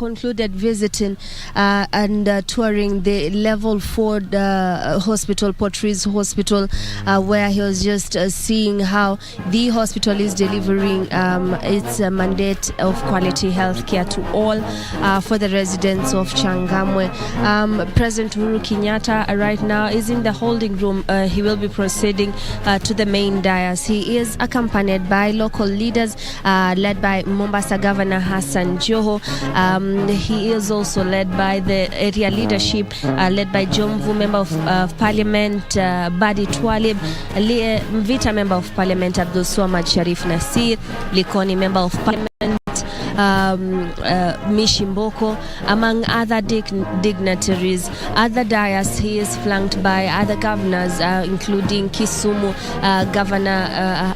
concluded visiting and touring the level 4 hospital, Portrees Hospital, where he was just seeing how the hospital is delivering its mandate of quality health care to all for the residents of Changamwe. President Uhuru Kenyatta right now is in the holding room. He will be proceeding to the main dais. He is accompanied by local leaders led by Mombasa Governor Hassan Joho. He is also led by the area leadership led by Jomvu Member of Parliament Badi Twalib, Mvita Member of Parliament Abdul Swamad Sharif Nasir, Likoni Member of Parliament Mishimboko, among other dignitaries. Other dais, he is flanked by other governors, including Kisumu Governor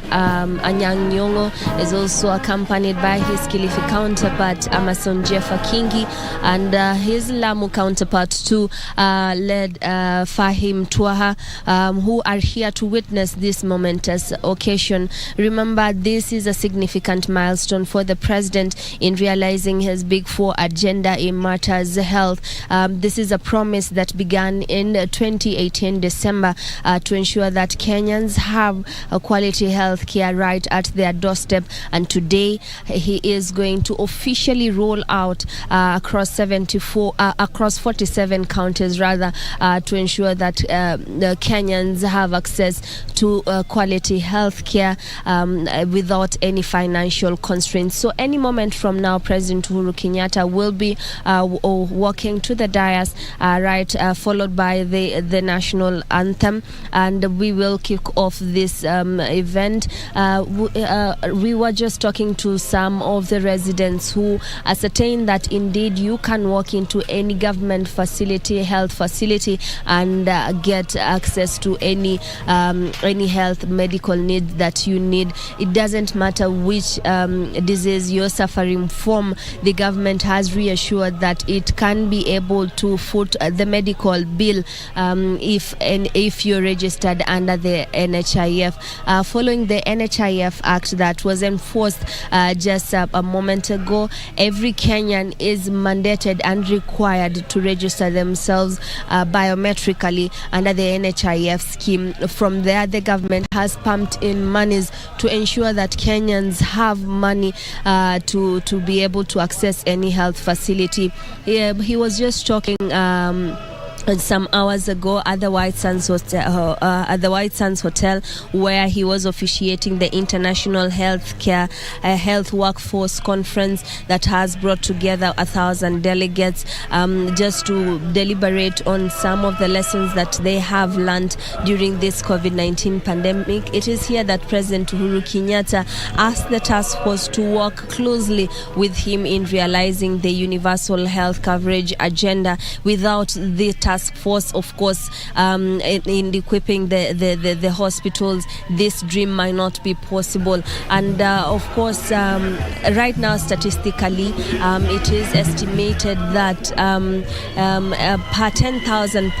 Anyang' Nyong'o is also accompanied by his Kilifi counterpart Amason Jeffa Kingi, and his Lamu counterpart too, led Fahim Twaha, who are here to witness this momentous occasion. Remember, this is a significant milestone for the president in realizing his Big Four agenda in matters health. This is a promise that began in 2018 December to ensure that Kenyans have a quality health care right at their doorstep, and today he is going to officially roll out across 47 counties to ensure that the Kenyans have access to quality health care without any financial constraints. So any moment from now, President Uhuru Kenyatta will be walking to the dais, followed by the national anthem, and we will kick off this event. We were just talking to some of the residents who ascertain that indeed you can walk into any government facility, health facility, and get access to any health medical need that you need. It doesn't matter which disease you're suffering from. The government has reassured that it can be able to foot the medical bill if you're registered under the NHIF. Following the NHIF Act that was enforced just a moment ago, every Kenyan is mandated and required to register themselves biometrically under the NHIF scheme. From there, the government has pumped in monies to ensure that Kenyans have money to be able to access any health facility. He was just talking some hours ago at the White Sands Hotel, where he was officiating the International Health Workforce Conference that has brought together 1,000 delegates just to deliberate on some of the lessons that they have learned during this COVID-19 pandemic. It is here that President Uhuru Kenyatta asked the task force to work closely with him in realizing the universal health coverage agenda. Without the task force, of course, in equipping the hospitals, this dream might not be possible. And of course, right now, statistically, it is estimated that per 10,000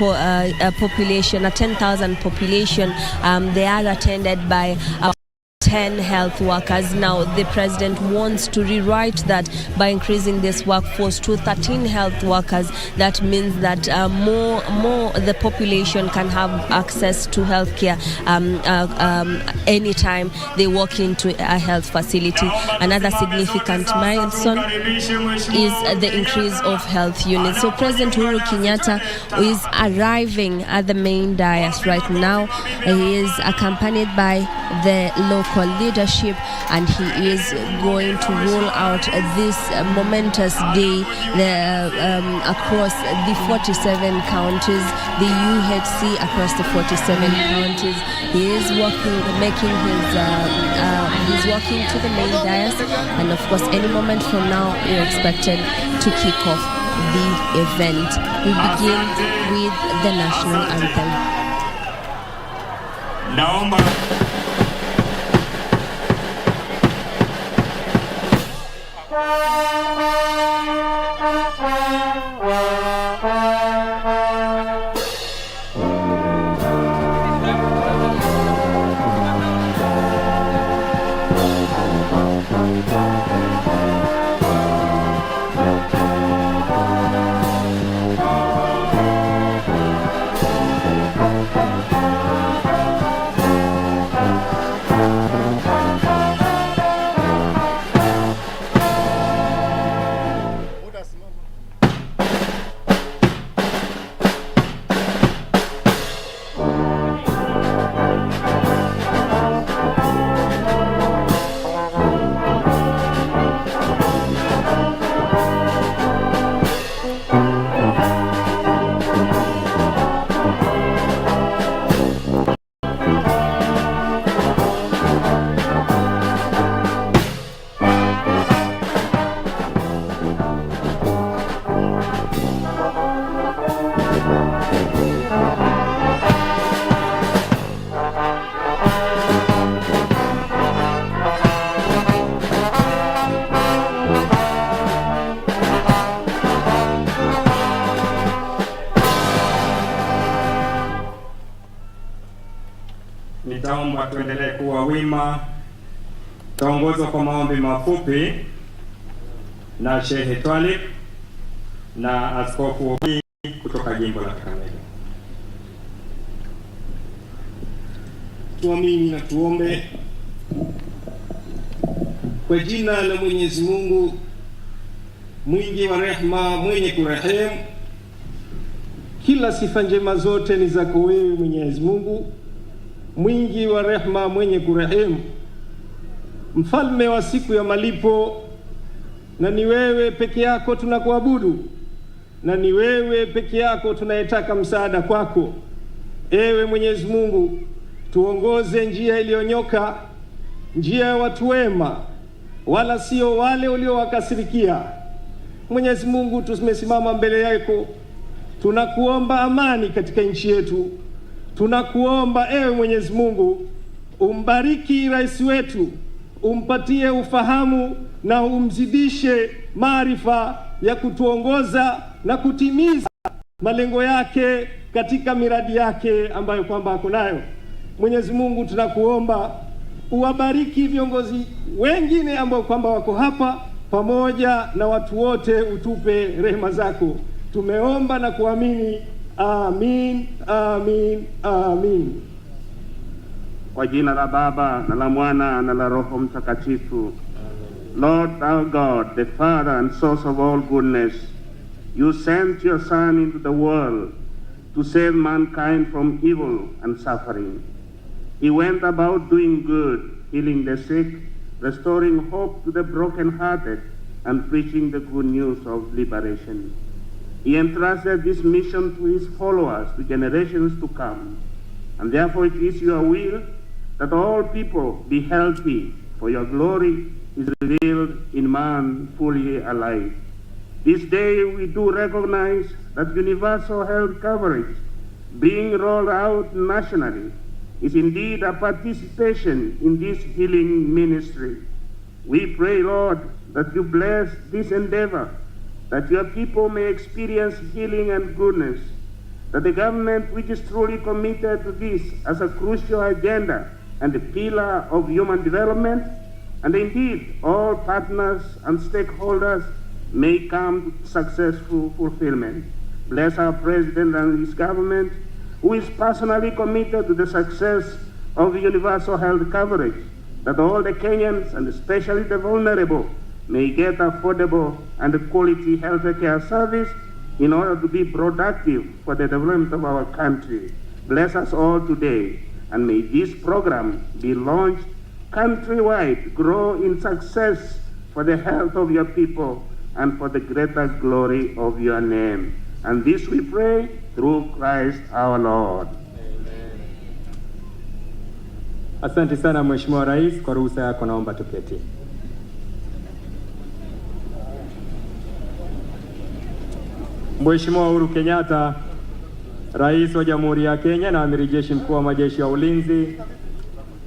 population, they are attended by 10 health workers. Now, the president wants to rewrite that by increasing this workforce to 13 health workers. That means that more the population can have access to healthcare anytime they walk into a health facility. Another significant milestone is the increase of health units. So President Uhuru Kenyatta is arriving at the main dais right now. He is accompanied by the local leadership, and he is going to roll out this momentous day across the 47 counties, the UHC across the 47 counties. He is he's walking to the main dais, and of course any moment from now we're expected to kick off the event. We begin with the national anthem. Naomba nitaomba tuendelee kuwa wima. Taongozwa kwa maombi mafupi na Shehe Twalib na askofu kutoka jimbo la Kakamega. Tuamini na tuombe. Kwa jina la Mwenyezi Mungu mwingi wa rehema, mwenye kurehemu. Kila sifa njema zote ni zako wewe Mwenyezi Mungu, mwingi wa rehema, mwenye kurehemu, mfalme wa siku ya malipo. Na ni wewe peke yako tunakuabudu, na ni wewe peke yako tunayetaka msaada kwako. Ewe Mwenyezi Mungu, tuongoze njia iliyonyoka, njia ya watu wema, wala sio wale uliowakasirikia. Mwenyezi Mungu, tumesimama mbele yako, tunakuomba amani katika nchi yetu. Tunakuomba ewe Mwenyezi Mungu, umbariki rais wetu, umpatie ufahamu na umzidishe maarifa ya kutuongoza na kutimiza malengo yake katika miradi yake ambayo kwamba ako nayo. Mwenyezi Mungu, tunakuomba uwabariki viongozi wengine ambao kwamba wako hapa, pamoja na watu wote, utupe rehema zako. Tumeomba na kuamini. Amin, amin, amin. Kwa jina la Baba na la Mwana na la Roho Mtakatifu. Lord our God, the Father and source of all goodness, you sent your Son into the world to save mankind from evil and suffering. He went about doing good, healing the sick, restoring hope to the brokenhearted, and preaching the good news of liberation. He entrusted this mission to his followers, to generations to come. And therefore it is your will that all people be healthy, for your glory is revealed in man fully alive. This day we do recognize that universal health coverage being rolled out nationally is indeed a participation in this healing ministry. We pray, Lord, that you bless this endeavor, that your people may experience healing and goodness, that the government, which is truly committed to this as a crucial agenda and a pillar of human development, and indeed all partners and stakeholders, may come to successful fulfillment. Bless our President and his government, who is personally committed to the success of universal health coverage, that all the Kenyans, and especially the vulnerable, may get affordable and quality health care service in order to be productive for the development of our country. Bless us all today, and may this program be launched countrywide, grow in success for the health of your people and for the greater glory of your name. And this we pray through Christ our Lord. Asante sana Mheshimiwa Rais, kwa ruhusa yako naomba tuketi. Mheshimiwa Uhuru Kenyatta, Rais wa Jamhuri ya Kenya na Amiri Jeshi Mkuu wa Majeshi ya Ulinzi,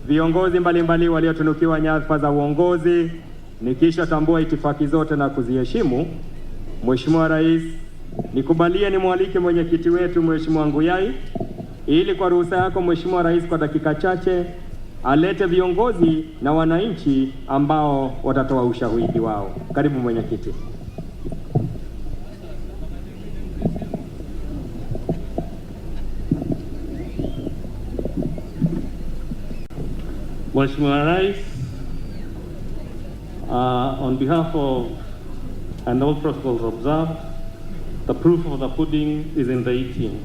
viongozi mbalimbali waliotunukiwa nyadhifa za uongozi, nikisha tambua itifaki zote na kuziheshimu, Mheshimiwa Rais, nikubalie nimwalike mwenyekiti wetu Mheshimiwa Nguyai, ili kwa ruhusa yako Mheshimiwa Rais, kwa dakika chache alete viongozi na wananchi ambao watatoa ushahidi wao. Karibu mwenyekiti. Mheshimiwa Rais, on behalf of and all protocols observed, the proof of the pudding is in the eating.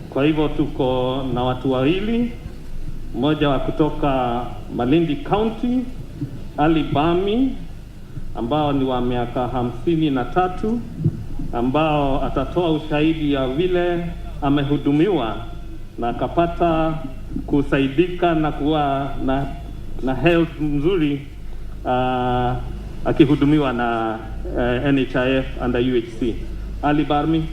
Kwa hivyo tuko na watu wawili, mmoja wa kutoka Malindi County, Ali Bami, ambao ni wa miaka 53, ambao atatoa ushahidi ya vile amehudumiwa na akapata kusaidika na kuwa na health mzuri akihudumiwa na NHIF and UHC. Ali Barmi.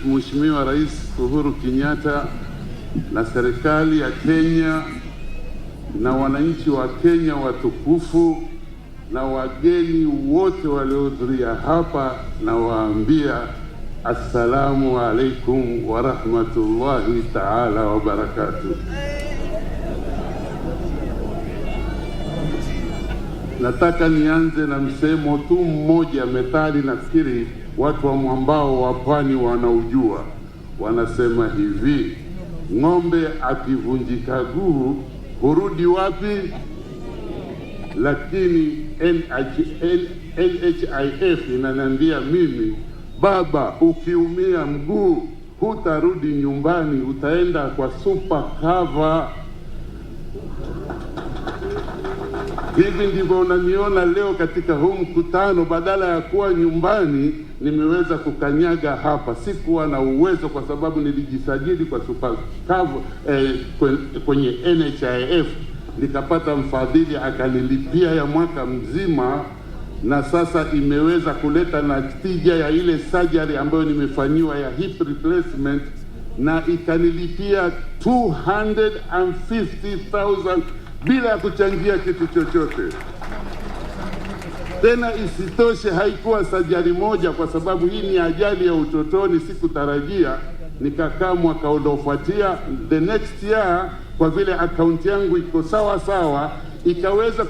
Mheshimiwa Rais Uhuru Kenyatta na serikali ya Kenya na wananchi wa Kenya watukufu na wageni wote waliohudhuria hapa, na waambia assalamu alaikum wa rahmatullahi ta'ala wa barakatuh. Nataka nianze na msemo tu mmoja, methali nafikiri watu wa mwambao wa pwani wanaujua. Wanasema hivi: ng'ombe akivunjika guu hurudi wapi? Lakini NHIF inaniambia mimi, baba, ukiumia mguu hutarudi nyumbani, utaenda kwa super cover. Hivi ndivyo unaniona leo katika huu mkutano. Badala ya kuwa nyumbani, nimeweza kukanyaga hapa. Sikuwa na uwezo kwa sababu nilijisajili kwa super cover kwenye NHIF, nikapata mfadhili akanilipia ya mwaka mzima, na sasa imeweza kuleta natija ya ile surgery ambayo nimefanyiwa ya hip replacement, na ikanilipia 250,000 bila ya kuchangia kitu chochote. Tena isitoshe, haikuwa sajari moja, kwa sababu hii ni ajali ya utotoni, sikutarajia. Nikakaa mwaka uliofuatia, the next year, kwa vile akaunti yangu iko sawa sawa, ikaweza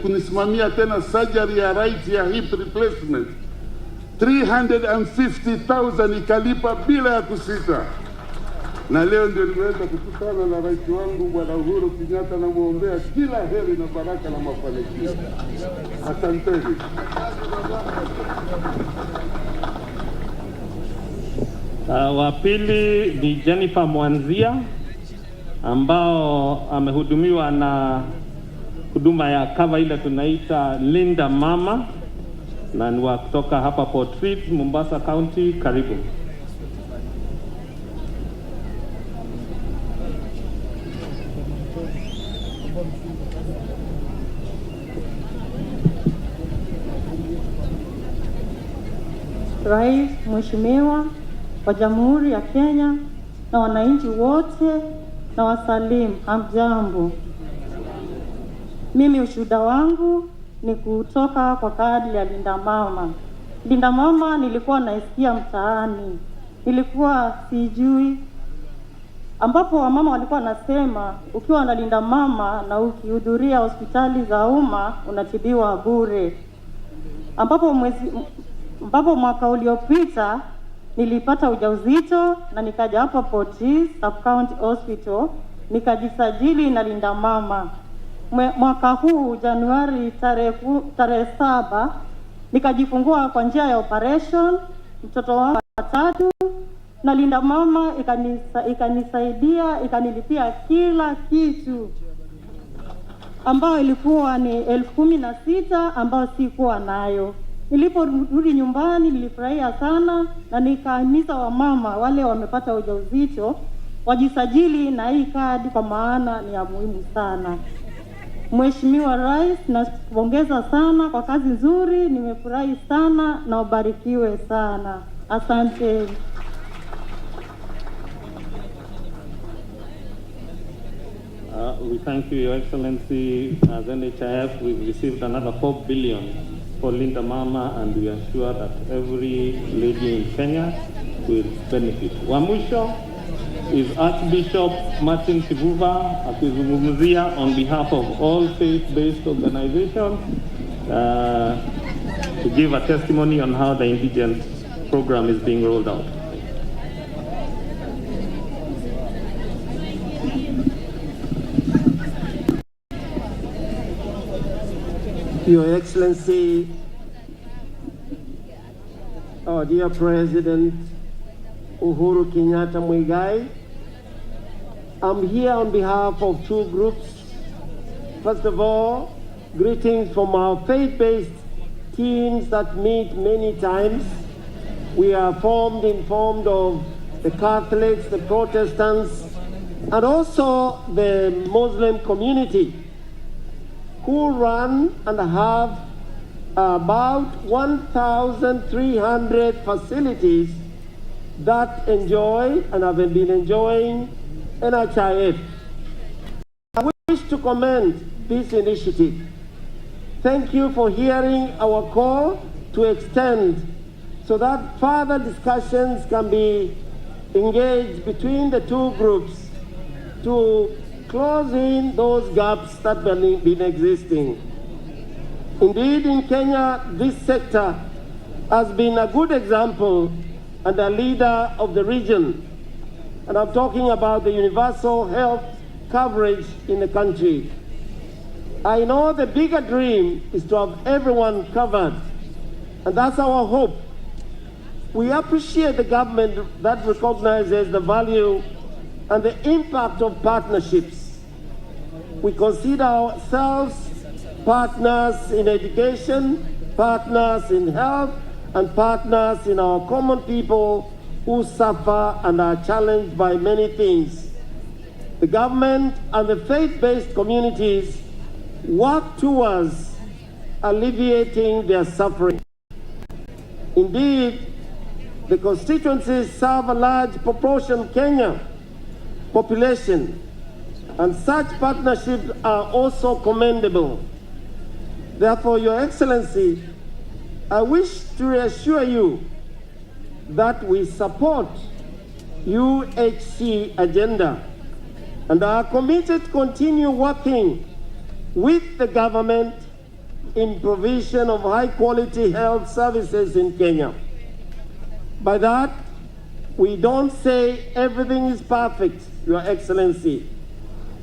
kunisimamia tena surgery ya right ya hip replacement 350,000 ikalipa bila ya kusita. Na leo ndio nimeweza kukutana na rais wangu Bwana Uhuru Kenyatta, na muombea kila heri na baraka na mafanikio. Asanteni. Wa pili ni Jennifer Mwanzia, ambao amehudumiwa na huduma ya cover ile tunaita Linda Mama, na ni wa kutoka hapa Port Reitz, Mombasa County. Karibu. Rais, Mheshimiwa wa Jamhuri ya Kenya na wananchi wote, na wasalimu, hamjambo. Mimi ushuhuda wangu ni kutoka kwa kadi ya Linda Mama. Linda Mama nilikuwa naisikia mtaani, nilikuwa sijui, ambapo wamama walikuwa nasema ukiwa na Linda Mama na ukihudhuria hospitali za umma unatibiwa bure. Ambapo mwaka uliopita nilipata ujauzito na nikaja hapa Port Reitz Sub County Hospital nikajisajili na Linda Mama. Mwaka huu Januari tarehe 7 nikajifungua kwa njia ya operation mtoto wangu wa 3, na Linda Mama ikanisaidia, ikanilipia kila kitu, ambayo ilikuwa ni 16,000 ambayo sikuwa nayo. Niliporudi nyumbani nilifurahia sana, na nikahimiza wamama wale wamepata ujauzito wajisajili na hii kadi, kwa maana ni ya muhimu sana. Mheshimiwa Rais, nakupongeza sana kwa kazi nzuri, nimefurahi sana na ubarikiwe sana. Asante. We thank you, Your Excellency. As NHIF, we've received another 4 billion for Linda Mama, and we are sure that every lady in Kenya will benefit. Wa mwisho is Archbishop Martin Kivuva, akizungumzia on behalf of all faith-based organizations to give a testimony on how the indigent program is being rolled out. Your Excellency, our dear President Uhuru Kenyatta Muigai, I'm here on behalf of 2 groups. First of all, greetings from our faith-based teams that meet many times. We are informed of the Catholics, the Protestants, and also the Muslim community, who run and have about 1,300 facilities that enjoy and have been enjoying NHIF. I wish to commend this initiative. Thank you for hearing our call to extend so that further discussions can be engaged between the two groups to close in those gaps that have been existing. Indeed, in Kenya, this sector has been a good example and a leader of the region. And I'm talking about the universal health coverage in the country. I know the bigger dream is to have everyone covered, and that's our hope. We appreciate the government that recognizes the value and the impact of partnerships. We consider ourselves partners in education, partners in health, and partners in our common people who suffer and are challenged by many things. The government and the faith-based communities work towards alleviating their suffering. Indeed, the constituencies serve a large proportion Kenya population, and such partnerships are also commendable. Therefore, Your Excellency, I wish to reassure you that we support UHC agenda and are committed to continue working with the government in provision of high-quality health services in Kenya. By that, we don't say everything is perfect, Your Excellency.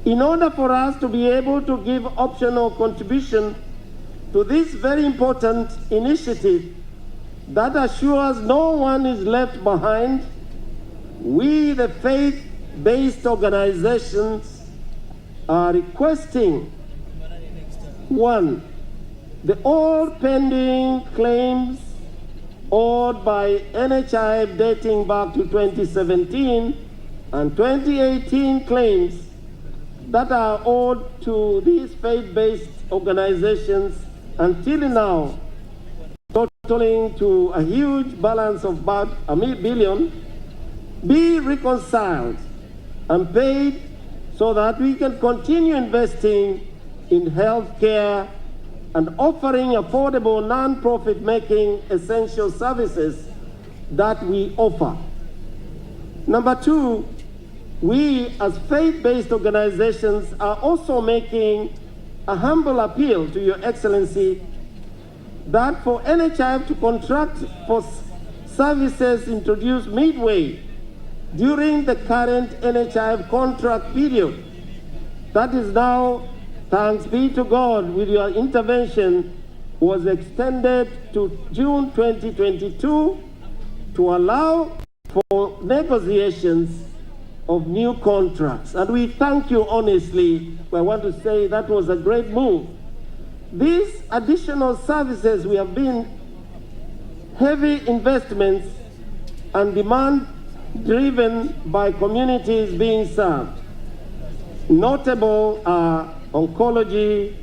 In order for us to be able to give optional contribution to this very important initiative that assures no one is left behind, we, the faith-based organizations, are requesting: 1, the all pending claims owed by NHIF dating back to 2017 and 2018 claims that are owed to these faith-based organizations until now, totaling to a huge balance of about $1 billion, be reconciled and paid so that we can continue investing in health care and offering affordable non-profit making essential services that we offer. Number 2, we as faith-based organizations are also making a humble appeal to Your Excellency that for NHIF to contract for services introduced midway during the current NHIF contract period, that is now, thanks be to God, with your intervention, was extended to June 2022 to allow for negotiations of new contracts. And we thank you honestly. I want to say that was a great move. These additional services, we have been heavy investments and demand driven by communities being served. Notable are oncology,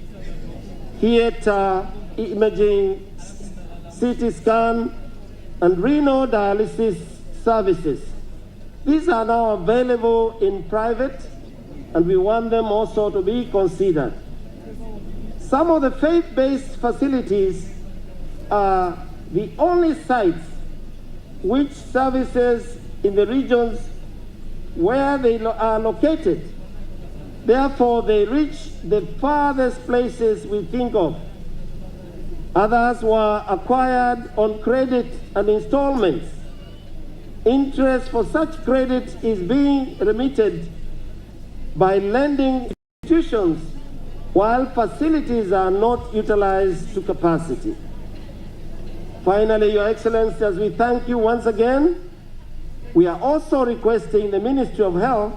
theater, imaging, CT scan, and renal dialysis services. These are now available in private, and we want them also to be considered. Some of the faith-based facilities are the only sites which services in the regions where they are located. Therefore, they reach the farthest places we think of. Others were acquired on credit and installments. Interest for such credit is being remitted by lending institutions, while facilities are not utilized to capacity. Finally, Your Excellency, as we thank you once again, we are also requesting the Ministry of Health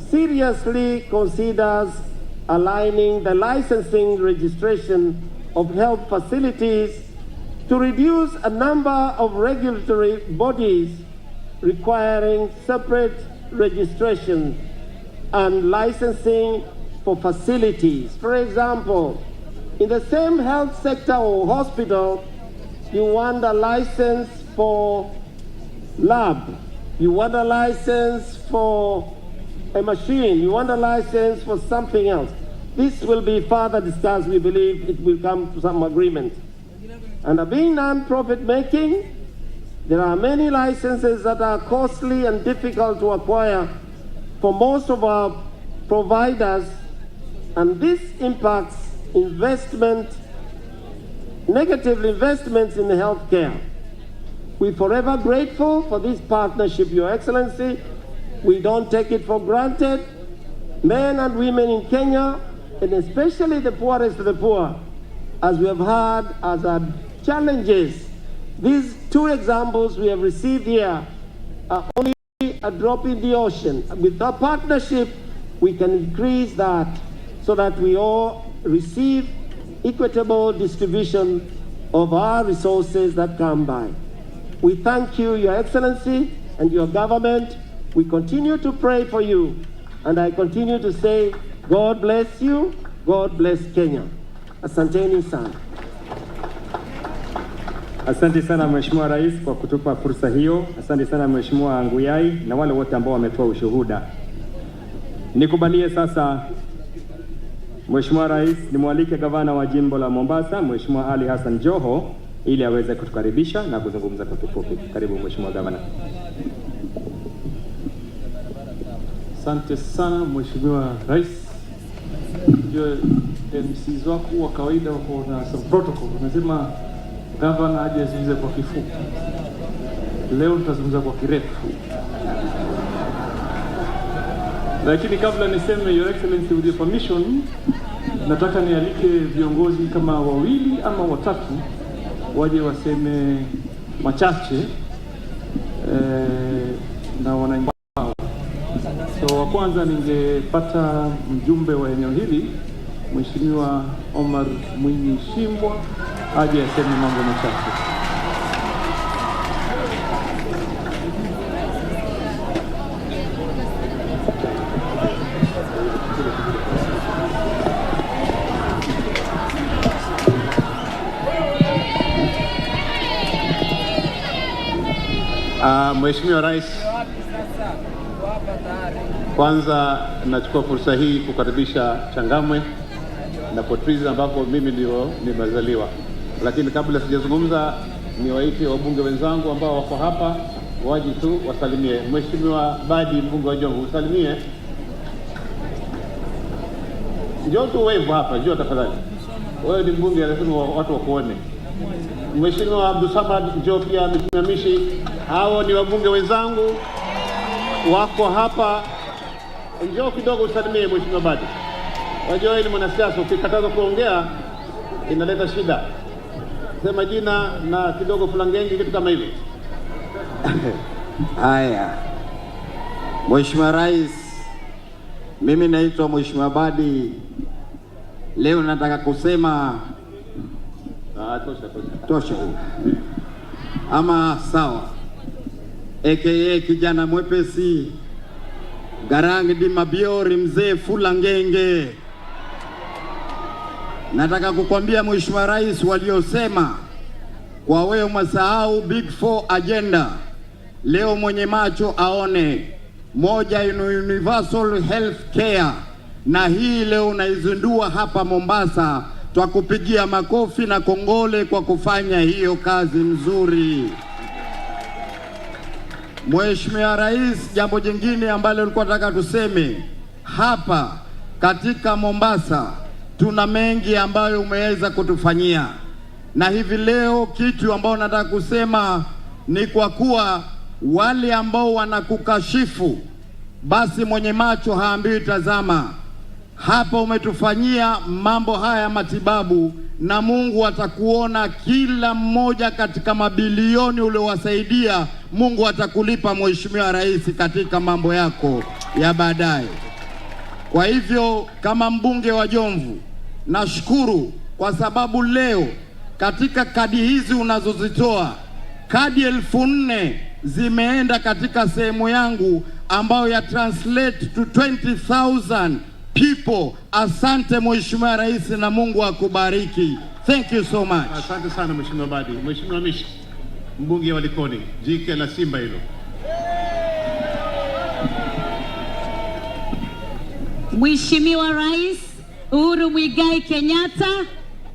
seriously considers aligning the licensing registration of health facilities to reduce a number of regulatory bodies requiring separate registration and licensing for facilities. For example, in the same health sector or hospital, you want a license for lab, you want a license for a machine, you want a license for something else. This will be further discussed. We believe it will come to some agreement. And being non-profit making, there are many licenses that are costly and difficult to acquire for most of our providers, and this impacts negative investments in healthcare. We're forever grateful for this partnership, Your Excellency. We don't take it for granted. Men and women in Kenya, and especially the poorest of the poor, as we have heard, as our challenges. These two examples we have received here are only a drop in the ocean. With our partnership, we can increase that so that we all receive equitable distribution of our resources that come by. We thank you, Your Excellency, and your government. We continue to pray for you, and I continue to say, God bless you, God bless Kenya. Asanteni sana. Asante sana Mheshimiwa Rais kwa kutupa fursa hiyo. Asante sana Mheshimiwa Nguyai na wale wote ambao wametoa ushuhuda. Nikubalie sasa Mheshimiwa Rais nimwalike gavana wa jimbo la Mombasa, Mheshimiwa Ali Hassan Joho, ili aweze kutukaribisha na kuzungumza kwa kifupi. Karibu Mheshimiwa Gavana. Asante sana Mheshimiwa Rais. Ndio MCs wako wa kawaida wako na some protocol. Unasema gavana aje azungumze kwa kifupi. Leo tutazungumza kwa kirefu. Lakini kabla niseme Your Excellency, with your permission, nataka nialike viongozi kama wawili ama watatu waje waseme machache na wananchi. So wa kwanza ningepata mjumbe wa eneo hili Mheshimiwa Omar Mwinyi Shimbwa aje aseme mambo machache. Mheshimiwa Rais, kwanza nachukua fursa hii kukaribisha Changamwe na Potrizi ambapo mimi ndio nimezaliwa. Lakini kabla sijazungumza, niwaite wabunge wenzangu ambao wako hapa waje tu wasalimie. Mheshimiwa Badi, mbunge wa Jomvu, usalimie. Njoo tu wave hapa, njoo tafadhali. Wewe ni mbunge, lazima watu wakuone. Mheshimiwa Abdusamad, njoo pia msimamishi. Hao ni wabunge wenzangu wako hapa. Njoo kidogo usalimie Mheshimiwa Badi. Wajua ni mwanasiasa, ukikataza kuongea inaleta shida. Sema jina na kidogo fulangengi, kitu kama hivyo. Haya. Mheshimiwa Rais, mimi naitwa Mheshimiwa Badi. Leo nataka kusema tosha. Ama sawa. AKA kijana mwepesi, Garangi di Mabiori, mzee Fulangenge. Nataka kukwambia Mheshimiwa Rais, waliosema kwa wewe umesahau Big 4 agenda. Leo mwenye macho aone. Moja, universal health care, na hii leo unaizindua hapa Mombasa. Twakupigia makofi na kongole kwa kufanya hiyo kazi nzuri. Mheshimiwa Rais, jambo jingine ambalo nilikuwa nataka tuseme hapa katika Mombasa, tuna mengi ambayo umeweza kutufanyia. Na hivi leo kitu ambao nataka kusema ni kwa kuwa wale ambao wanakukashifu, basi mwenye macho haambiwi tazama. Hapa umetufanyia mambo haya matibabu, na Mungu atakuona kila mmoja katika mabilioni uliowasaidia. Mungu atakulipa Mheshimiwa Rais katika mambo yako ya baadaye. Kwa hivyo kama mbunge wa Jomvu, nashukuru kwa sababu leo katika kadi hizi unazozitoa, kadi 4,000 zimeenda katika sehemu yangu ambayo ya translate to 20,000 people. Asante Mheshimiwa Rais na Mungu akubariki. Thank you so much. Asante sana Mheshimiwa Badi. Mheshimiwa Mishi. mbunge wa Likoni, jike la Simba hilo. Mheshimiwa Rais Uhuru Muigai Kenyatta,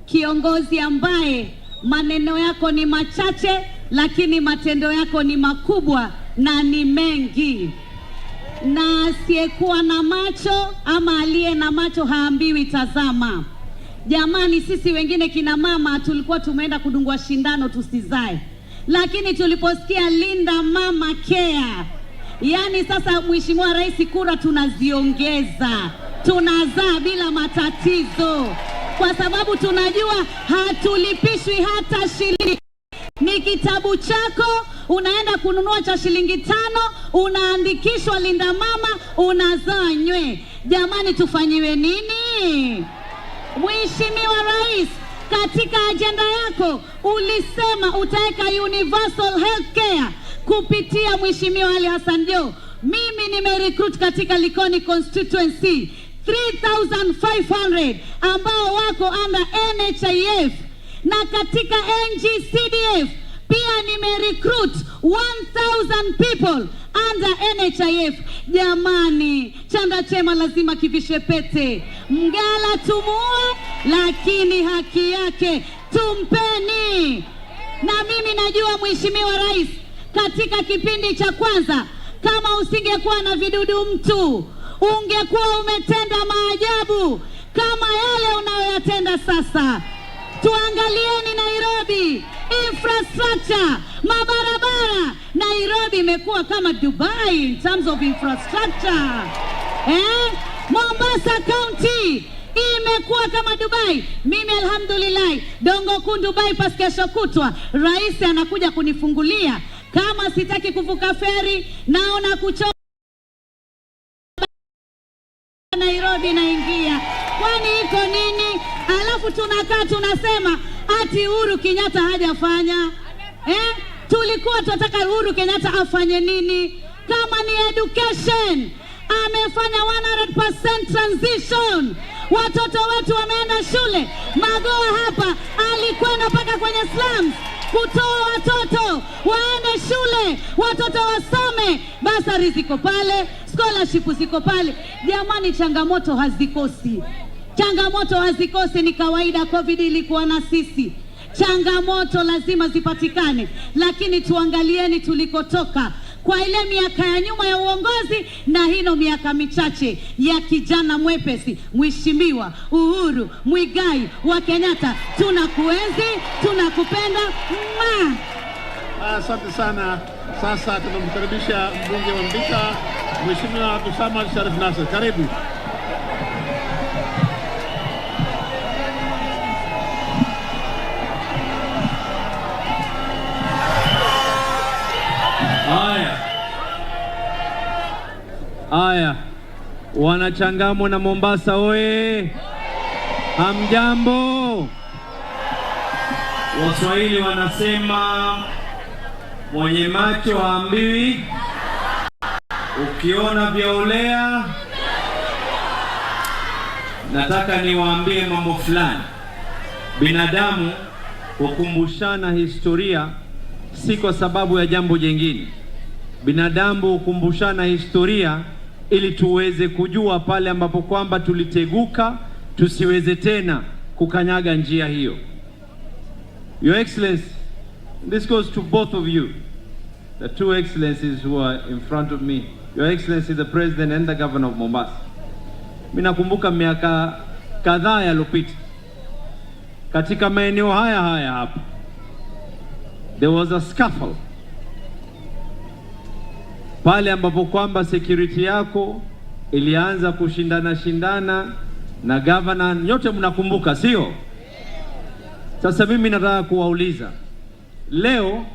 kiongozi ambaye maneno yako ni machache lakini matendo yako ni makubwa na ni mengi. Na asiyekuwa na macho ama aliye na macho haambiwi tazama. Jamani, sisi wengine kina mama tulikuwa tumeenda kudungwa shindano tusizae, lakini tuliposikia Linda Mama Care, yani sasa Mheshimiwa Rais, kura tunaziongeza, tunazaa bila matatizo, kwa sababu tunajua hatulipishwi hata shilingi. Ni kitabu chako, unaenda kununua cha shilingi 5, unaandikishwa Linda Mama, unazaa nywe. Jamani, tufanyiwe nini? Mheshimiwa Rais, katika agenda yako ulisema utaweka universal health care kupitia Mheshimiwa Ali Hassan Joho. Mimi nimerecruit katika Likoni constituency 3,500 ambao wako under NHIF, na katika NGCDF pia nimerecruit 1,000 people under NHIF. Jamani, chanda chema lazima kivishwe pete. Mgala tumuue, lakini haki yake tumpeni. Na mimi najua Mheshimiwa Rais, katika kipindi cha kwanza kama usingekuwa na vidudu mtu, ungekuwa umetenda maajabu kama yale unayoyatenda sasa. Tuangalieni Nairobi, infrastructure, mabarabara. Nairobi imekuwa kama Dubai in terms of infrastructure. Mombasa County imekuwa kama Dubai. Mimi alhamdulillah, Dongo Kundu bypass kesho kutwa Rais anakuja kunifungulia. Kama sitaki kuvuka feri, naona kuchoka Nairobi naingia. Kwani iko nini? Alafu tunakaa tunasema ati Uhuru Kenyatta hajafanya. Tulikuwa tunataka Uhuru Kenyatta afanye nini? Kama ni education, amefanya 100% transition. Watoto wetu wameenda shule. Magoa hapa alikwenda mpaka kwenye slums kutoa watoto waende shule, watoto wasome. Basari ziko pale, scholarship ziko pale. Jamani, changamoto hazikosi. Changamoto hazikosi, ni kawaida. Covid ilikuwa na sisi. Changamoto lazima zipatikane, lakini tuangalieni tulikotoka kwa ile miaka ya nyuma ya uongozi na hino miaka michache ya kijana mwepesi Mheshimiwa Uhuru Muigai wa Kenyatta. Tunakuenzi, tunakupenda. Asante sana. Sasa tunamkaribisha mbunge wa Mbika, Mheshimiwa Abdulsamad Sharif Nasser. Karibu. Aya, wanachangamwa na Mombasa oye! Hamjambo? Waswahili wanasema mwenye macho haambiwi, ukiona vyaolea. Nataka niwaambie mambo fulani. Binadamu hukumbushana historia si kwa sababu ya jambo jingine. Binadamu hukumbushana historia ili tuweze kujua pale ambapo kwamba tuliteguka, tusiweze tena kukanyaga njia hiyo. Your Excellency, this goes to both of you, the two excellencies who are in front of me. Your Excellency the President and the Governor of Mombasa. Mimi nakumbuka miaka kadhaa yaliyopita katika maeneo haya hapa, there was a scuffle pale ambapo kwamba security yako ilianza kushindana na governor. Nyote mnakumbuka, sio? Sasa mimi nataka kuwauliza leo,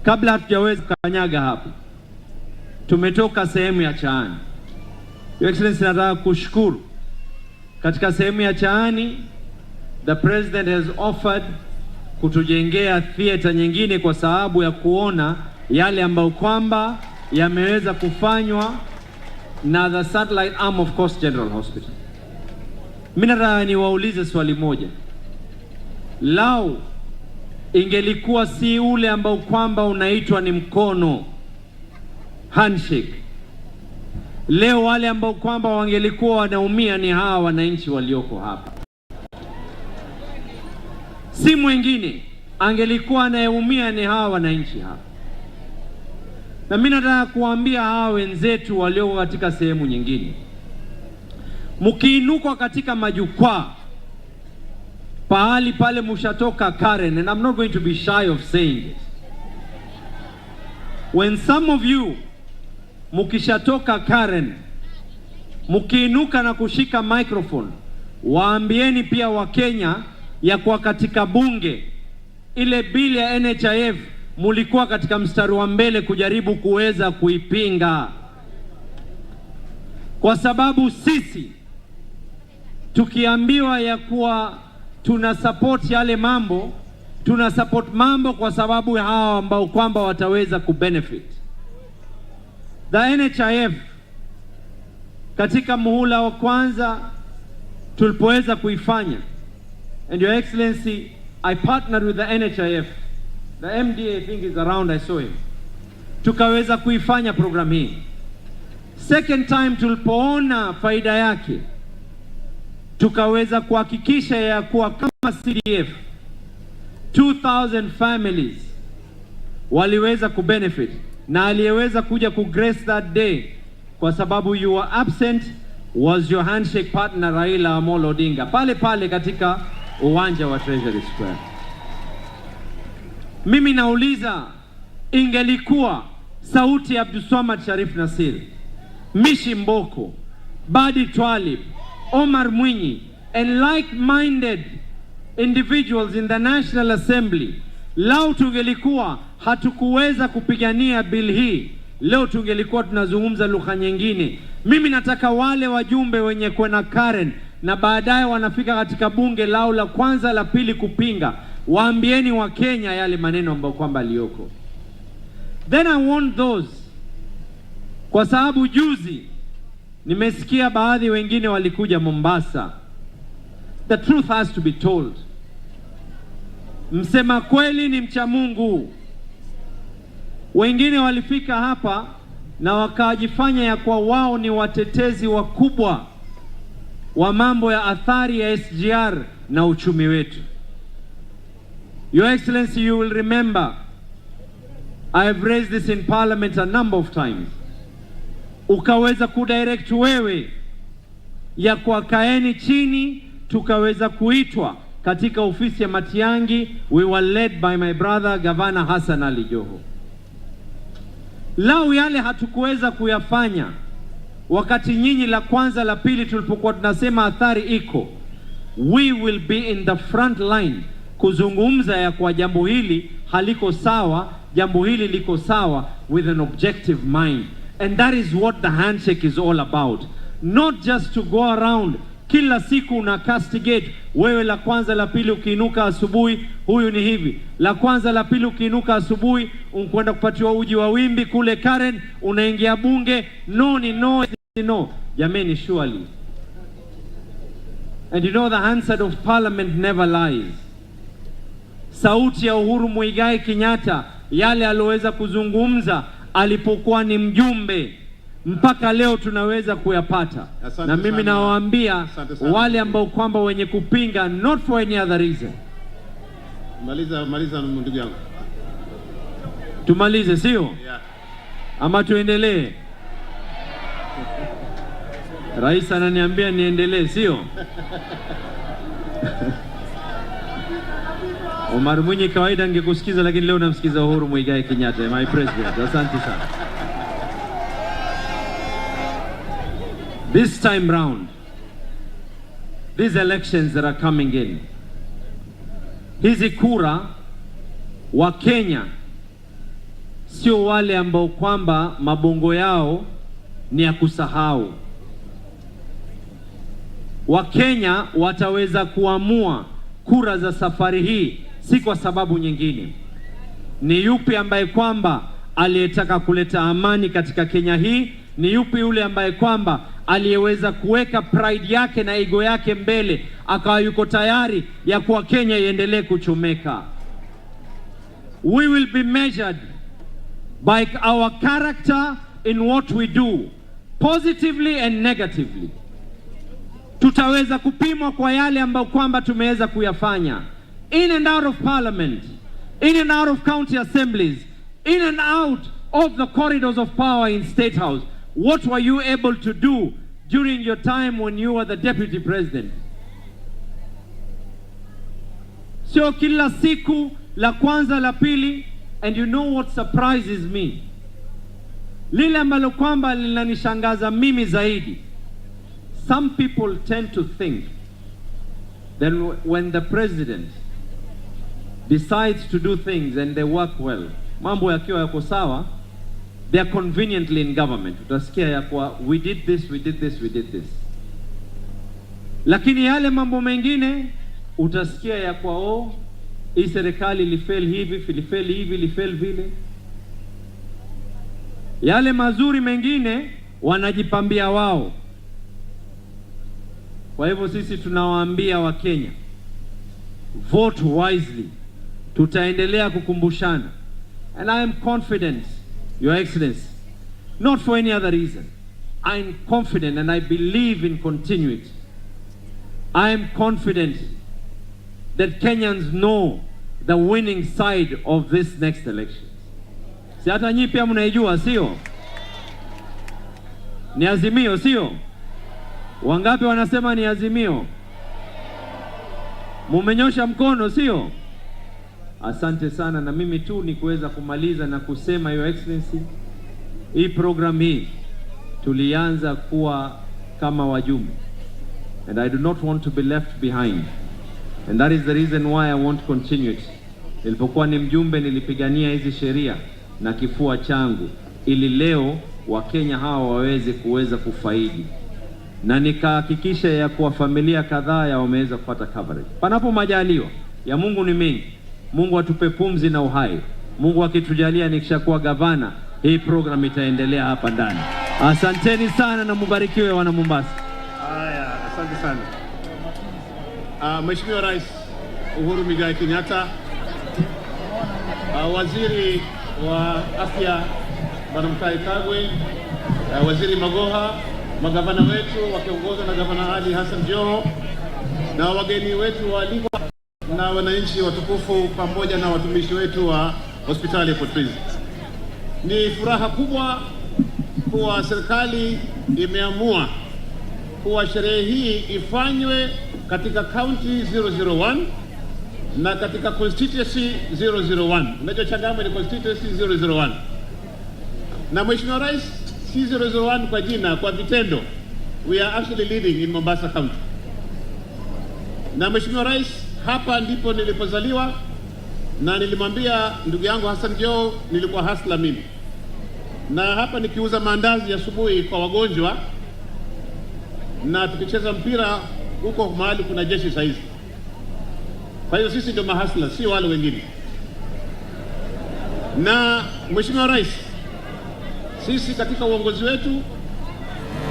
kabla hatujaweza kukanyaga hapa, tumetoka sehemu ya Chaani. Your Excellency, nataka kushukuru. Katika sehemu ya Chaani, the President has offered kutujengea theater nyingine kwa sababu ya kuona yale ambayo kwamba yameweza kufanywa na the satellite arm of Coast General Hospital. Mimi nataka niwaulize swali moja. Lao ingelikuwa si ule ambao kwamba unaitwa ni mkono, handshake. Leo wale ambao kwamba wangelikuwa wanaumia ni hawa wananchi walioko hapa. Si mwingine angelikuwa anayeumia ni hawa wananchi hapa. Na mimi nataka kuambia hawa wenzetu walioko katika sehemu nyingine, mkiinuka katika majukwaa pahali pale mshatoka Karen, and I'm not going to be shy of saying it. When some of you mkishatoka Karen, mkiinuka na kushika microphone, waambieni pia wa Kenya ya kwa katika bunge ile bili ya NHIF mulikuwa katika mstari wa mbele kujaribu kuweza kuipinga, kwa sababu sisi tukiambiwa ya kuwa tuna support yale mambo, tuna support mambo kwa sababu hawa ambao kwamba wataweza kubenefit. The NHIF katika muhula wa kwanza tulipoweza kuifanya, and Your Excellency, I partnered with the NHIF. The MD I think is around, I saw him. Tukaweza kuifanya program hii. Second time tulipoona faida yake, tukaweza kuhakikisha ya kuwa kama CDF 2000 families waliweza kubenefit, na aliyeweza kuja kugrace that day kwa sababu you were absent was your handshake partner Raila Amolo Odinga pale pale katika uwanja wa Treasury Square. Mimi nauliza, ingelikuwa sauti ya Abdulswamad Sharif Nassir, Mishi Mboko, Badi Twalib, Omar Mwinyi and like-minded individuals in the National Assembly, lao tungelikuwa hatukuweza kupigania bill hii, leo tungelikuwa tunazungumza lugha nyingine. Mimi nataka wale wajumbe wenye kwenda Karen na baadaye wanafika katika bunge lao la kwanza la pili kupinga, waambieni wa Kenya yale maneno ambayo kwamba lioko. Then I want those, kwa sababu juzi nimesikia baadhi wengine walikuja Mombasa. The truth has to be told. Msema kweli ni mcha Mungu. Wengine walifika hapa na wakajifanya ya kwa wao ni watetezi wakubwa wa mambo ya athari ya SGR na uchumi wetu. Your Excellency, you will remember I have raised this in Parliament a number of times. Ukaweza kudirect wewe ya kwa kaeni chini, tukaweza kuitwa katika ofisi ya Matiangi. We were led by my brother Governor Hassan Ali Joho. Lau yale hatukuweza kuyafanya wakati nyinyi la kwanza la pili tulipokuwa tunasema athari iko, we will be in the front line kuzungumza ya kwa jambo hili haliko sawa, jambo hili liko sawa, with an objective mind. And that is what the handshake is all about. Not just to go around kila siku una castigate, wewe la kwanza la pili ukiinuka asubuhi huyu ni hivi, la kwanza la pili ukiinuka asubuhi unakwenda kupatiwa uji wa wimbi kule Karen, unaingia bunge, no ni no, no. Jameni, surely. And you know the handset of parliament never lies. Sauti ya Uhuru Muigai Kenyatta, yale aloweza kuzungumza alipokuwa ni mjumbe, mpaka leo tunaweza kuyapata. Na mimi nawaambia wale ambao kwamba wenye kupinga, not for any other reason. Maliza ndugu yangu. Tumalize sio? Yeah. Ama tuendelee? Rais ananiambia niendelee sio? Omar Mwinyi kawaida angekusikiza, lakini leo namsikiza Uhuru Muigai Kenyatta, my president. Asante sana. This time round, these elections that are coming in, hizi kura wa Kenya sio wale ambao kwamba mabongo yao ni ya kusahau. Wa Kenya wataweza kuamua kura za safari hii si kwa sababu nyingine. Ni yupi ambaye kwamba aliyetaka kuleta amani katika Kenya hii? Ni yupi yule ambaye kwamba aliyeweza kuweka pride yake na ego yake mbele, akawa yuko tayari ya kuwa Kenya iendelee kuchomeka? we will be measured by our character in what we do, positively and negatively. Tutaweza kupimwa kwa yale ambayo kwamba tumeweza kuyafanya in and out of parliament, in and out of county assemblies, in and out of the corridors of power in State House. What were you able to do during your time when you were the deputy president? Sio kila siku la kwanza la pili. And you know what surprises me? Lile ambalo kwamba linanishangaza mimi zaidi. Some people tend to think that when the president decides to do things and they work well, mambo yakiwa yako sawa, they are conveniently in government. Utasikia ya kwa we did this, we did this, we did this. Lakini yale mambo mengine utasikia ya kwa hii serikali ilifeli hivi, ilifeli hivi, ilifeli vile. Yale mazuri mengine wanajipambia wao. Kwa hivyo sisi tunawaambia wa Kenya, vote wisely. Tutaendelea kukumbushana. And I am confident, Your Excellency, not for any other reason. I am confident and I believe in continuity. I am confident that Kenyans know the winning side of this next election. Si hata nyinyi pia mnaijua, sio? Ni Azimio, sio? Wangapi wanasema ni Azimio? Mumenyosha mkono, sio? Asante sana, na mimi tu ni kuweza kumaliza na kusema, Your Excellency, hii program hii tulianza kuwa kama wajumbe. And I do not want to be left behind. And that is the reason why I want continuity. Nilipokuwa ni mjumbe nilipigania hizi sheria na kifua changu ili leo Wakenya hawa waweza kufaidi. Na nikahakikisha ya kuwa familia kadhaa ya wameweza kupata coverage. Panapo majaliwa ya Mungu ni mengi. Mungu atupe pumzi na uhai. Mungu akitujalia nikishakuwa gavana, hii program itaendelea hapa ndani. Asanteni sana na mubarikiwe wana Mombasa. Haya, asante sana. Mheshimiwa Rais Uhuru Muigai Kenyatta, Waziri wa Afya Bwana Mutahi Kagwe, Waziri Magoha, magavana wetu wakiongozwa na Gavana Ali Hassan Joho, na wageni wetu waalikwa na wananchi watukufu pamoja na watumishi wetu wa hospitali ya Fort Prince. Ni furaha kubwa kuwa serikali imeamua kuwa sherehe hii ifanywe katika county 001 na katika constituency 001. Unajua Changamwe ni constituency 001. Na Mheshimiwa Rais, si 001 kwa jina, kwa vitendo. We are actually leading in Mombasa County. Na Mheshimiwa Rais, hapa ndipo nilipozaliwa na nilimwambia ndugu yangu Hassan Joho nilikuwa hustler mimi. Na hapa nikiuza maandazi asubuhi kwa wagonjwa na tukicheza mpira huko mahali kuna jeshi saizi. Kwa hiyo sisi ndio mahasla, si wale wengine. Na Mheshimiwa Rais, sisi katika uongozi wetu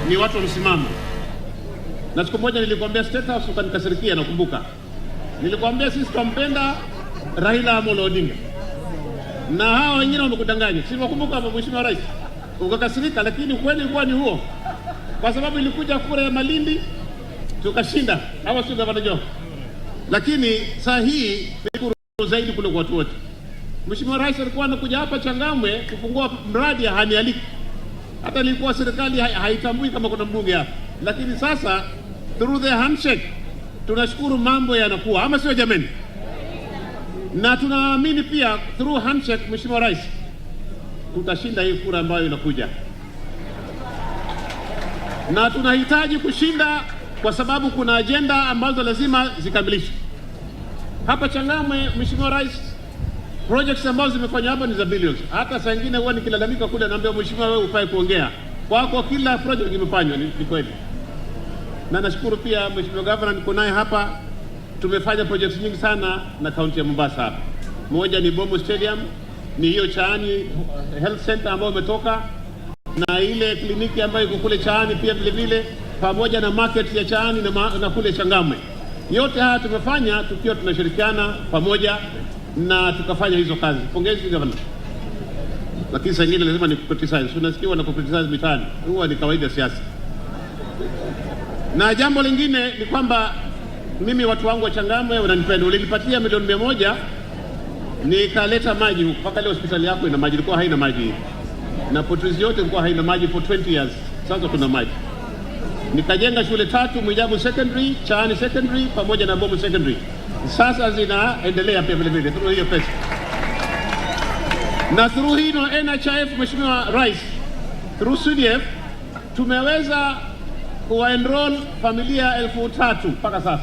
ni watu wa msimamo. Na siku moja nilikwambia State House ukanikasirikia, nakumbuka. Nilikwambia sisi tumpenda Raila Amolo Odinga. Na hao wengine wamekudanganya. Si wakumbuka Mheshimiwa Rais? Ukakasirika, lakini kweli ulikuwa ni huo. Kwa sababu ilikuja kura ya Malindi tukashinda, hawa sio Gavana Joho. Lakini saa hii ni zaidi kuliko watu wote. Mheshimiwa Rais alikuwa anakuja hapa Changamwe kufungua mradi ya hanialiki. Hata nilikuwa serikali haitambui kama kuna mbunge hapa. Lakini sasa through the handshake tunashukuru mambo yanakuwa, ama sio jameni? Na tunaamini pia through handshake, Mheshimiwa Rais, tutashinda hii kura ambayo inakuja. Na tunahitaji kushinda kwa sababu kuna agenda ambazo lazima zikamilishwe. Hapa Changamwe, Mheshimiwa Rais, projects ambazo zimefanywa hapa ni za billions. Hata saa nyingine huwa nikilalamika kule naambia Mheshimiwa wewe ufai kuongea. Kwa kila project imefanywa ni kweli. Na nashukuru pia Mheshimiwa Governor niko naye hapa. Tumefanya projects nyingi sana na kaunti ya Mombasa hapa. Moja ni Bomo Stadium, ni hiyo Chaani Health Center ambayo umetoka, na ile kliniki ambayo iko kule Chaani pia vile vile, pamoja na market ya Chaani na kule Changamwe. Yote haya tumefanya tukiwa tunashirikiana pamoja na tukafanya hizo kazi. Pongezi gavana. Lakini saa ingine lazima nikukriticize. Unasikia na kukriticize mitaani. Huwa ni kawaida ya siasa. Na jambo lingine ni kwamba mimi watu wangu wa Changamwe wananipenda. Ulinipatia milioni 100 nikaleta maji huko. Mpaka leo hospitali yako ina maji, ilikuwa haina maji. Na Portuguese yote ilikuwa haina maji for 20 years. Sasa kuna maji. Nikajenga shule 3, Mwijabu Secondary, Chaani Secondary pamoja na Bomu Secondary. Sasa zinaendelea pia vile vile through hiyo pesa. Na through hino NHIF, Mheshimiwa Rais, through CDF tumeweza kuenroll familia 3,000 mpaka sasa.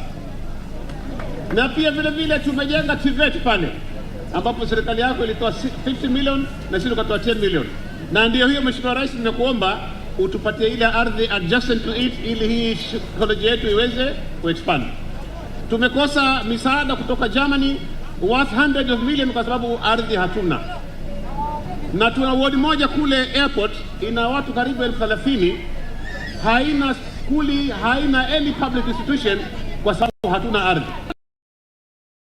Na pia vile vile tumejenga TVET pale ambapo serikali yako ilitoa 50 million na sisi tukatoa 10 million. Na ndio hiyo Mheshimiwa Rais, nimekuomba utupatie ile ardhi adjacent to it ili hii college yetu iweze kuexpand. Tumekosa misaada kutoka Germany worth hundreds of millions kwa sababu ardhi hatuna. Na tuna ward moja kule airport ina watu karibu 30,000, haina skuli, haina any public institution kwa sababu hatuna ardhi.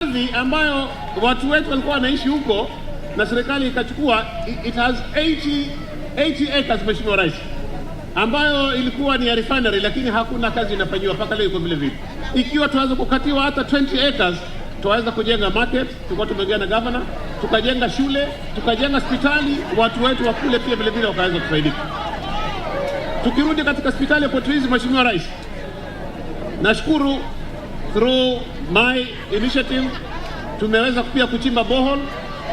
Ardhi ambayo watu wetu walikuwa wanaishi huko na serikali ikachukua, it has 80 acres Mheshimiwa Rais, ambayo ilikuwa ni ya refinery lakini hakuna kazi inafanywa mpaka leo iko vile vile. Ikiwa tuanze kukatiwa hata 20 acres, tuweza kujenga market, tulikuwa tumeongea na governor, tukajenga shule, tukajenga hospitali, watu wetu wa kule pia vile vile wakaweza kufaidika. Tukirudi katika hospitali ya Portuguese, Mheshimiwa Rais, nashukuru through my initiative tumeweza pia kuchimba borehole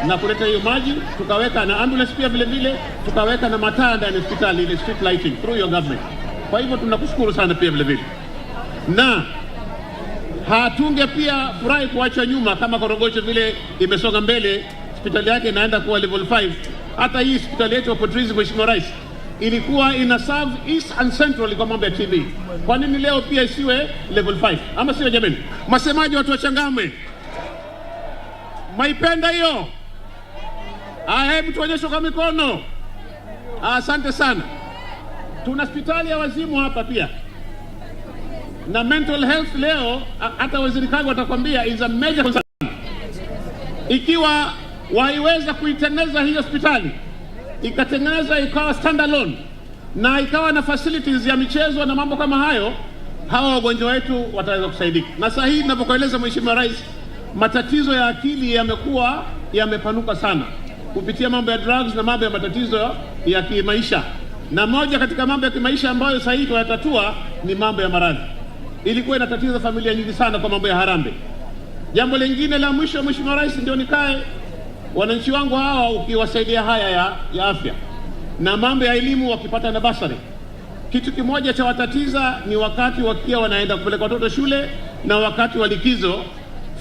na kuleta hiyo maji, tukaweka na ambulance pia vile vile, tukaweka na mataa ndani ya hospitali ile street lighting through your government. Kwa hivyo tunakushukuru sana pia vile vile. Na hatunge pia furahi kuacha nyuma kama Korogocho vile imesonga mbele, hospitali yake inaenda kuwa level 5. Hata hii hospitali yetu ya Portuguese, Mheshimiwa Rais, ilikuwa ina serve East and Central kwa mambo ya TB. Kwa nini leo pia isiwe level 5? Ama sio jamani? Masemaji watu wa Changamwe, maipenda hiyo? Hebu tuonyeshe kwa mikono. Asante sana. Tuna hospitali ya wazimu hapa pia. Na mental health leo hata Waziri Kago atakwambia is a major concern. Ikiwa waiweza kuitengeneza hii hospitali, ikatengeneza ikawa standalone na ikawa na facilities ya michezo na mambo kama hayo, hawa wagonjwa wetu wataweza kusaidika. Na sasa hii ninapokueleza Mheshimiwa Rais, matatizo ya akili yamekuwa yamepanuka sana kupitia mambo ya drugs na mambo ya matatizo ya kimaisha. Na moja katika mambo ya kimaisha ambayo sasa hivi tunatatua ni mambo ya maradhi. Ilikuwa inatatiza familia nyingi sana kwa mambo ya harambe. Jambo lingine la mwisho Mheshimiwa Rais, ndio nikae wananchi wangu hawa ukiwasaidia haya ya afya na mambo ya elimu wakipata na basari. Kitu kimoja cha watatiza ni wakati wakia wanaenda kupeleka watoto shule na wakati wa likizo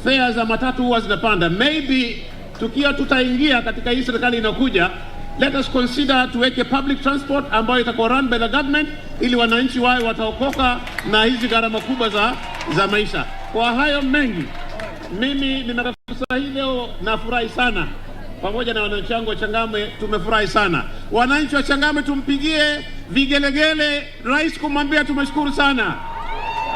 fare za matatu huwa zinapanda. Maybe tukiwa tutaingia katika hii serikali inakuja, let us consider tuweke public transport ambayo itakuwa run by the government ili wananchi wao wataokoka na hizi gharama kubwa za maisha. Kwa hayo mengi, mimi nimepata fursa hii leo, nafurahi sana pamoja na wananchi wangu wa Changamwe. Tumefurahi sana. Wananchi wa Changamwe tumpigie vigelegele rais kumwambia tumeshukuru sana.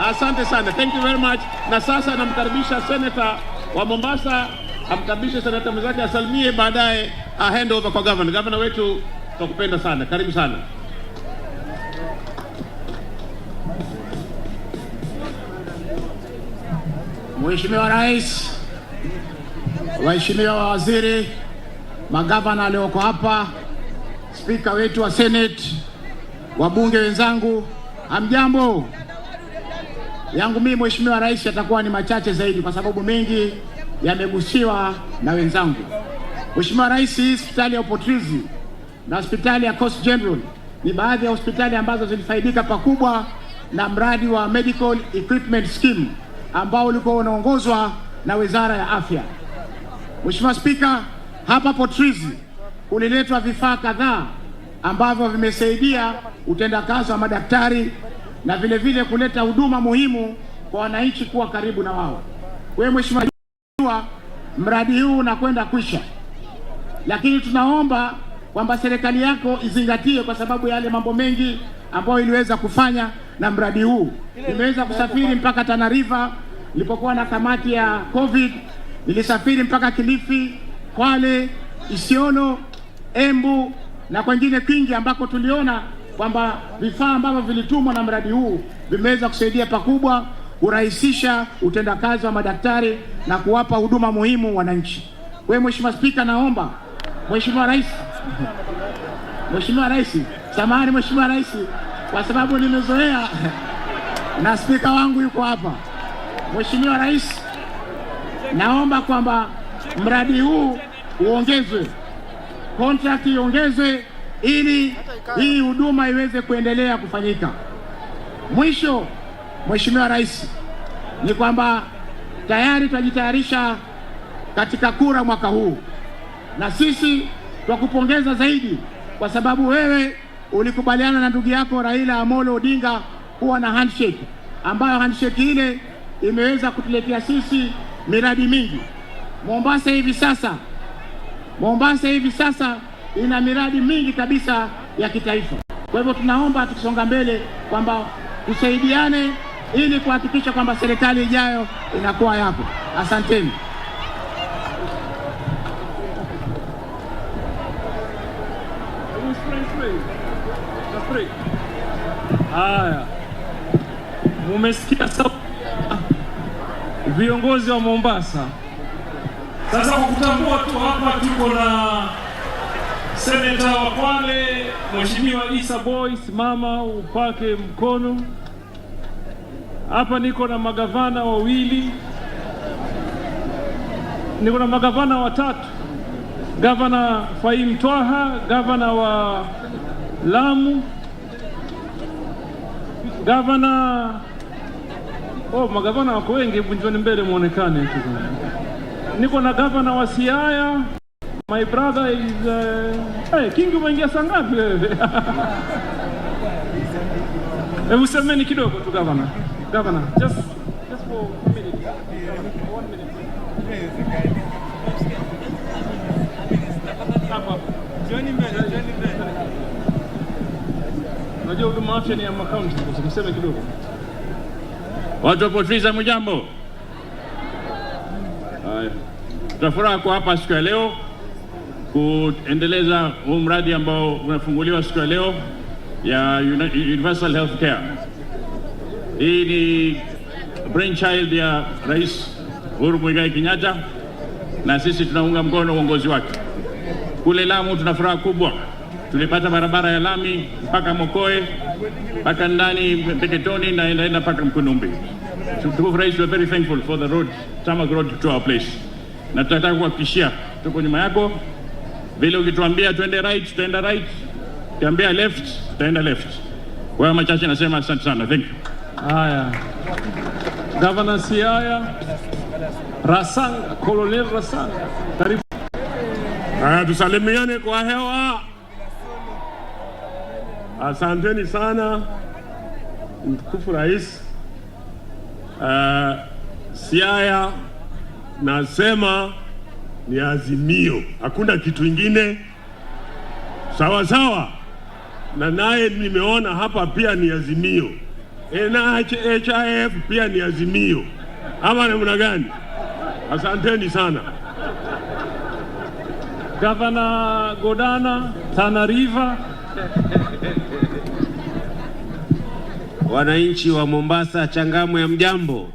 Asante sana. Thank you very much. Na sasa namkaribisha Senator wa Mombasa, amkaribishe Senator mwenzake asalimie, baadaye hand over kwa governor. Governor wetu tukupenda sana. Karibu sana. Mheshimiwa Rais, waheshimiwa waziri, magavana walioko hapa, spika wetu wa Senate, wabunge wenzangu, hamjambo? Yangu mimi Mheshimiwa Rais yatakuwa ni machache zaidi kwa sababu mengi yamegusiwa na wenzangu. Mheshimiwa Rais, hii hospitali ya Portuguese na hospitali ya Coast General ni baadhi ya hospitali ambazo zilifaidika pakubwa na mradi wa Medical Equipment Scheme ambao ulikuwa unaongozwa na Wizara ya Afya. Mheshimiwa Spika, hapa Portuguese kuliletwa vifaa kadhaa ambavyo vimesaidia utendakazi wa madaktari na vile vile kuleta huduma muhimu kwa wananchi kuwa karibu na wao. Wewe Mheshimiwa, mradi huu unakwenda kwisha, lakini tunaomba kwamba serikali yako izingatie kwa sababu yale mambo mengi ambayo iliweza kufanya na mradi huu. Nimeweza kusafiri mpaka Tana River nilipokuwa na kamati ya COVID Nilisafiri mpaka Kilifi, Kwale, Isiolo, Embu na kwengine kwingi ambako tuliona kwamba vifaa ambavyo vilitumwa na mradi huu vimeweza kusaidia pakubwa kurahisisha utendakazi wa madaktari na kuwapa huduma muhimu wananchi. Kwa hiyo Mheshimiwa Spika, naomba Mheshimiwa Rais, samahani Mheshimiwa Rais, kwa sababu nimezoea na spika wangu yuko hapa. Mheshimiwa Rais, naomba kwamba mradi huu uongezwe, contract iongezwe ili hii huduma iweze kuendelea kufanyika. Mwisho, Mheshimiwa Rais, ni kwamba tayari tunajitayarisha katika kura mwaka huu, na sisi twakupongeza zaidi kwa sababu wewe ulikubaliana na ndugu yako Raila Amolo Odinga kuwa na handshake, ambayo handshake ile imeweza kutuletea sisi miradi mingi. Mombasa hivi sasa ina miradi mingi kabisa ya kitaifa. Kwa hivyo tunaomba tukisonga mbele kwamba tusaidiane ili kuhakikisha kwamba serikali ijayo inakuwa yako. Asanteni. Haya, mumesikia viongozi wa Mombasa. Sasa kwa kutambua tu hapa tuko na seneta wa Kwale, Mheshimiwa Isa Boy, simama upake mkono. Hapa niko na magavana wawili, niko na magavana watatu, Gavana Fahim Twaha, gavana wa Lamu, magavana wako wengi, njoni mbele muonekane. Niko na gavana wa Siaya, my brother is Kingi, umeingia saa ngapi wewe? Hebu semeni kidogo tu gavana. Just for a minute. 1 minute. Hapa. Johnny mbele. Unajua huduma afya ni ya makaunti, usiseme kidogo. Watu wa Port Visa mjambo. Haya. Tutafurahi kwa hapa siku ya leo kuendeleza huu mradi ambao unafunguliwa siku ya leo ya Universal Health Care. Hii ni brainchild ya Rais Uhuru Muigai Kenyatta na sisi tunaunga mkono uongozi wake. Kule Lamu tuna furaha kubwa. Tulipata barabara ya lami mpaka Mokoe, mpaka ndani Peketoni na inaenda mpaka Mkunumbi. Tuko Rais, we are very thankful for the road, tarmac road to our place. Na tutataka kuhakikishia tuko nyuma yako. Vile ukituambia tuende right, tutaenda right. Ukiambia left, tutaenda left. Kwa machache nasema asante sana. Thank you. Haya. Governor Siaya, Rasanga, Colonel Rasanga. Karibu. Haya, tusalimiane kwa hewa. Asanteni sana mtukufu Rais. Siaya nasema ni azimio, hakuna kitu ingine. Sawa. Na naye nimeona hapa pia ni azimio. NHIF pia ni azimio. Ama namna gani? Asanteni sana. Governor Godana, Tana River. Wananchi wa Mombasa, Changamwe ya mjambo.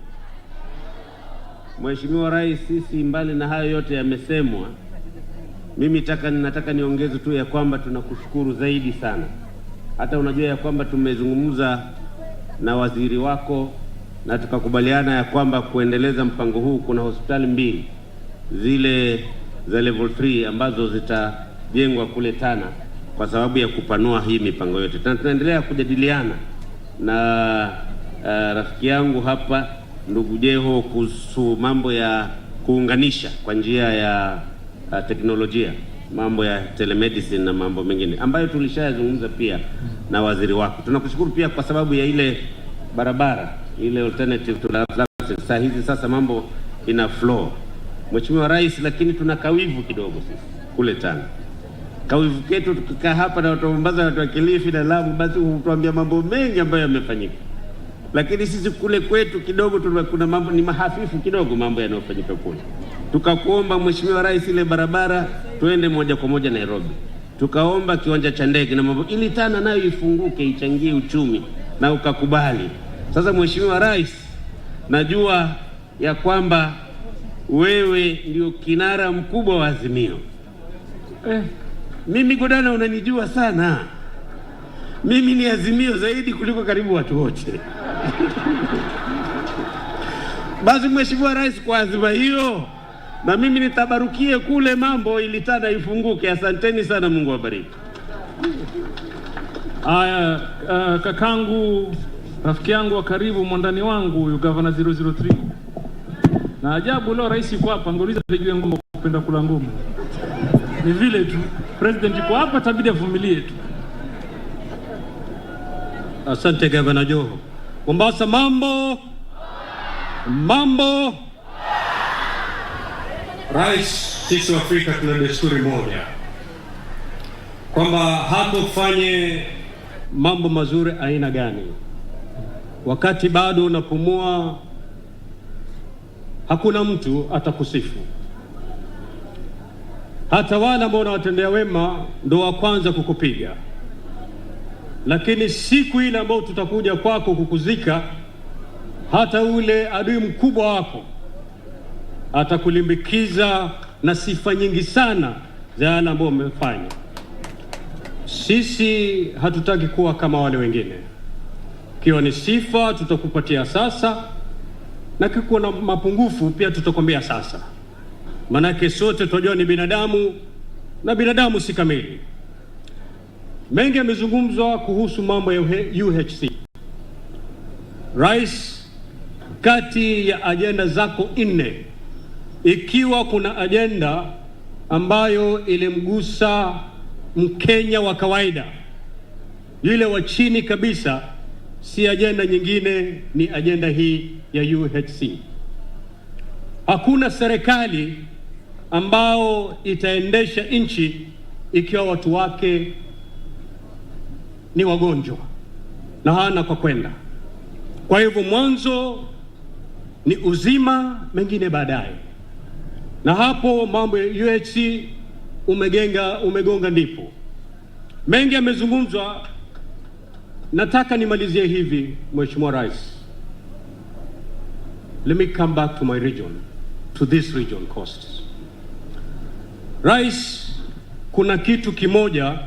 Mheshimiwa Rais, sisi mbali na hayo yote yamesemwa, mimi nataka niongeze tu ya kwamba tunakushukuru zaidi sana. Hata unajua ya kwamba tumezungumza na waziri wako na tukakubaliana ya kwamba kuendeleza mpango huu kuna hospitali mbili zile za level 3 ambazo zitajengwa kule Tana kwa sababu ya kupanua hii mipango yote. Tunaendelea kujadiliana na rafiki yangu hapa ndugu Jeho kuhusu mambo ya kuunganisha kwa njia ya teknolojia, mambo ya telemedicine na mambo mengine ambayo tulishayazungumza pia na waziri wako. Tunakushukuru pia kwa sababu ya ile barabara, ile alternative to sasa hizi sasa mambo ina flow. Mheshimiwa Rais, lakini tuna kawivu kidogo sisi kule Tana. Kawivu ketu tukikaa hapa na watu wa Mombasa, watu wa Kilifi na Lamu, basi hutuambia mambo mengi ambayo yamefanyika. Lakini sisi kule kwetu kidogo kuna mambo ni mahafifu kidogo mambo yanayofanyika kule. tukakuomba Mheshimiwa Rais, ile barabara tuende moja kwa moja Nairobi, tukaomba kiwanja cha ndege na mambo, ili Tana nayo ifunguke ichangie uchumi, na ukakubali. Sasa Mheshimiwa Rais, najua ya kwamba wewe ndio kinara mkubwa wa Azimio. Mimi Godana unanijua sana, mimi ni Azimio zaidi kuliko karibu watu wote. Basi Mheshimiwa Rais, kwa azima hiyo na mimi nitabarukie kule mambo ili Tana ifunguke. Asanteni sana, Mungu awabariki. Aya, kakangu, rafiki yangu wa karibu, mwandani wangu huyu Governor 003. Na ajabu leo rais yuko hapa, ngeuliza pigwe ngoma kupenda kula ngoma. Ni vile tu president yuko hapa, tabidi avumilie tu. Asante Governor Joho. Mombasa mambo. Rais, sisi wa Afrika tuna desturi moja kwamba hata ufanye mambo mazuri aina gani, wakati bado unapumua hakuna mtu atakusifu. Hata wale ambao unawatendea wema ndio wa kwanza kukupiga, lakini siku ile ambao tutakuja kwako kukuzika, hata ule adui mkubwa wako atakulimbikiza na sifa nyingi sana za yale ambao umefanya. Sisi hatutaki kuwa kama wale wengine. Kiwa ni sifa tutakupatia sasa, na kikuwa na mapungufu pia tutakwambia sasa. Manake sote tunajua ni binadamu na binadamu si kamili. Mengi yamezungumzwa kuhusu mambo ya UHC. Rais, kati ya ajenda zako 4, ikiwa kuna ajenda ambayo ilimgusa Mkenya wa kawaida, yule wa chini kabisa, si ajenda nyingine, ni ajenda hii ya UHC. Hakuna serikali ambao itaendesha nchi ikiwa watu wake ni wagonjwa na hana kwa kwenda. Kwa hivyo mwanzo ni uzima, mengine baadaye. Na hapo mambo ya UHC umegonga ndipo. Mengi yamezungumzwa, nataka nimalizie hivi Mheshimiwa Rais. Let me come back to my region, to this region costs. Rais, kuna kitu kimoja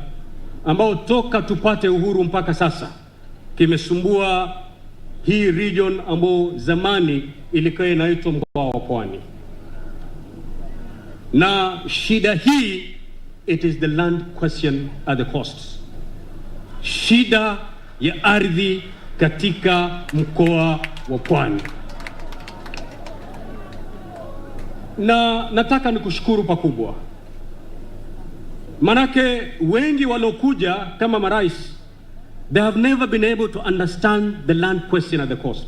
ambao toka tupate uhuru mpaka sasa kimesumbua hii region ambao zamani ilikuwa inaitwa mkoa wa Pwani. Na shida hii, it is the land question at the coast. Shida ya ardhi katika mkoa wa Pwani. Na nataka nikushukuru pakubwa. Manake wengi walokuja kama marais, they have never been able to understand the land question at the coast.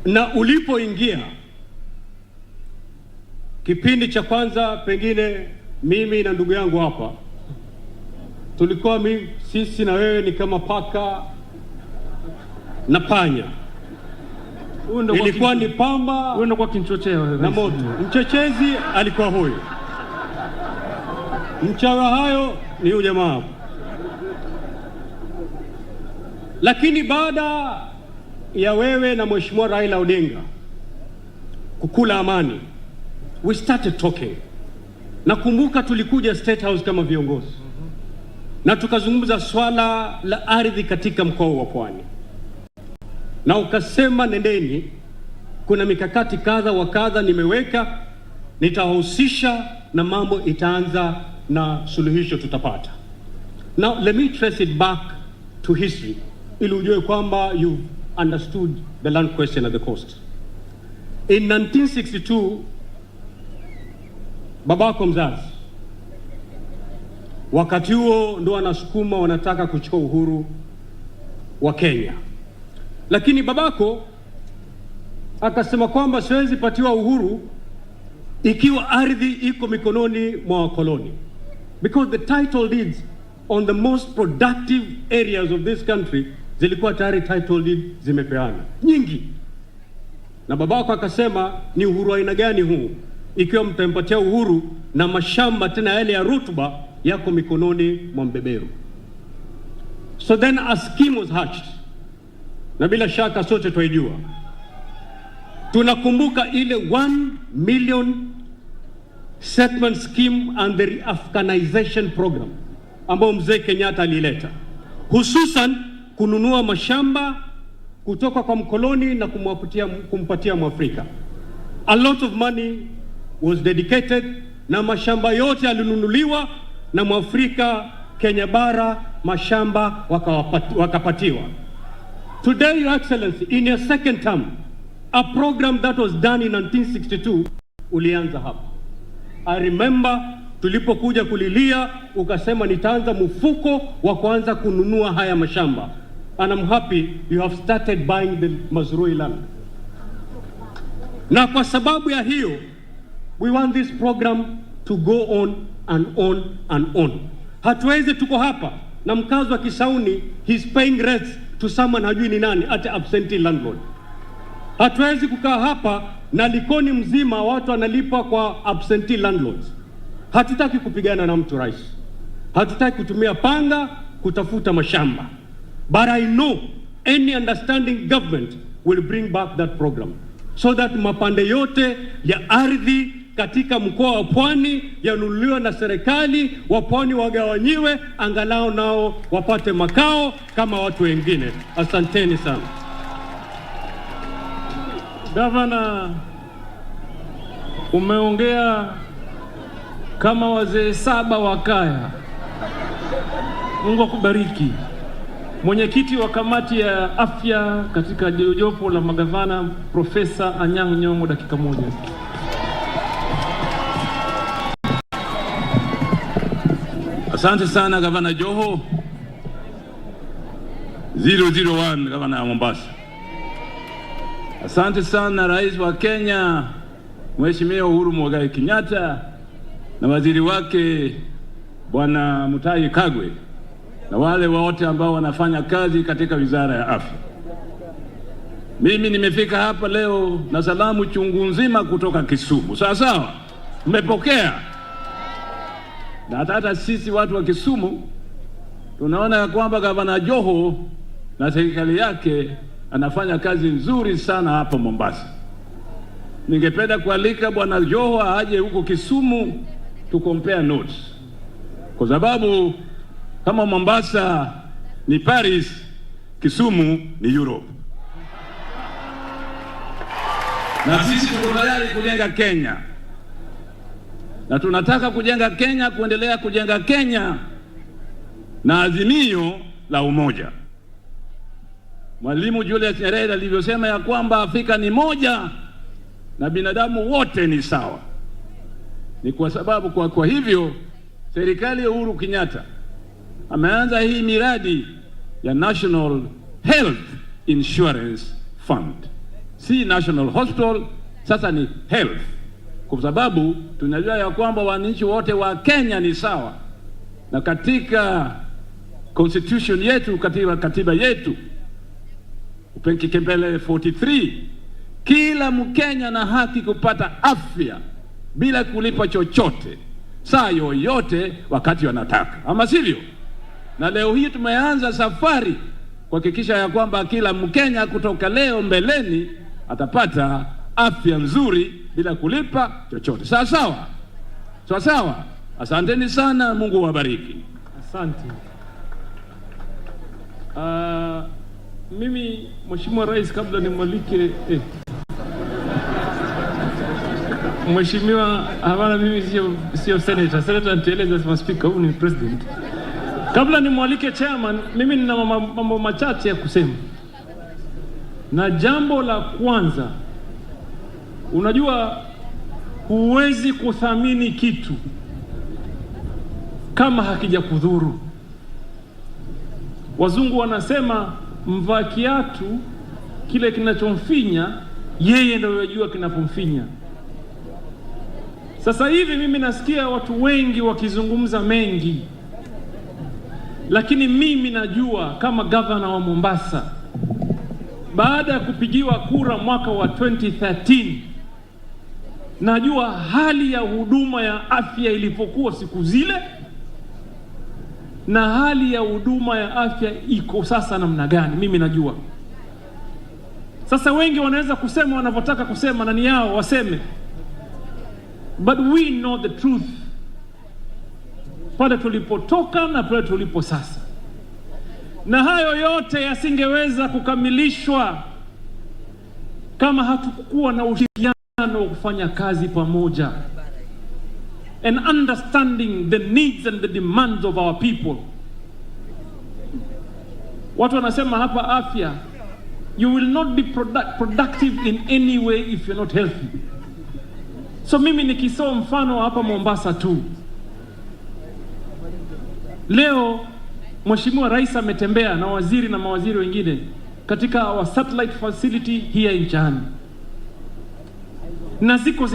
Na ulipoingia kipindi cha kwanza, pengine mimi na ndugu yangu hapa tulikuwa sisi na wewe ni kama paka na panya. Ilikuwa ni pamba kwa kinchochea na moto. Mchochezi alikuwa huyu, mchawa hayo ni huyu jamaa hapo. Lakini baada ya wewe na Mheshimiwa Raila Odinga kukula amani, we started talking. Nakumbuka tulikuja State House kama viongozi na tukazungumza swala la ardhi katika mkoa wa Pwani, na ukasema nendeni, kuna mikakati kadha wa kadha nimeweka, nitawahusisha na mambo itaanza na suluhisho tutapata. Now let me trace it back to history ili ujue kwamba you understood the land question at the coast. In 1962, babako mzazi wakati huo ndo anasukuma wanataka kuchukua uhuru wa Kenya. Lakini babako akasema kwamba siwezi patiwa uhuru ikiwa ardhi iko mikononi mwa wakoloni, because the title deeds on the most productive areas of this country zilikuwa tayari title deed zimepeana nyingi. na babako akasema ni uhuru aina gani huu, ikiwa mtampatia uhuru na mashamba tena yale ya rutuba yako mikononi mwa mbeberu. So then a scheme was hatched, na bila shaka sote twaijua. Tunakumbuka ile 1 million settlement scheme and the Afghanization program ambao mzee Kenyatta alileta, hususan kununua mashamba kutoka kwa mkoloni na kumpatia Mwafrika. A lot of money was dedicated, na mashamba yote yalinunuliwa na Mwafrika Kenya bara, mashamba wakapatiwa. Today, Your Excellency, in your second term, a program that was done in 1962 ulianza hapa. I remember tulipokuja kulilia, ukasema nitaanza mfuko wa kuanza kununua haya mashamba. And I'm happy you have started buying the Mazrui land. Na kwa sababu ya hiyo, we want this program to go on and on and on. Hatuwezi tuko hapa na mkazi wa Kisauni, he's paying rent to someone hajui ni nani, ati absentee landlord. Hatuwezi kukaa hapa na Likoni mzima watu wanalipa kwa absentee landlords. Hatutaki kupigana na mtu rais. Hatutaki kutumia panga kutafuta mashamba. But I know any understanding government will bring back that program, so that mapande yote ya ardhi katika mkoa wa Pwani yanunuliwa na serikali, wa Pwani wagawanyiwe, angalau nao wapate makao kama watu wengine. Asanteni sana. Gavana, umeongea kama wazee 7 wa kaya. Mungu akubariki. Mwenyekiti wa kamati ya afya katika jopo la magavana, Profesa Anyang' Nyong'o, dakika moja. Asante sana Gavana Joho. 001 Gavana ya Mombasa. Asante sana Rais wa Kenya Mheshimiwa Uhuru Muigai Kenyatta na waziri wake Bwana Mutahi Kagwe na wale wote ambao wanafanya kazi katika Wizara ya Afya. Mimi nimefika hapa leo na salamu chungu nzima kutoka Kisumu. Sawa sawa? Mmepokea? Na hata sisi watu wa Kisumu tunaona ya kwamba Gavana Joho na serikali yake anafanya kazi nzuri sana hapa Mombasa. Ningependa kualika Bwana Joho aje huko Kisumu to compare notes, kwa sababu kama Mombasa ni Paris, Kisumu ni Europe. Na sisi tuko tayari kujenga Kenya, na tunataka kujenga Kenya, kuendelea kujenga Kenya na azimio la umoja. Mwalimu Julius Nyerere alivyosema ya kwamba Afrika ni moja na binadamu wote ni sawa. Ni kwa sababu kwa hivyo serikali ya Uhuru Kenyatta ameanza hii miradi ya National Health Insurance Fund. Si National Hospital, sasa ni health. Kwa sababu tunajua ya kwamba wananchi wote wa Kenya ni sawa. Na katika constitution yetu, katiba yetu, kipengele 43, kila Mkenya na haki kupata afya bila kulipa chochote, saa yoyote, wakati wanataka. Ama sivyo? Na leo hii tumeanza safari kuhakikisha ya kwamba kila Mkenya kutoka leo mbeleni atapata afya nzuri bila kulipa chochote. Sawa sawa? Sawa sawa? Asanteni sana, Mungu wabariki. Asante. Mimi Mheshimiwa Rais, kabla nimwalike Mheshimiwa, hapana, mimi sio senator. Senator nitieleza sema speaker, huyu ni president. Kabla nimwalike chairman, mimi nina mambo machache ya kusema. Na jambo la kwanza, unajua huwezi kuthamini kitu kama hakija kudhuru. Wazungu wanasema mvaa kiatu kile kinachomfinya yeye ndio yajua kinapomfinya. Sasa hivi mimi nasikia watu wengi wakizungumza mengi, lakini mimi najua kama gavana wa Mombasa baada ya kupigiwa kura mwaka wa 2013, najua hali ya huduma ya afya ilipokuwa siku zile na hali ya huduma ya afya iko sasa namna gani. Mimi najua. Sasa wengi wanaweza kusema wanavyotaka kusema na ni yao waseme, but we know the truth, pale tulipotoka na pale tulipo sasa. Na hayo yote yasingeweza kukamilishwa kama hatukuwa na ushirikiano wa kufanya kazi pamoja, and understanding the needs and the demands of our people. Watu wanasema hapa afya, you will not be productive in any way if you're not healthy. So mimi nikisoma mfano hapa Mombasa tu, leo Mheshimiwa Rais ametembea na waziri na mawaziri wengine katika our satellite facility here in Chani, na ziko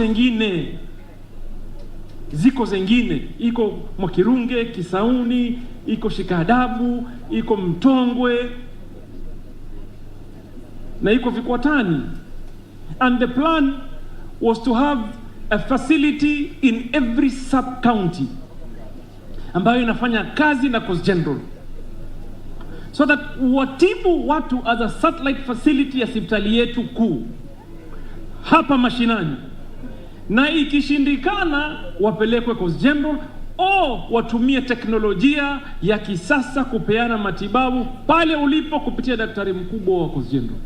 zingine iko Mwakirunge, Kisauni, iko Shikadabu, iko Mtongwe na iko Vikwatani. And the plan was to have a facility in every sub county ambayo inafanya kazi na Coast General, so that watibu watu as a satellite facility ya hospitali yetu kuu hapa mashinani, na ikishindikana wapelekwe Coast General au watumie teknolojia ya kisasa kupeana matibabu pale ulipo kupitia daktari mkubwa wa Coast General.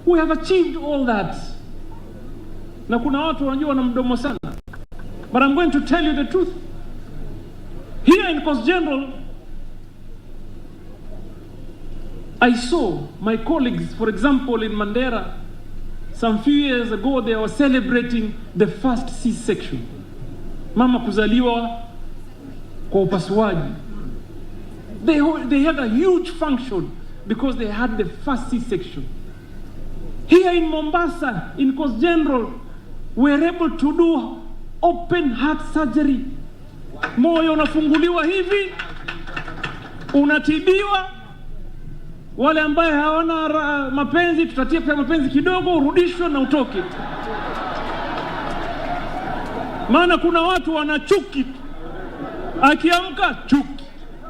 We have achieved all that. Na kuna watu wanajua na mdomo sana, but I'm going to tell you the truth. Here in Coast General, I saw my colleagues, for example, in Mandera, some few years ago, they were celebrating the first C-section. Mama kuzaliwa kwa upasuaji. They had a huge function because they had the first C-section. Here in Mombasa, in Coast General, we were able to do open heart surgery. Moyo unafunguliwa hivi, unatibiwa. Wale ambaye hawana mapenzi, tutatia kwa mapenzi kidogo, urudishwe na utoke. Maana kuna watu wana chuki. Akiamka chuki,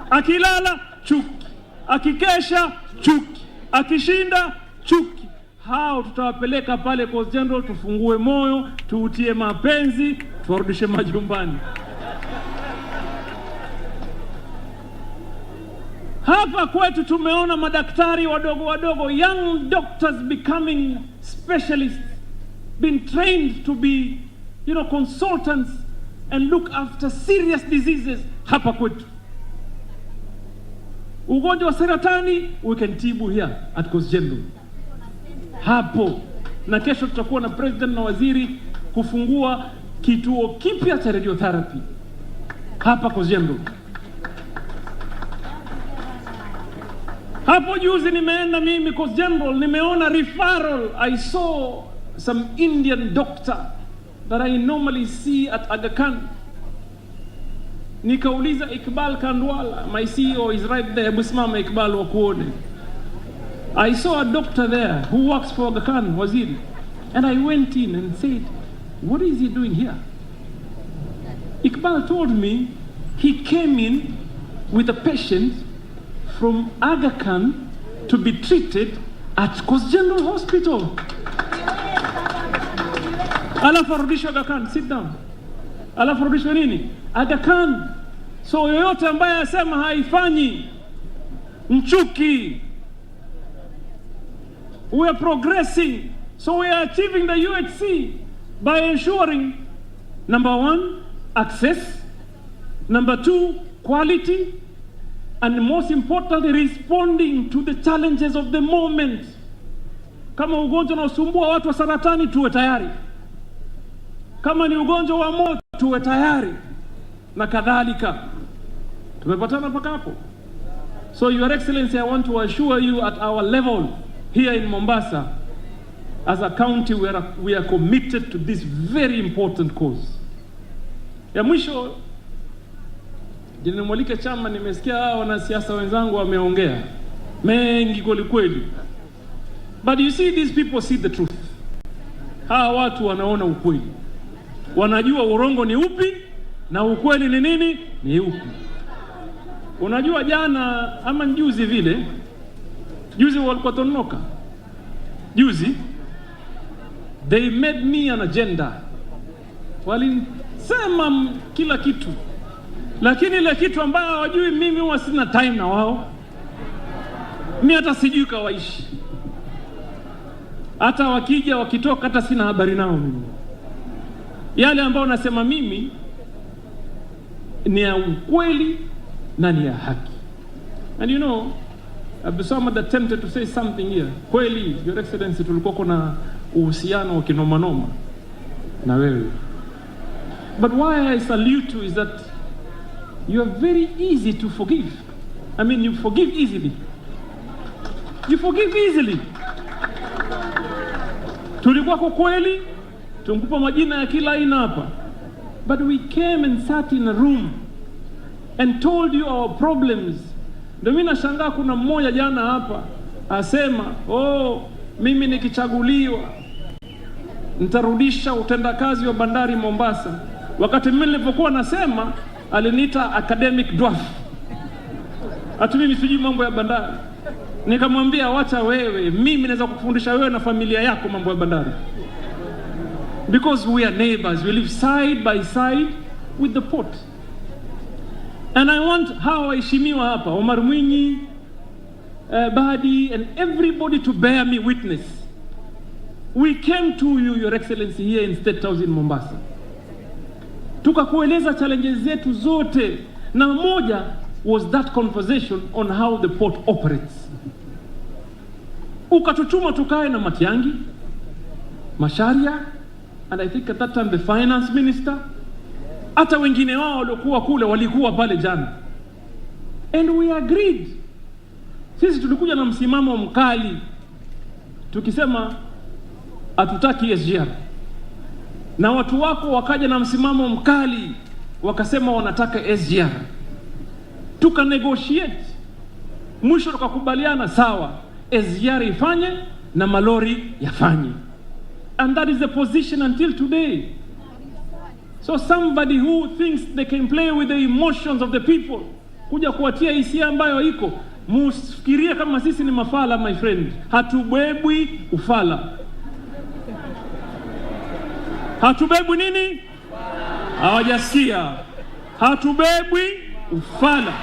akilala chuki, akikesha chuki, akishinda chuki. Hao tutawapeleka pale Coast General, tufungue moyo, tuutie mapenzi, tuwarudishe majumbani. Hapa kwetu tumeona madaktari wadogo, young doctors becoming specialists, been trained to be, consultants and look after serious diseases hapa kwetu. Ugonjwa wa saratani, we can tibu here at Coast General. Hapo. Na kesho tutakuwa na president na waziri kufungua kituo kipya cha radiotherapy hapa Coast General. Hapo juzi nimeenda mimi Coast General, nimeona referral. I saw some Indian doctor that I normally see at Aga Khan. Nikauliza Iqbal Kandwala, my CEO is right there. Busimama Iqbal wakuone. I saw a doctor there who works for Aga Khan, Waziri. And I went in and said, what is he doing here? Iqbal told me he came in with a patient from Aga Khan to be treated at Coast General Hospital. Alafu arudishwe Aga Khan, sit down. Alafu arudishwe nini? Aga Khan. So yoyote ambaye asema haifanyi, mchuki. We are progressing. So we are achieving the UHC by ensuring, number 1, access, number 2, quality, and most importantly, responding to the challenges of the moment. Kama ugonjwa unaosumbua watu wa saratani, tuwe tayari. Kama ni ugonjwa wa moyo, tuwe tayari. Na kadhalika. Tumepatana mpaka hapo. So Your Excellency, I want to assure you at our level here in Mombasa, as a county, we are committed to this very important cause. Ya mwisho, Jinimwalike chama, nimesikia wanasiasa wenzangu wameongea mengi kweli kweli. But you see, these people see the truth. Hawa watu wanaona ukweli, wanajua urongo ni upi na ukweli ni nini, ni upi. Unajua jana ama juzi vile, juzi walikuwa tonoka, juzi they made me an agenda. Walisema kila kitu, lakini ile kitu ambayo hawajui mimi huwa sina time na wao. Mimi hata sijui kawaishi, hata wakija wakitoka hata sina habari nao mimi. Yale ambayo nasema mimi ni ya ukweli na ni ya haki. And you know, Abdulswamad attempted to say something here. Kweli, Your Excellency, tulikuwa kuna uhusiano wa kinoma na wewe. But why I salute you is that you are very easy to forgive. I mean, you forgive easily. You forgive easily. Tulikuwa kwa kweli, tunkupa majina ya kila aina hapa. But we came and sat in a room and told you our problems. Ndio mimi nashangaa kuna mmoja jana hapa asema, mimi nikichaguliwa nitarudisha utendakazi wa bandari Mombasa. Wakati mimi nilipokuwa nasema aliniita academic dwarf. Ati mimi sijui mambo ya bandari. Nikamwambia wacha wewe, mimi naweza kufundisha wewe na familia yako mambo ya bandari. Because we are neighbors, we live side by side with the port. And I want hawa waheshimiwa hapa, Omar Mwinyi, Badi, and everybody to bear me witness. We came to you, Your Excellency, here in State House in Mombasa. Tukakueleza challenges zetu zote, na moja was that conversation on how the port operates. Ukatutuma tukae na Matiangi, Masharia, and I think at that time the finance minister, hata wengine wao walikuwa kule, walikuwa pale jana. And we agreed. Sisi tulikuja na msimamo mkali, tukisema hatutaki SGR. Na watu wako wakaja na msimamo mkali, wakasema wanataka SGR. Tuka negotiate, mwisho tukakubaliana sawa, SGR ifanye na malori yafanye. And that is the position until today. So somebody who thinks they can play with the emotions of the people, kuja kuatia hisia ambayo iko, musifikirie kama sisi ni mafala, my friend. Hatubebwi ufala. Hatubebwi nini? Hawajasikia. Hatubebwi ufala.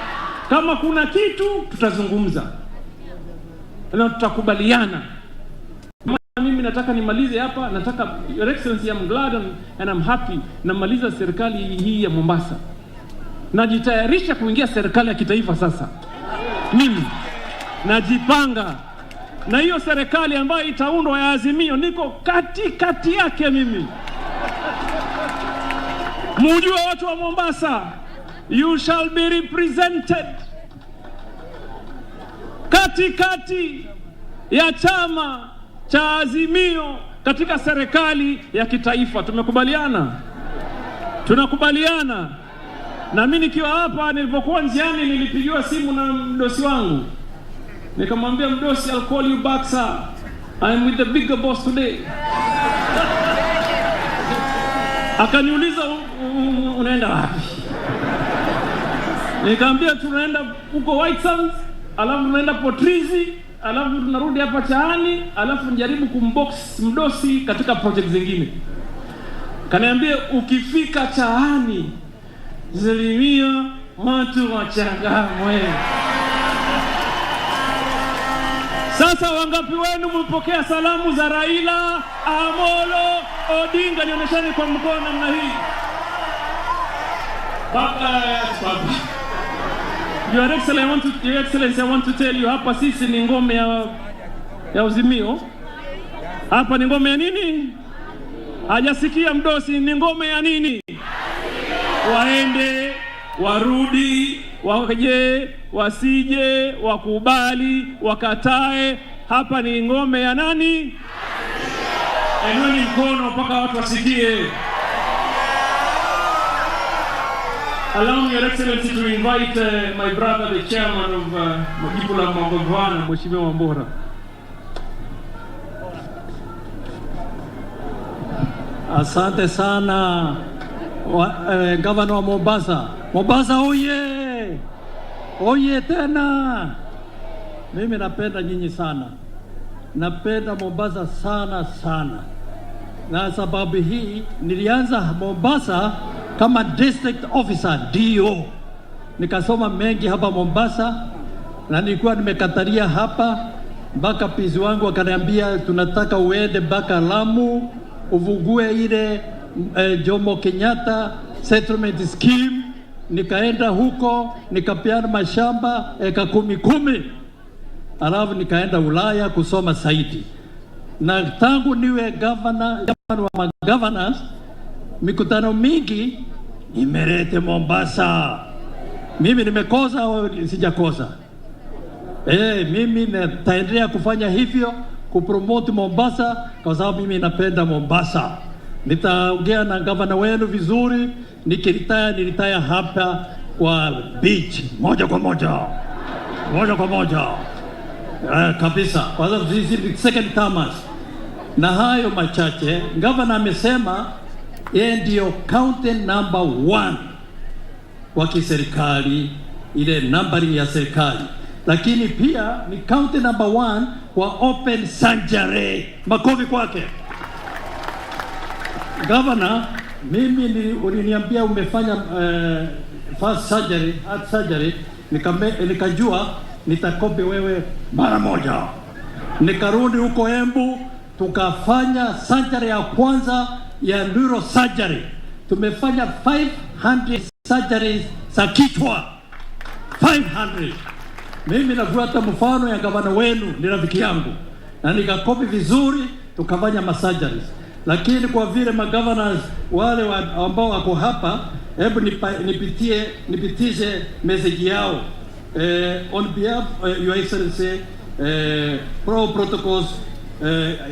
Kama kuna kitu tutazungumza na tutakubaliana. Mimi nataka nimalize hapa, nataka Your Excellency, I'm glad and I'm happy namaliza serikali hii ya Mombasa. Najitayarisha kuingia serikali ya kitaifa sasa. Mimi najipanga na hiyo serikali ambayo itaundwa ya Azimio, niko kati yake mimi. Mujue watu wa Mombasa, you shall be represented kati ya chama cha Azimio katika serikali ya kitaifa. Tumekubaliana? Tunakubaliana. Na mimi nikiwa hapa, nilipokuwa njiani nilipigiwa simu na mdosi wangu. Nikamwambia mdosi, I'll call you back sir. I'm with the bigger boss today. Akaniuliza unaenda wapi? Nikamwambia tunaenda huko White Sands, alafu tunaenda Potrizi, alafu tunarudi hapa Chaani, alafu njaribu kumbox mdosi katika project zingine. Kaniambia ukifika Chaani, Zalimia watu wachangamwe. Sasa wangapi wenu mpokea salamu za Raila Amolo Odinga? Nionyesheni kwa mkono namna hii. Baba. Your Excellency, I want to tell you, hapa sisi ni ngome ya Azimio. Hapa ni ngome ya nini? Hajasikia mdosi, ni ngome ya nini? Waende, warudi, waje, wasije, wakubali, wakatae, hapa ni ngome ya nani? Enweni mkono mpaka watu wasikie. Allow me, Your Excellency, to invite my brother, the chairman of Majipula Magogwana, Mheshimiwa Wambora. Asante sana gavana wa Mombasa. Mombasa oye! Oye tena! Mimi napenda nyinyi sana. Napenda Mombasa sana sana. Na sababu hii nilianza Mombasa kama district officer DO. Nikasoma mengi hapa Mombasa na nilikuwa nimekataria hapa mpaka pizi wangu wakaniambia tunataka uende mpaka Lamu uvugue ile Jomo Kenyatta settlement scheme. Nikaenda huko nikapeana mashamba eka 10. Alafu nikaenda Ulaya kusoma zaidi. Na tangu niwe governor wa governors, mikutano mingi nimelete Mombasa. Mimi nimekosa au sijakosa? Mimi nitaendelea kufanya hivyo, kupromote Mombasa kwa sababu mimi napenda Mombasa. Nitaongea na gavana wenu vizuri, nilitaya hapa kwa beach moja kwa moja. Kabisa. Kwa sababu sisi ni second termers. Na hayo machache, gavana amesema yeye ndio county number 1 wa kiserikali, ile numbering ya serikali. Lakini pia ni county number 1 wa open surgery. Makofi kwake. Governor, mimi uliniambia umefanya first surgery, heart surgery, nikajua nitakopi wewe mara moja. Nikarudi huko Embu, tukafanya surgery ya kwanza ya neurosurgery. Tumefanya 500 surgeries za kichwa. 500. Mimi nafuata mfano ya gavana wenu, ni rafiki yangu. Na nikakopi vizuri, tukafanya surgeries. Lakini kwa vile magovernors wale ambao wako hapa, hebu nipitishe message yao. On behalf Your Excellency, protocols,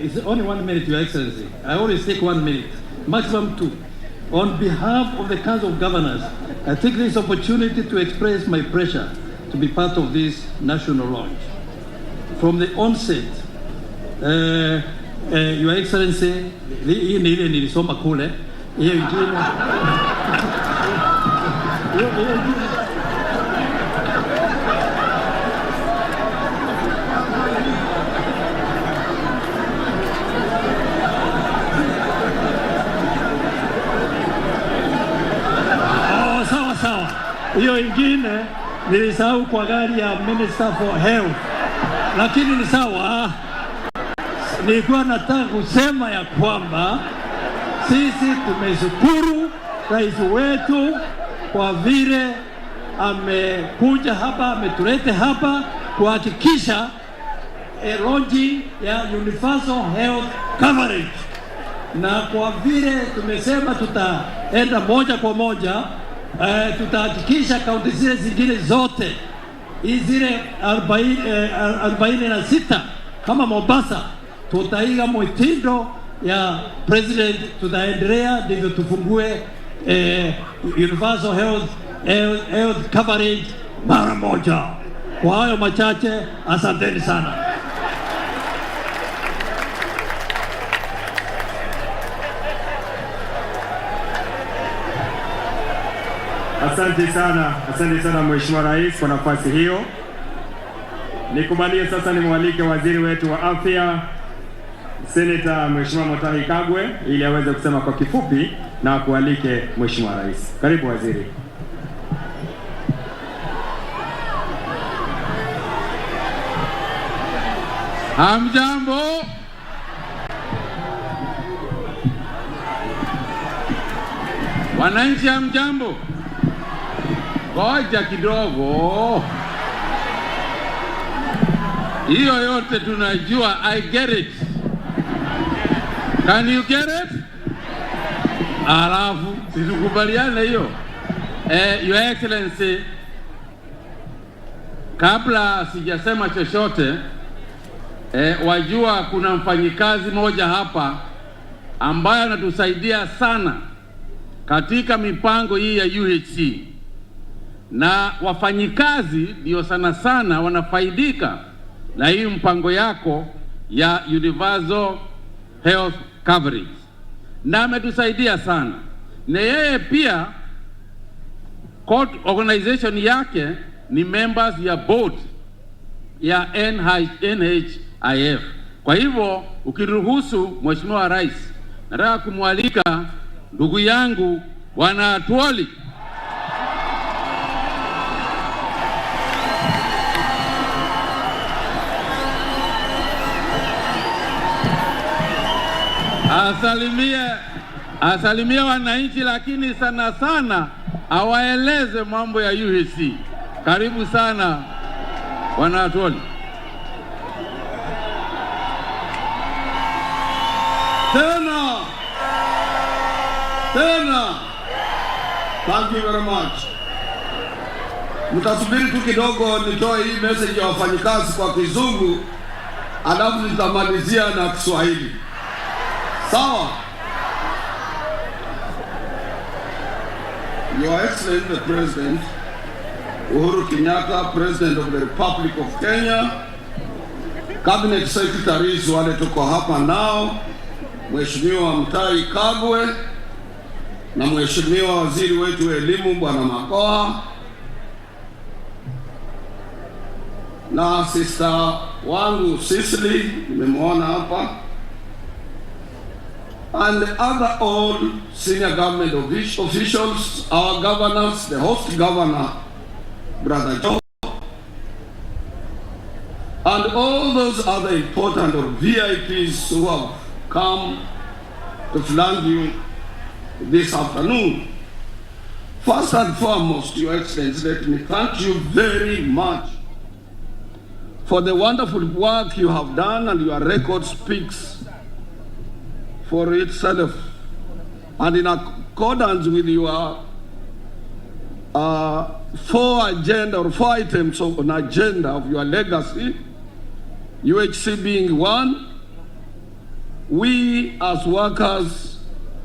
it's only 1 minute, Your Excellency. I always take 1 minute, maximum 2. On behalf of the Council of Governors, I take this opportunity to express my pressure to be part of this national launch. From the onset, Your Excellency, hii ni ile nilisoma kule, hiyo ingine. Hiyo ingine nilisahau kwa gari ya Minister for Health. Lakini ni sawa. Nilikuwa nataka kusema ya kwamba sisi tumeshukuru rais wetu kwa vile amekuja hapa, ametulete hapa kuhakikisha launching ya universal health coverage. Na kwa vile tumesema tutaenda moja kwa moja, tutahakikisha kaunti zile zingine zote zile 46 kama Mombasa tutaiga mwitindo ya president, tutaendelea ndivyo tufungue universal health coverage mara moja. Kwa hayo machache, asanteni sana. Asante sana Mheshimiwa Rais kwa nafasi hiyo. Nikubalie sasa nimwalike waziri wetu wa afya, Senator Mheshimiwa Mutahi Kagwe, ili aweze kusema kwa kifupi na kualike Mheshimiwa Rais. Karibu waziri. Hamjambo. Wananchi hamjambo. Ngoja kidogo. Hiyo yote tunajua. I get it. Can you get it? Alafu tukubaliane hiyo. Your Excellency, kabla sijasema chochote, wajua kuna mfanyikazi moja hapa ambaye anatusaidia sana katika mipango hii ya UHC. Na wafanyikazi ndio sana wanafaidika na hii mpango yako ya universal health coverage. na ametusaidia sana. Na yeye pia court organization yake ni members ya board ya NHIF. Kwa hivyo ukiruhusu Mheshimiwa Rais, nataka kumwalika ndugu yangu Bwana Atwoli asalimie wananchi, lakini sana sana awaeleze mambo ya UHC. Karibu sana Bwana Atwoli. Tena. Thank you very much. Mtasubiri tu kidogo nitoe hii message ya wafanyikazi kwa Kizungu, alafu nitamalizia na Kiswahili. Sawa? Your Excellency the President, Uhuru Kenyatta, President of the Republic of Kenya, Cabinet Secretaries wale tuko hapa nao, Mheshimiwa Mutahi Kagwe na Mheshimiwa Waziri wetu wa Elimu Bwana Makoha, na sister wangu Sicily nimemwona hapa, and the other all senior government officials, our governors, the host governor, Brother Joe, and all those other important VIPs who have come to flank you this afternoon. First and foremost, Your Excellency, let me thank you very much for the wonderful work you have done, and your record speaks for itself. And in accordance with your 4 items of an agenda of your legacy, UHC being one, we as workers,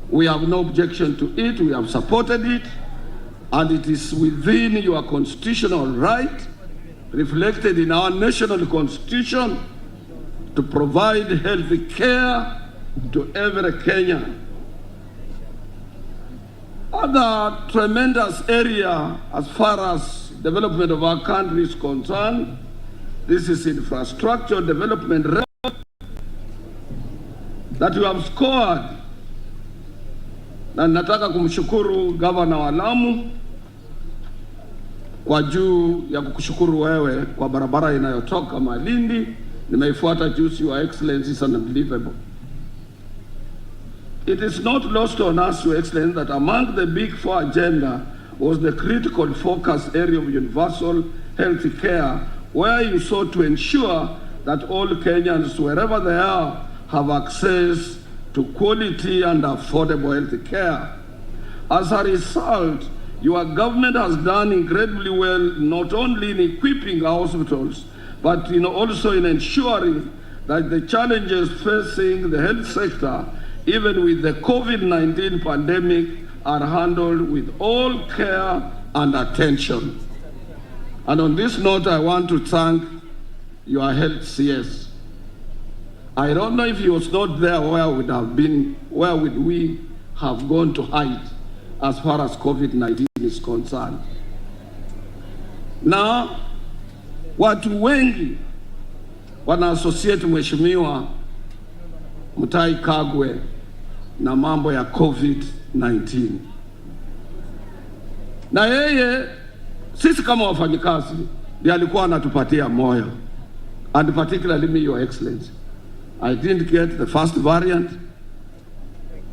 we have no objection to it. We have supported it, and it is within your constitutional right, reflected in our national constitution, to provide healthy care to every Kenyan. Other tremendous area as far as development of our country is concerned, this is infrastructure development that you have scored. Na nataka kumshukuru Governor wa Lamu kwa juu ya kukushukuru wewe kwa barabara inayotoka Malindi. Nimeifuata juzi, Your Excellency, is unbelievable. It is not lost on us, Your Excellency, that among the big 4 agenda was the critical focus area of universal health care, where you sought to ensure that all Kenyans, wherever they are, have access to quality and affordable health care. As a result, your government has done incredibly well, not only in equipping our hospitals, but also in ensuring that the challenges facing the health sector, even with the COVID-19 pandemic, are handled with all care and attention. And on this note, I want to thank your health CS. I don't know if he was not there, where would we have gone to hide as far as COVID-19 is concerned. Now, watu wengi wana associate Mheshimiwa Mutahi Kagwe na mambo ya COVID-19. Na yeye, sisi kama wafanyikazi, ndiye alikuwa anatupatia moyo. And particularly me, Your Excellency. I didn't get the first variant.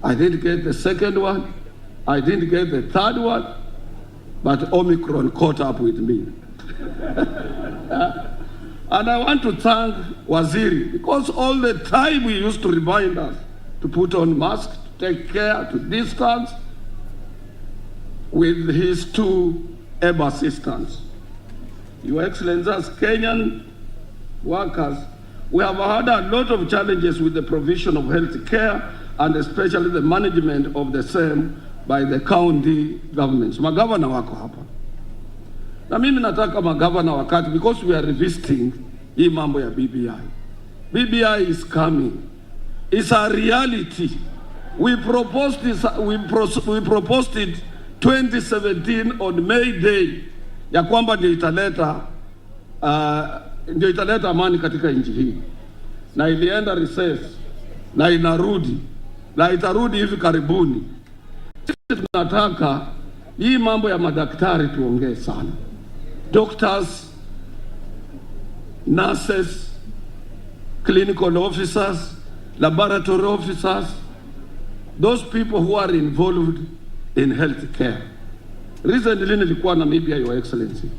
I didn't get the second one. I didn't get the third one. But Omicron caught up with me. And I want to thank Waziri, because all the time he used to remind us to put on masks, to take care, to distance, with his 2 ebb assistants. Your Excellency, as Kenyan workers, we have had a lot of challenges with the provision of health care, and especially the management of the same by the county governments. Magavana wako hapa. Na mimi nataka magavana wakati, because we are revisiting hii mambo ya BBI. BBI is coming. It's a reality. We proposed it 2017 on May Day ya kwamba ndio italeta amani katika nchi hii, na ilienda recess na inarudi na itarudi hivi karibuni. Sisi tunataka hii mambo ya madaktari tuongee sana. Doctors, nurses, clinical officers, laboratory officers, those people who are involved in health care. Recently nilikuwa Namibia, Your Excellency.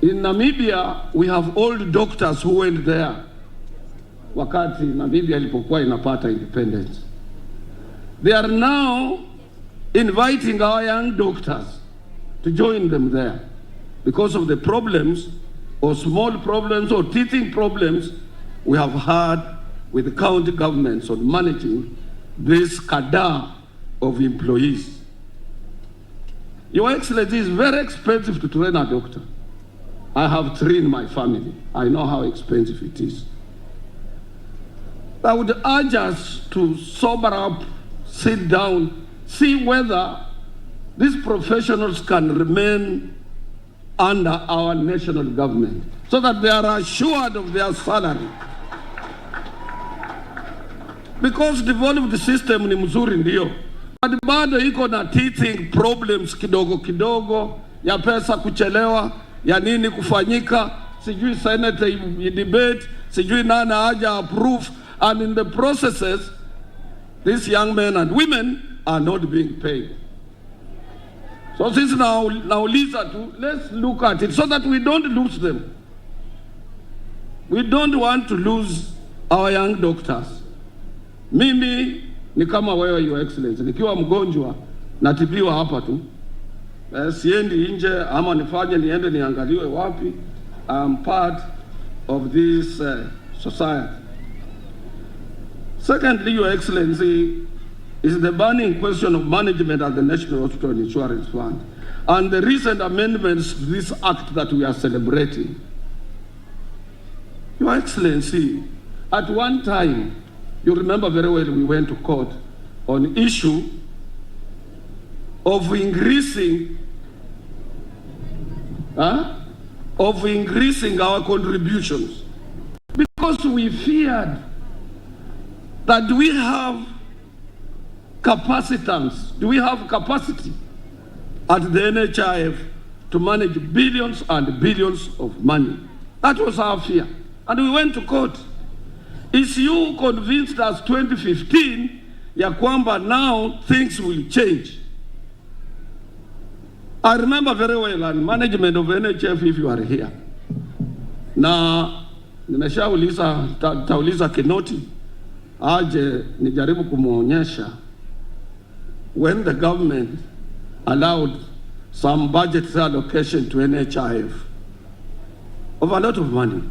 In Namibia we have old doctors who went there wakati Namibia ilipokuwa inapata independence. They are now inviting our young doctors to join them there because of the problems or small problems or teething problems we have had with the county governments on managing this cadre of employees. Your Excellency, it's very expensive to train a doctor. I have three in my family. I know how expensive it is. I would urge us to sober up, sit down, see whether these professionals can remain under our national government so that they are assured of their salary. Because developed system ni mzuri ndio, but bado iko na teething problems kidogo kidogo, ya pesa kuchelewa, ya nini kufanyika, sijui Senate debate, sijui nani aja approve, and in the processes these young men and women are not being paid. So since now Lisa, let's look at it so that we don't lose them. We don't want to lose our young doctors. Mimi ni kama wewe, Your Excellency, nikiwa mgonjwa natibiwa hapa tu, siendi nje ama niende niangaliwe wapi. I'm part of this society. Secondly, Your Excellency, is the burning question of management at the National Hospital Insurance Fund and the recent amendments to this act that we are celebrating. Your Excellency, at one time, you remember very well, we went to court on issue of increasing our contributions because we feared that do we have capacitance, do we have capacity at the NHIF to manage billions and billions of money? That was our fear. And we went to court. Is you convinced us 2015 ya kwamba now things will change? I remember very well and management of NHIF, if you are here. Na tauliza Kinoti aje nijaribu kumuonyesha when the government allowed some budget allocation to NHIF of a lot of money,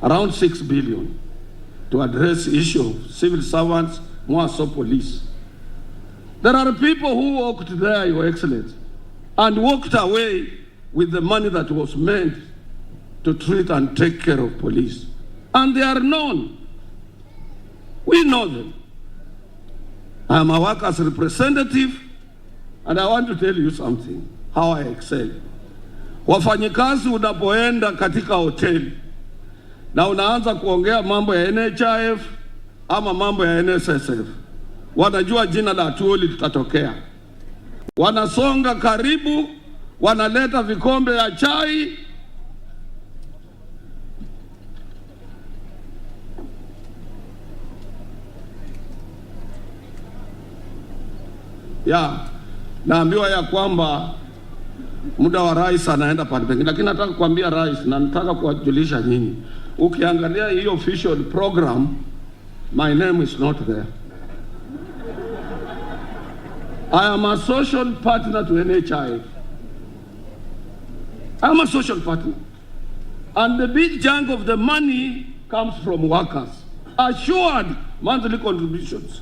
around 6 billion, to address issue of civil servants, more so police. There are people who walked there, Your Excellency, and walked away with the money that was meant to treat and take care of police. And they are known. We know them. I am a workers' representative, and I want to tell you something, how I excel. Wafanyikazi unapoenda katika hoteli na unaanza kuongea mambo ya NHIF ama mambo ya NSSF, wanajua jina la Atuoli litatokea. Wanasonga karibu, wanaleta vikombe ya chai. Naambiwa ya kwamba muda wa rais anaenda pale pengine, lakini nataka kuambia rais na nataka kuwajulisha nyinyi, ukiangalia hii official program, my name is not there. I am a social partner to NHIF. I am a social partner. And the big chunk of the money comes from workers. Assured monthly contributions.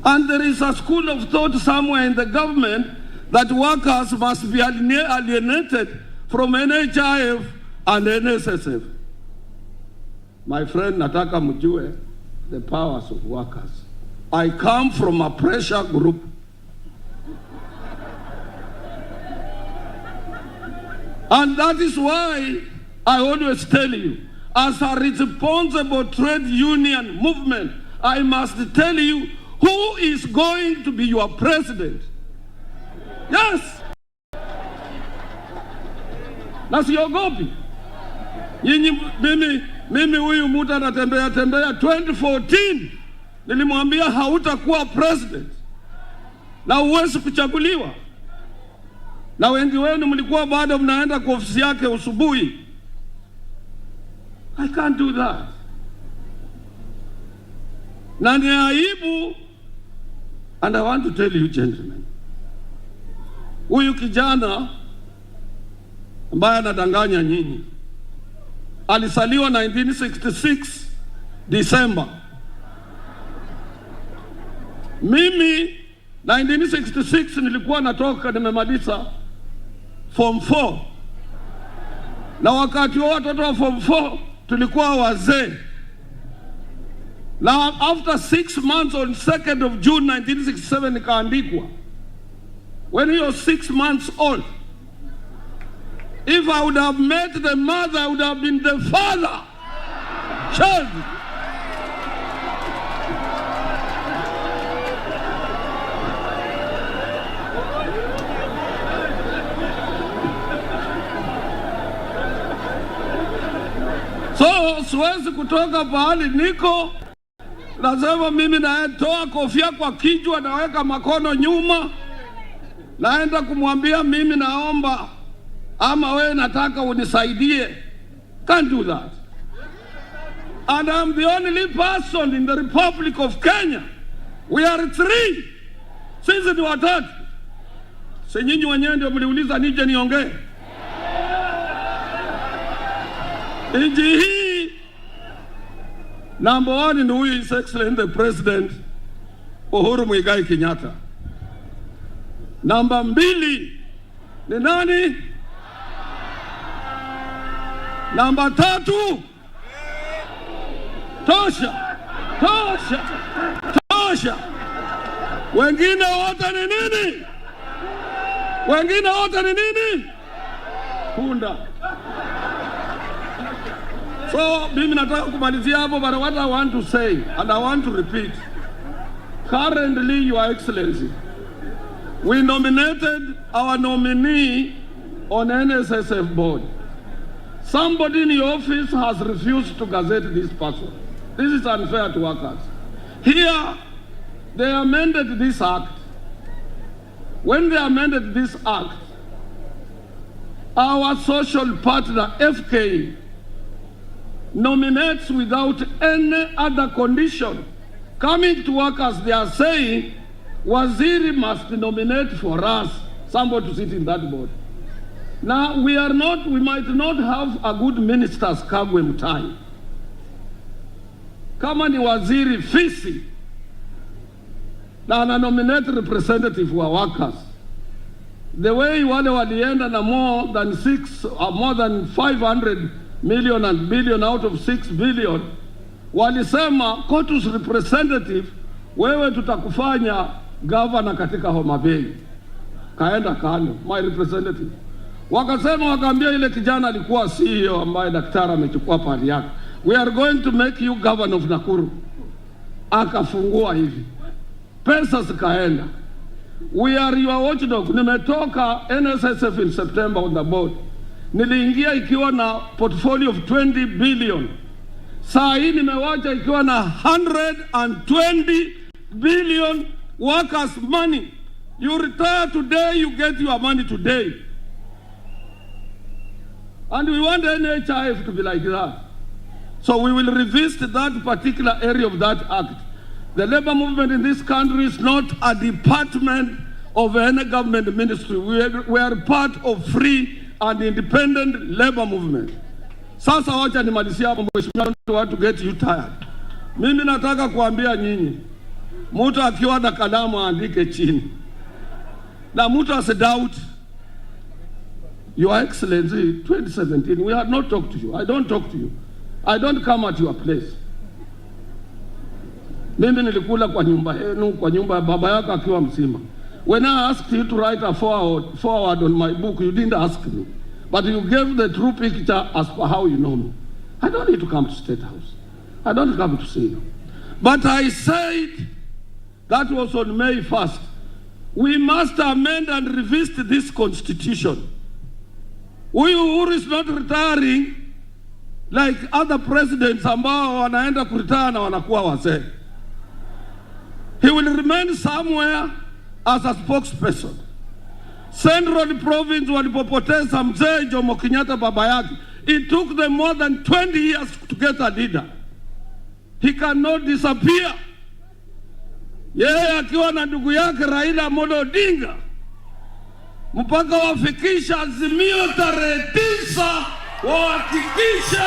And there is a school of thought somewhere in the government that workers must be alienated from NHIF and NSSF. My friend, nataka mjue, the powers of workers. I come from a pressure group. And that is why I always tell you, as a responsible trade union movement, I must tell you who is going to be your president. Yes. Na siogopi. Nyinyi mimi huyu mtu anatembea 2014 nilimwambia hautakuwa president na uwezi kuchaguliwa. Na wengi wenu mlikuwa bado mnaenda kwa ofisi yake usubuhi. I can't do that. Na ni aibu. And I want to tell you gentlemen, huyu kijana ambaye anadanganya nyinyi alisaliwa 1966 December. Mimi 1966 nilikuwa natoka nimemaliza form 4. Na wakati wa watoto wa form 4 tulikuwa wazee. Now after 6 months on 2nd of June 1967 nikaandikwa. When he was 6 months old, if I would have met the mother, I would have been the father. Child. So siwezi kutoka pahali niko, nasema mimi naetoa kofia kwa kichwa, naweka makono nyuma, naenda kumwambia mimi naomba ama wewe nataka unisaidie. Can't do that. And I'm the only person in the Republic of Kenya. We are 3. Sisi ni watatu. Si nyinyi wenyewe ndio mliuliza nije niongee. Nchi hii number 1 ni huyu His Excellency the President Uhuru Muigai Kenyatta. Number 2 ni nani? Number 3 tosha. Wengine wote ni nini? Punda. So mimi nataka kumalizia hapo, but what I want to say and I want to repeat, currently Your Excellency, we nominated our nominee on NSSF board. Somebody in your office has refused to gazette this person. This is unfair to workers. Here, they amended this act. When they amended this act, our social partner, FK, nominates without any other condition. Coming to workers, they are saying, Waziri must nominate for us somebody to sit in that board. Now, we might not have a good minister's Kagwe Mutai. Kama ni waziri fisi, na ana nominate representative wa workers. The way wale walienda na more than 500 million and billion out of 6 billion, walisema Kotu's representative, wewe tutakufanya governor katika Homa Bay. Kaenda kando, my representative. Wakaambia ile kijana alikuwa CEO ambaye daktari amechukua pali yake, we are going to make you governor of Nakuru. Akafungua hivi, pesa zikaenda. We are your watchdog. Nimetoka NSSF in September on the board. Niliingia ikiwa na portfolio of 20 billion. Saa hii nimewacha ikiwa na 120 billion workers money. You retire today, you get your money today. And we want NHIF to be like that. So we will revisit that particular area of that act. The labor movement in this country is not a department of any government ministry. We are part of free and independent labor movement. Sasa wacha nimalizia hapo mheshimiwa, want to get you tired. Mimi nataka kuambia nyinyi, mtu akiwa na kalamu andike chini. Na mtu asidoubt, Your Excellency, 2017, we had not talked to you. I don't talk to you. I don't come at your place. Mimi nilikula kwa nyumba yenu, kwa nyumba ya baba yako akiwa mzima. When I asked you to write a forward on my book, you didn't ask me. But you gave the true picture as per how you know me. I don't need to come to State House. I don't come to see you. But I said, that was on May 1st, we must amend and revisit this constitution. Uhuru is not retiring like other presidents ambao wanaenda kuretire na wanakuwa wazee. He will remain somewhere as a spokesperson. Central Province walipopoteza mzee Jomo Kenyatta baba yake, it took them more than 20 years to get a leader. He cannot disappear. Yeye akiwa na ndugu yake Raila Amolo Odinga mpaka wafikisha Azimio tarehe 9 wahakikishe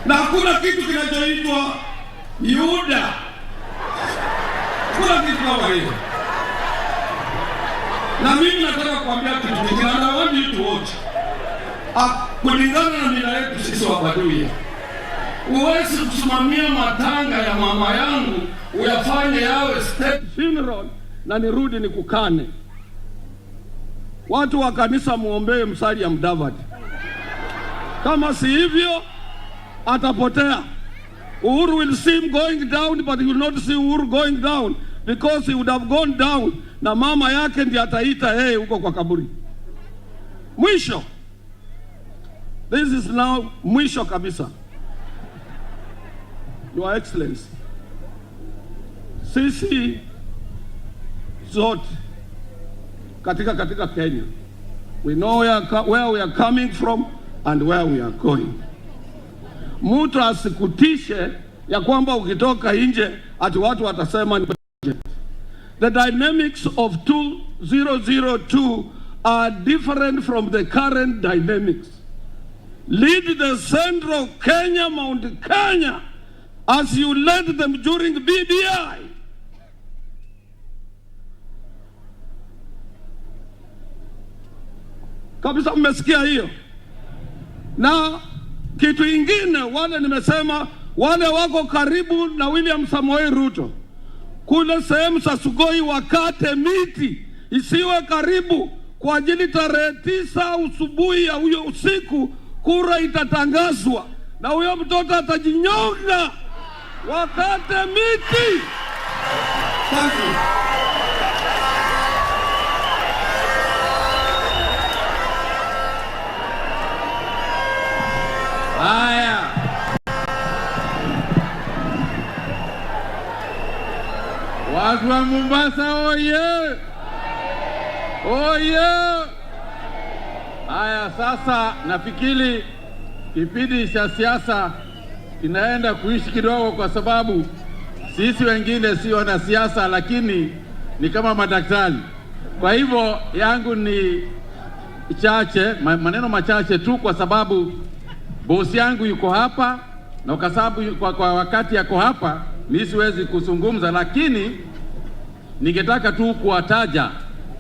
na kuna kitu kinachoitwa Yuda. Kuna kitu kama hiyo. Na mimi nataka kuambia kitu kingine, na want you to watch. Kulingana na mila yetu sisi Wabaduya, uwezi kusimamia matanga ya mama yangu uyafanye yawe state funeral na nirudi nikukane. Watu wa kanisa muombee Musalia Mudavadi. Kama si hivyo atapotea. Uhuru will see him going down, but he will not see Uhuru going down, because he would have gone down na mama yake ndiye ataita yeye huko kwa kaburi. Mwisho. This is now mwisho kabisa. Your Excellency, sisi zote katika Kenya, we know where we are coming from and where we are going. Mtu asikutishe ya kwamba ukitoka nje ati watu watasema ni budget. The dynamics of 2002 are different from the current dynamics. Lead the Central Kenya, Mount Kenya, as you led them during BBI. Kabisa mmesikia hiyo. Na kitu ingine, wale nimesema, wale wako karibu na William Samoei Ruto, kule sehemu za Sugoi wakate miti isiwe karibu, kwa ajili tarehe 9 usubuhi ya huyo usiku kura itatangazwa na huyo mtoto atajinyonga. Wakate miti. Thank you. Haya. Watu wa Mombasa oye! Oye! Haya, sasa nafikiri kipindi cha siasa inaenda kuishi kidogo, kwa sababu sisi wengine si wanasiasa lakini ni kama madaktari. Kwa hivyo yangu ni chache, maneno machache tu, kwa sababu bosi yangu yuko hapa na kwa sababu kwa wakati yako hapa mimi siwezi kuzungumza, lakini ningetaka tu kuwataja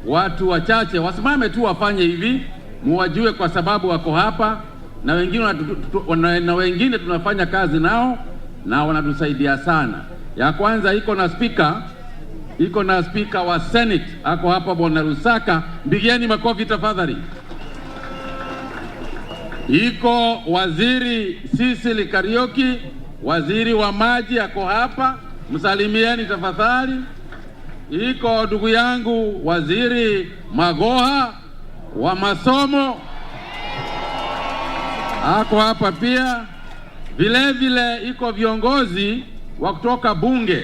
watu wachache, wasimame tu wafanye hivi muwajue, kwa sababu wako hapa na wengine tunafanya kazi nao na wanatusaidia sana. Ya kwanza iko na speaker wa Senate ako hapa, Bwana Lusaka, mpigieni makofi tafadhali. Iko waziri Sisili Kariuki, waziri wa maji ako hapa, msalimieni tafadhali. Iko ndugu yangu waziri Magoha wa masomo ako hapa pia. Vile iko viongozi wa kutoka bunge.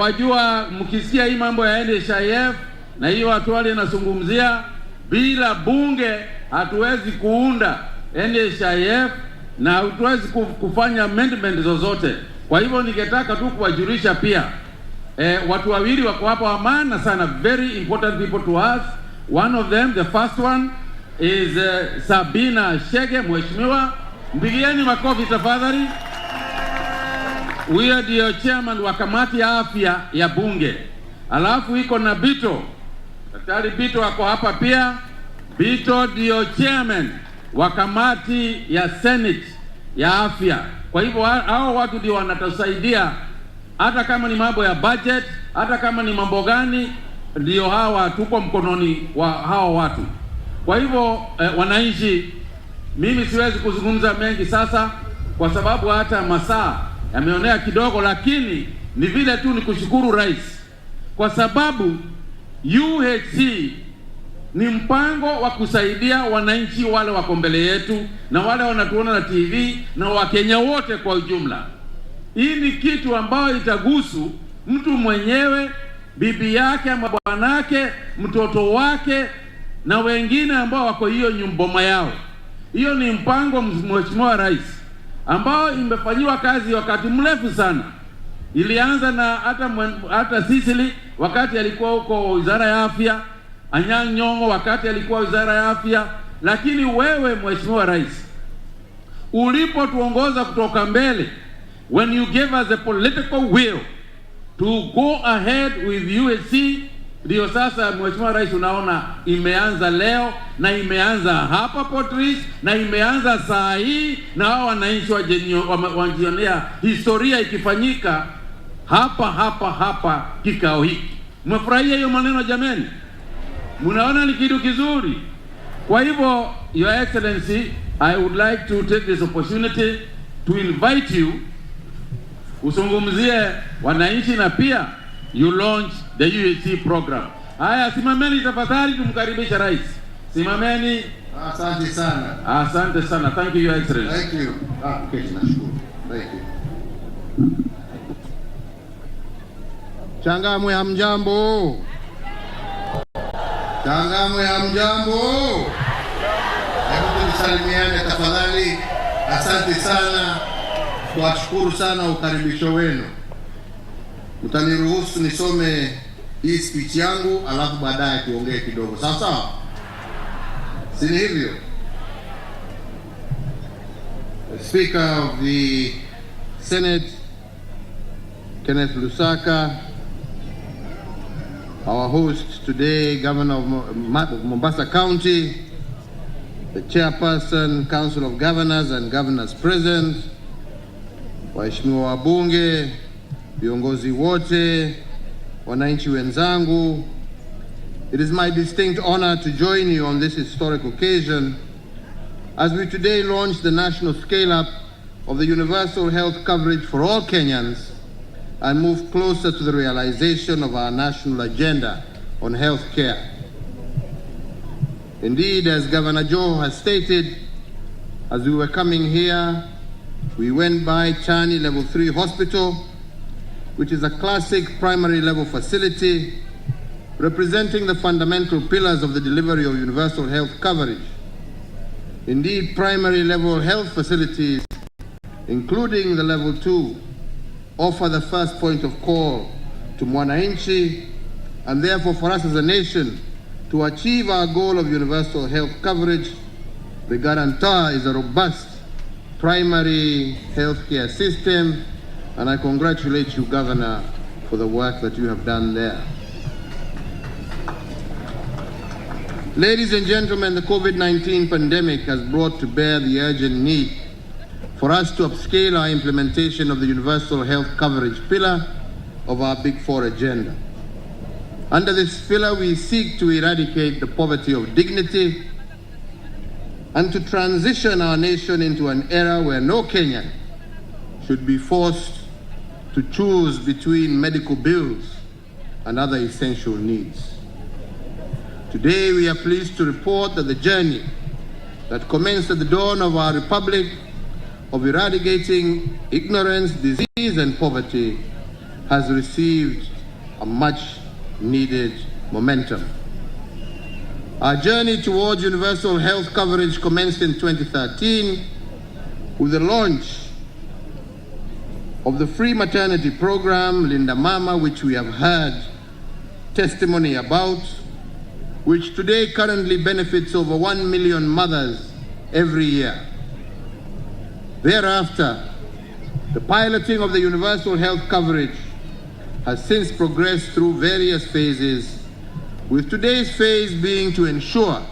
Wajua mkisikia hii mambo ya NHIF na hiyo watu wale nasungumzia, bila bunge hatuwezi kuunda NHIF na hatuwezi kufanya amendment zozote. Kwa hivyo ningetaka tu kuwajulisha pia watu wawili wako hapa wa maana sana, very important people to us. One of them, the first one is Sabina Shege, mheshimiwa, mpigieni makofi tafadhali. Huyo ndio chairman wa kamati ya afya ya bunge. Alafu iko na Bito, Daktari Bito wako hapa pia. Bito ndio chairman wa kamati ya Senate ya afya. Kwa hivyo hao watu ndio wanatusaidia, hata kama ni mambo ya budget, hata kama ni mambo gani, ndio hawa tuko mkononi wa hao watu. Kwa hivyo wananchi, mimi siwezi kuzungumza mengi sasa kwa sababu hata masaa yameonea kidogo, lakini ni vile tu ni kushukuru rais, kwa sababu UHC ni mpango wa kusaidia wananchi wale wako mbele yetu na wale wanatuona na TV na Wakenya wote kwa ujumla. Hii ni kitu ambayo itagusu mtu mwenyewe, bibi yake ama bwanake, mtoto wake na wengine ambao wako hiyo nyumboma yao. Hiyo ni mpango, Mheshimiwa Rais, ambao imefanyiwa kazi wakati mrefu sana. Ilianza na hata Sicily wakati alikuwa huko Wizara ya Afya, Anyang' Nyong'o wakati alikuwa Wizara ya Afya, lakini wewe Mheshimiwa Rais ulipotuongoza kutoka mbele, when you gave us a political will to go ahead with UHC, ndio sasa Mheshimiwa Rais unaona imeanza leo na imeanza hapa Port Reitz na imeanza saa hii, na hao wananchi wajionea historia ikifanyika hapa kikao hiki. Mmefurahia hiyo maneno jameni? Mnaona ni kitu kizuri? Kwa hivyo, Your Excellency, I would like to take this opportunity to invite you usungumzie wananchi na pia you launch the UHC program. Haya, simameni tafadhali, tumkaribisha rais. Simameni. Asante sana. Asante sana. Thank you, Your Excellency. Thank you. Okay, nashukuru. Thank you. Changamwe hamjambo. Changamwe hamjambo. Hebu tusalimiane tafadhali. Asante sana. Kuwashukuru sana ukaribisho wenu. Mtaniruhusu nisome hii speech yangu alafu baadaye tuongee kidogo. Sawa sawa? Si ni hivyo? The Speaker of the Senate, Kenneth Lusaka, our host today, Governor of Mombasa County, the Chairperson, Council of Governors and Governors present, waheshimiwa wabunge, viongozi wote, wananchi wenzangu, it is my distinct honor to join you on this historic occasion as we today launch the national scale-up of the universal health coverage for all Kenyans and move closer to the realization of our national agenda on health care. Indeed, as Governor Joe has stated, as we were coming here, we went by Chani Level 3 Hospital, which is a classic primary level facility representing the fundamental pillars of the delivery of universal health coverage. Indeed, primary level health facilities, including the Level 2, offer the first point of call to mwananchi, and therefore for us as a nation to achieve our goal of universal health coverage, the guarantor is a robust primary healthcare system, and I congratulate you, Governor, for the work that you have done there. Ladies and gentlemen, the COVID-19 pandemic has brought to bear the urgent need for us to upscale our implementation of the universal health coverage pillar of our Big Four agenda. Under this pillar, we seek to eradicate the poverty of dignity and to transition our nation into an era where no Kenyan should be forced to choose between medical bills and other essential needs. Today, we are pleased to report that the journey that commenced at the dawn of our republic of eradicating ignorance, disease, and poverty has received a much-needed momentum. Our journey towards universal health coverage commenced in 2013 with the launch of the free maternity program, Linda Mama, which we have heard testimony about, which today currently benefits over 1 million mothers every year. Thereafter, the piloting of the universal health coverage has since progressed through various phases, with today's phase being to ensure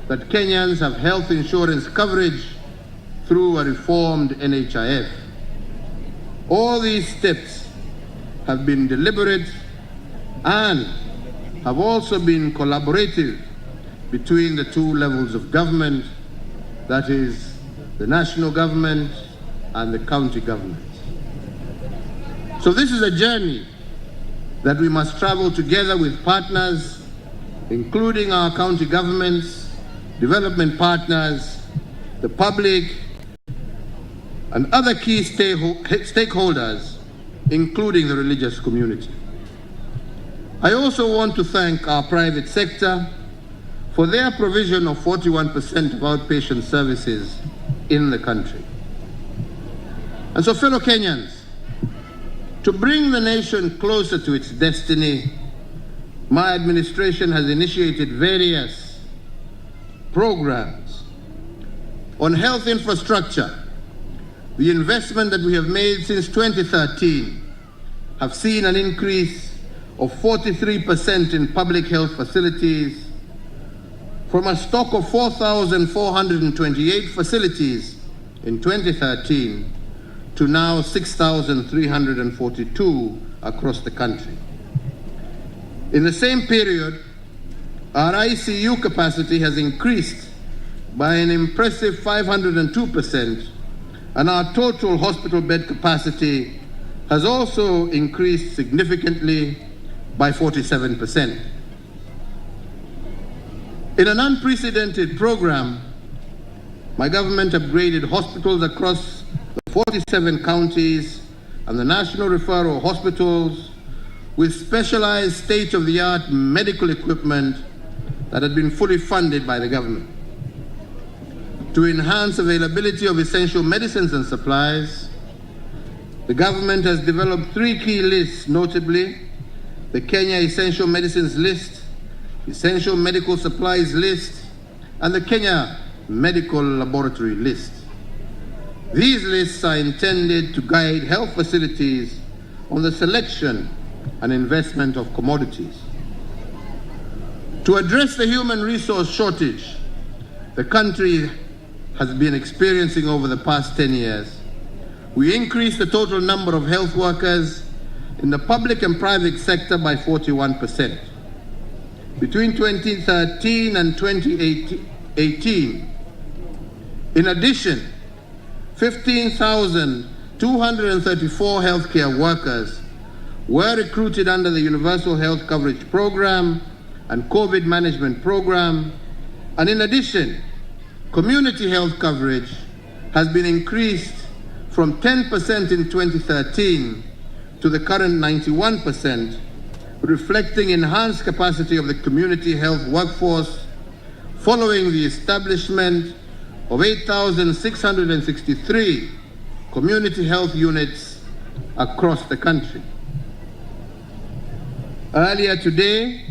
that Kenyans have health insurance coverage through a reformed NHIF. All these steps have been deliberate and have also been collaborative between the two levels of government, that is, the national government and the county government. So this is a journey that we must travel together with partners, including our county governments, development partners, the public, and other key stakeholders, including the religious community. I also want to thank our private sector for their provision of 41% of outpatient services in the country. And so, fellow Kenyans, to bring the nation closer to its destiny, my administration has initiated various programs on health infrastructure. The investment that we have made since 2013 have seen an increase of 43% in public health facilities, from a stock of 4,428 facilities in 2013 to now 6,342 across the country. In the same period, our ICU capacity has increased by an impressive 502%, and our total hospital bed capacity has also increased significantly by 47%. In an unprecedented program, my government upgraded hospitals across the 47 counties and the national referral hospitals with specialized state-of-the-art medical equipment that had been fully funded by the government. To enhance availability of essential medicines and supplies, the government has developed 3 key lists, notably the Kenya Essential Medicines List, Essential Medical Supplies List, and the Kenya Medical Laboratory List. These lists are intended to guide health facilities on the selection and investment of commodities. To address the human resource shortage the country has been experiencing over the past 10 years, we increased the total number of health workers in the public and private sector by 41%. Between 2013 and 2018, in addition, 15,234 healthcare workers were recruited under the Universal Health Coverage Program and COVID Management Program, and in addition, community health coverage has been increased from 10% in 2013 to the current 91%, reflecting enhanced capacity of the community health workforce following the establishment of 8,663 community health units across the country. Earlier today,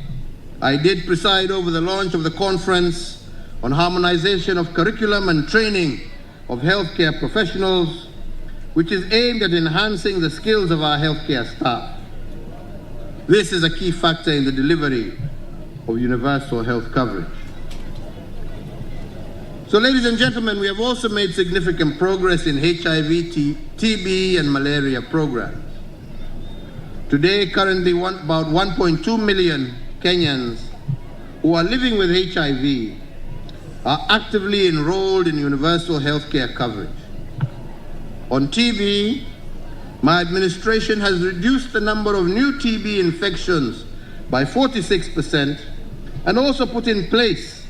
I did preside over the launch of the conference on harmonization of curriculum and training of healthcare professionals, which is aimed at enhancing the skills of our healthcare staff. This is a key factor in the delivery of universal health coverage. So, ladies and gentlemen, we have also made significant progress in HIV, TB, and malaria programs. Today, currently, about 1.2 million Kenyans who are living with HIV are actively enrolled in universal health care coverage. On TB, my administration has reduced the number of new TB infections by 46% and also put in place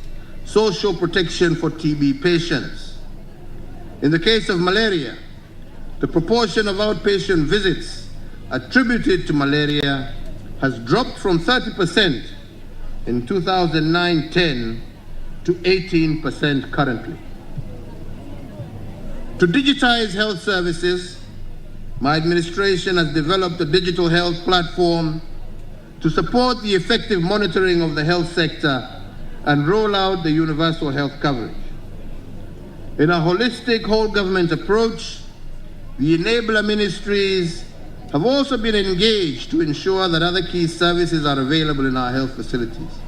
social protection for TB patients. In the case of malaria, the proportion of outpatient visits attributed to malaria has dropped from 30% in 2009-10 to 18% currently. To digitize health services, my administration has developed a digital health platform to support the effective monitoring of the health sector and roll out the universal health coverage. In a holistic whole government approach, the enabler ministries have also been engaged to ensure that other key services are available in our health facilities.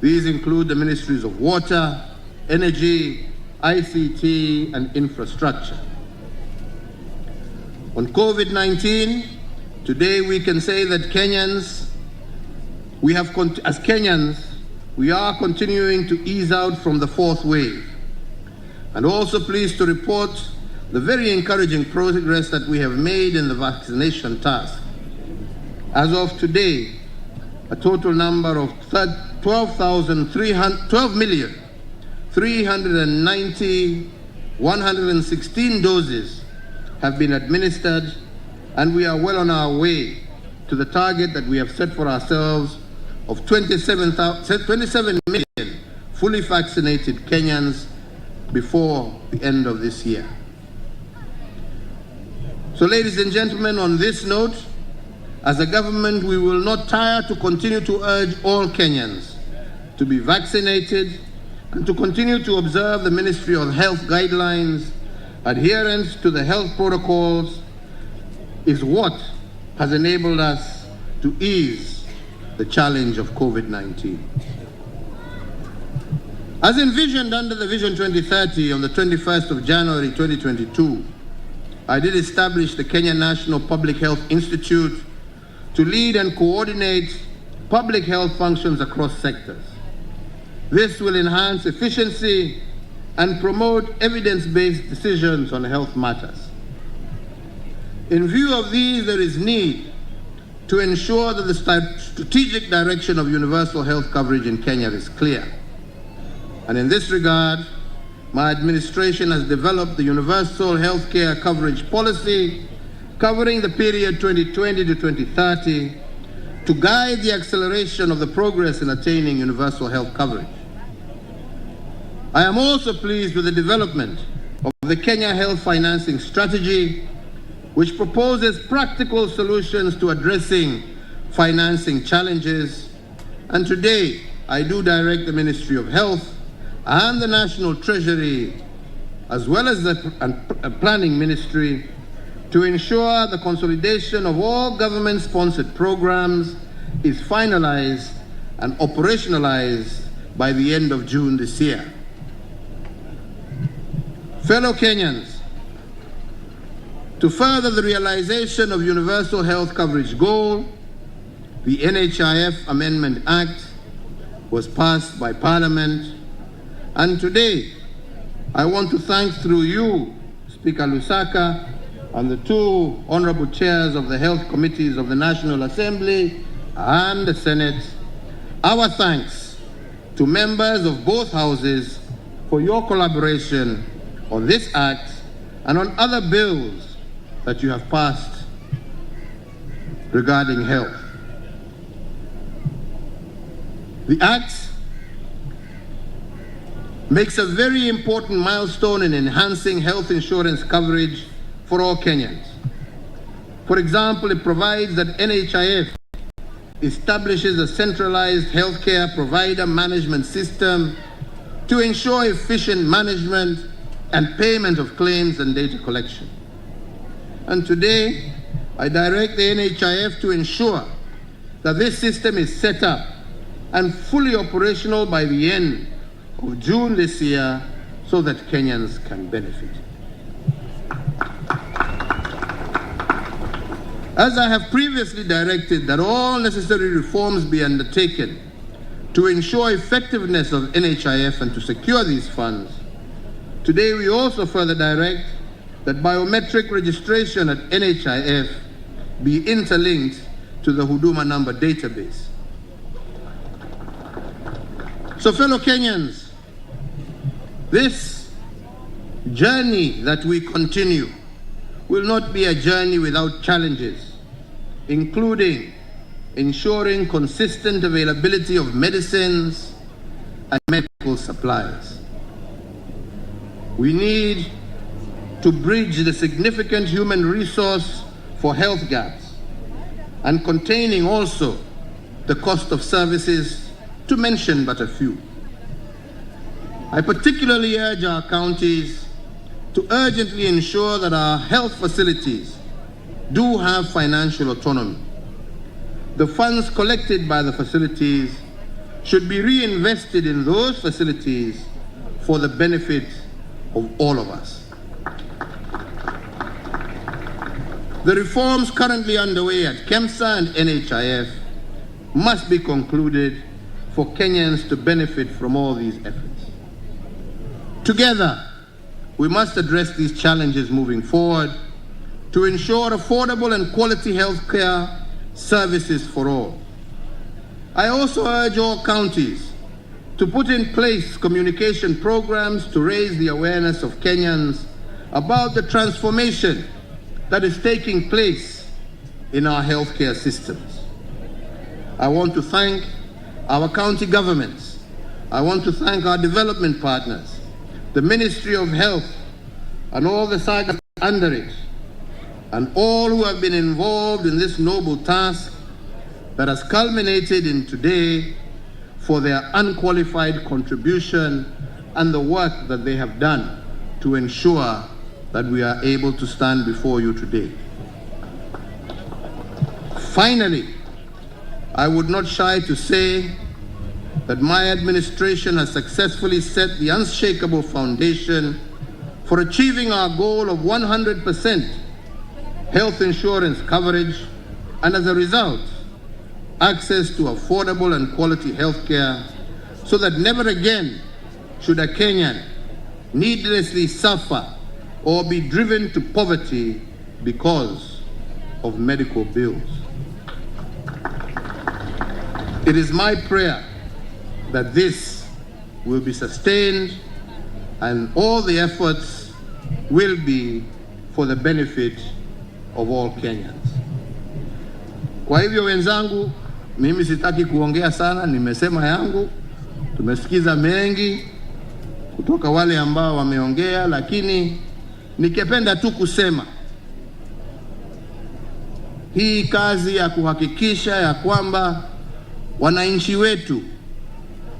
These include the ministries of water, energy, ICT, and infrastructure. On COVID-19, today we can say that we are continuing to ease out from the fourth wave, and also pleased to report the very encouraging progress that we have made in the vaccination task. As of today, a total number of 12,390,116 doses have been administered, and we are well on our way to the target that we have set for ourselves of 27 million fully vaccinated Kenyans before the end of this year. So, ladies and gentlemen, on this note, as a government, we will not tire to continue to urge all Kenyans to be vaccinated and to continue to observe the Ministry of Health guidelines. Adherence to the health protocols is what has enabled us to ease the challenge of COVID-19. As envisioned under the Vision 2030 on the 21st of January 2022, I did establish the Kenya National Public Health Institute to lead and coordinate public health functions across sectors. This will enhance efficiency and promote evidence-based decisions on health matters. In view of these, there is need to ensure that the strategic direction of universal health coverage in Kenya is clear. And in this regard, my administration has developed the Universal Healthcare Coverage Policy covering the period 2020 to 2030 to guide the acceleration of the progress in attaining universal health coverage. I am also pleased with the development of the Kenya Health Financing Strategy, which proposes practical solutions to addressing financing challenges. And today, I do direct the Ministry of Health and the National Treasury, as well as the Planning Ministry, to ensure the consolidation of all government-sponsored programs is finalized and operationalized by the end of June this year. Fellow Kenyans, to further the realization of universal health coverage goal, the NHIF Amendment Act was passed by Parliament, and today I want to thank through you, Speaker Lusaka, and the two honorable chairs of the health committees of the National Assembly and the Senate, our thanks to members of both houses for your collaboration on this act and on other bills that you have passed regarding health. The act makes a very important milestone in enhancing health insurance coverage for all Kenyans. For example, it provides that NHIF establishes a centralized healthcare provider management system to ensure efficient management and payment of claims and data collection. And today, I direct the NHIF to ensure that this system is set up and fully operational by the end of June this year so that Kenyans can benefit. As I have previously directed that all necessary reforms be undertaken to ensure effectiveness of NHIF and to secure these funds, today we also further direct that biometric registration at NHIF be interlinked to the Huduma number database. So, fellow Kenyans, this journey that we continue will not be a journey without challenges, including ensuring consistent availability of medicines and medical supplies. We need to bridge the significant human resource for health gaps and containing also the cost of services, to mention but a few. I particularly urge our counties to urgently ensure that our health facilities do have financial autonomy. The funds collected by the facilities should be reinvested in those facilities for the benefit of all of us. The reforms currently underway at KEMSA and NHIF must be concluded for Kenyans to benefit from all these efforts. Together, we must address these challenges moving forward to ensure affordable and quality health care services for all. I also urge all counties to put in place communication programs to raise the awareness of Kenyans about the transformation that is taking place in our healthcare systems. I want to thank our county governments. I want to thank our development partners, the Ministry of Health, and all the SAGAs under it, and all who have been involved in this noble task that has culminated in today, for their unqualified contribution and the work that they have done to ensure that we are able to stand before you today. Finally, I would not shy to say that my administration has successfully set the unshakable foundation for achieving our goal of 100% health insurance coverage, and as a result, access to affordable and quality health care, so that never again should a Kenyan needlessly suffer or be driven to poverty because of medical bills. It is my prayer that this will be sustained and all the efforts will be for the benefit of all Kenyans. Kwa hivyo wenzangu, mimi sitaki kuongea sana, nimesema yangu. Tumesikiza mengi kutoka wale ambao wameongea, lakini nikipenda tu kusema hii kazi ya kuhakikisha ya kwamba wananchi wetu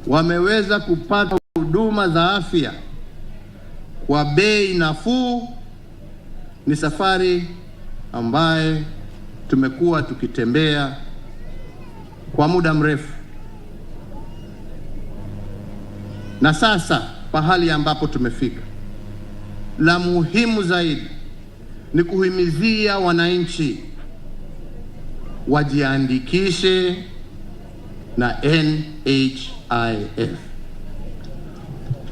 wameweza kupata huduma za afya kwa bei nafuu ni safari ambaye tumekuwa tukitembea kwa muda mrefu. Na sasa pahali ambapo tumefika, la muhimu zaidi ni kuhimizia wananchi wajiandikishe na NHIF.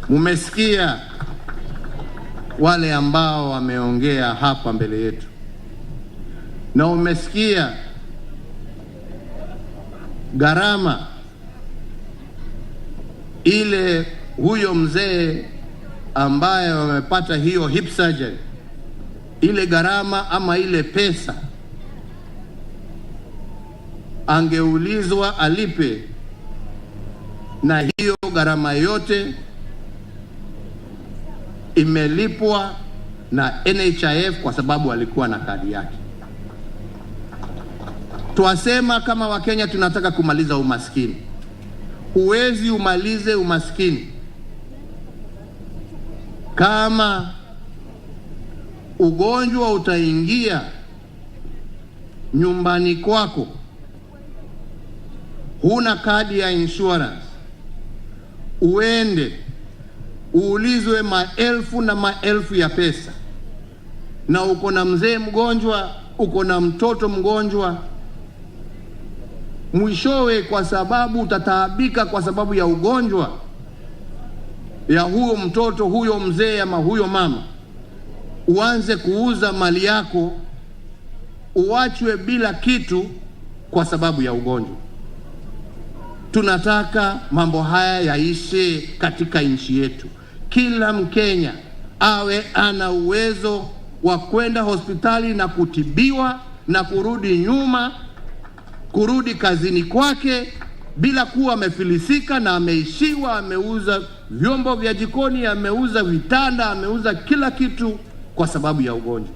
Mumesikia wale ambao wameongea hapa mbele yetu, na umesikia gharama ile huyo mzee ambaye wamepata hiyo hip surgery, ile gharama ama ile pesa angeulizwa alipe, na hiyo gharama yote imelipwa na NHIF kwa sababu alikuwa na kadi yake. Tuasema kama Wakenya tunataka kumaliza umaskini. Huwezi umalize umaskini kama ugonjwa utaingia nyumbani kwako, huna kadi ya insurance, uende uulizwe maelfu na maelfu ya pesa, na uko na mzee mgonjwa, uko na mtoto mgonjwa, mwishowe kwa sababu utataabika kwa sababu ya ugonjwa ya huyo mtoto, huyo mzee ama huyo mama, uanze kuuza mali yako, uachwe bila kitu kwa sababu ya ugonjwa. Tunataka mambo haya yaishe katika nchi yetu. Kila Mkenya awe ana uwezo wa kwenda hospitali na kutibiwa na kurudi nyuma, kurudi kazini kwake bila kuwa amefilisika na ameishiwa, ameuza vyombo vya jikoni, ameuza vitanda, ameuza kila kitu kwa sababu ya ugonjwa.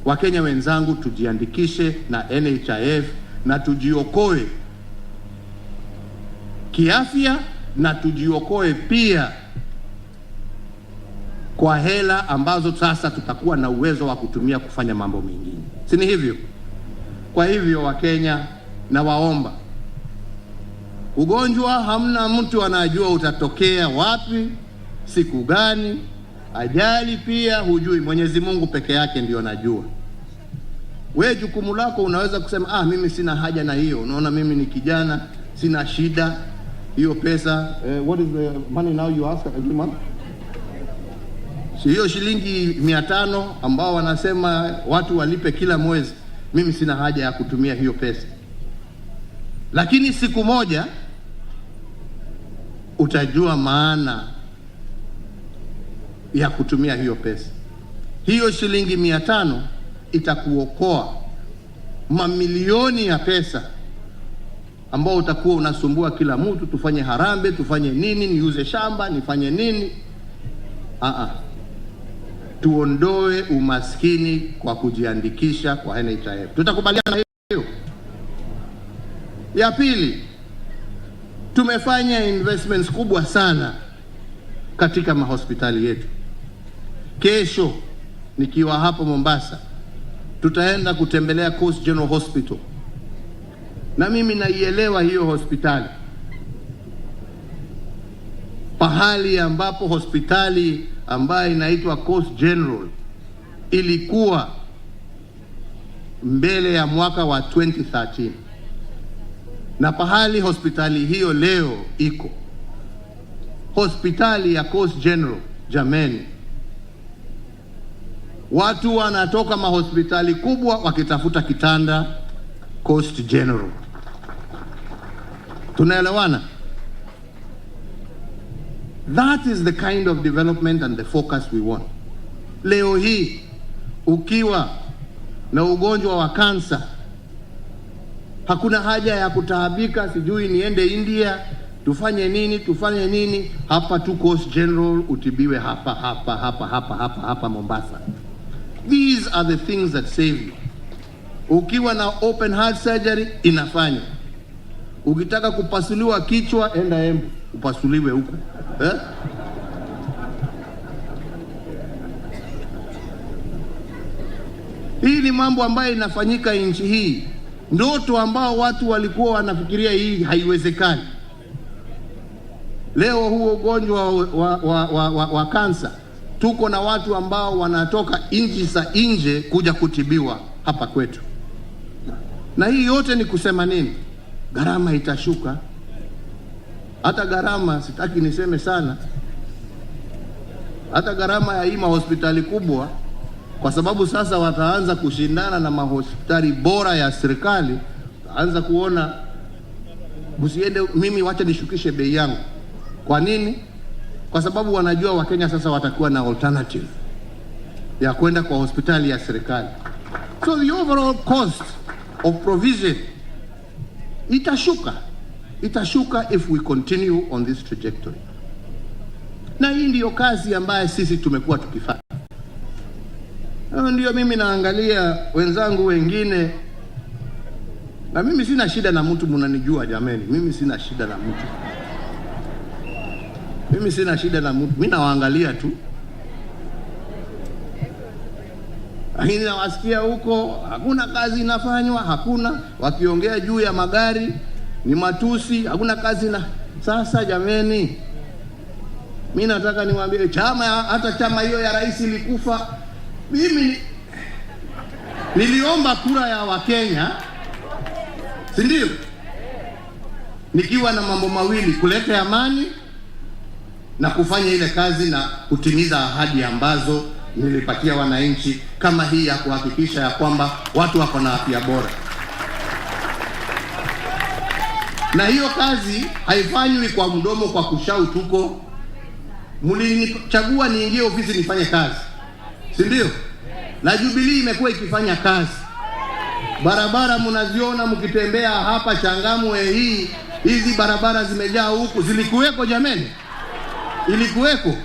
Wakenya wenzangu, tujiandikishe na NHIF na tujiokoe kiafya, na tujiokoe pia kwa hela ambazo sasa tutakuwa na uwezo wa kutumia kufanya mambo mengine. Si ni hivyo? Kwa hivyo Wakenya, na waomba, ugonjwa hamna mtu anajua utatokea wapi, siku gani, Ajali pia hujui, Mwenyezi Mungu peke yake ndio anajua. Wewe jukumu lako unaweza kusema mimi sina haja na hiyo. Unaona mimi ni kijana, sina shida hiyo pesa. What is the money now you ask every month? Hiyo shilingi 500 ambao wanasema watu walipe kila mwezi, mimi sina haja ya kutumia hiyo pesa. Lakini siku moja utajua maana ya kutumia hiyo pesa. Hiyo shilingi 500 itakuokoa mamilioni ya pesa ambao utakuwa unasumbua kila mtu, tufanye harambe, tufanye nini, niuze shamba, nifanye nini. Tuondoe umaskini kwa kujiandikisha kwa NHIF. Tutakubaliana hiyo? Ya pili, tumefanya investments kubwa sana katika mahospitali yetu. Kesho nikiwa hapa Mombasa, tutaenda kutembelea Coast General Hospital. Na mimi naielewa hiyo hospitali. Pahali ambapo hospitali ambayo inaitwa Coast General ilikuwa mbele ya mwaka wa 2013. Na pahali hospitali hiyo leo iko, hospitali ya Coast General, jameni, watu wanatoka mahospitali kubwa wakitafuta kitanda Coast General. Tunaelewana? That is the kind of development and the focus we want. Leo hii ukiwa na ugonjwa wa kansa, hakuna haja ya kutaabika, sijui niende India, tufanye nini. Hapa tu Coast General, utibiwe hapa Mombasa. These are the things that save you. Ukiwa na open heart surgery, inafanya. Ukitaka kupasuliwa kichwa, enda Embu upasuliwe huko. Hii ni mambo ambayo inafanyika nchi hii. Ndoto ambao watu walikuwa wanafikiria hii haiwezekani. Leo huo ugonjwa wa kansa, tuko na watu ambao wanatoka nchi za nje kuja kutibiwa hapa kwetu. Na hii yote ni kusema nini? Gharama itashuka. Hata gharama, sitaki niseme sana, hata gharama ya hii mahospitali kubwa, kwa sababu sasa wataanza kushindana na mahospitali bora ya serikali, anza kuona msiende, mimi wacha nishukishe bei yangu. Kwa nini? Kwa sababu wanajua Wakenya sasa watakuwa na alternative ya kwenda kwa hospitali ya serikali. So the overall cost of provision itashuka if we continue on this trajectory. Na hii ndiyo kazi ambayo sisi tumekuwa tukifanya. Ndio mimi naangalia wenzangu wengine, na mimi sina shida na mtu, mnanijua jameni, mimi sina shida na mtu. Mimi nawaangalia tu. Lakini nawasikia huko hakuna kazi inafanywa, hakuna, wakiongea juu ya magari ni matusi, hakuna kazi na. Sasa jameni, mimi nataka niwaambie hata chama hiyo ya rais ilikufa. Mimi niliomba kura ya Wakenya, si ndio? Nikiwa na mambo mawili, kuleta amani na kufanya ile kazi na kutimiza ahadi ambazo nilipatia wananchi, kama hii ya kuhakikisha ya kwamba watu wako na afya bora. Na hiyo kazi haifanywi kwa mdomo, kwa kushout huko. Mlinichagua niingie ofisi nifanye kazi, si ndio? Na Jubilee imekuwa ikifanya kazi. Barabara mnaziona mkitembea hapa Changamwe hii, hizi barabara zimejaa huku, zilikuweko jameni? Ilikuweko?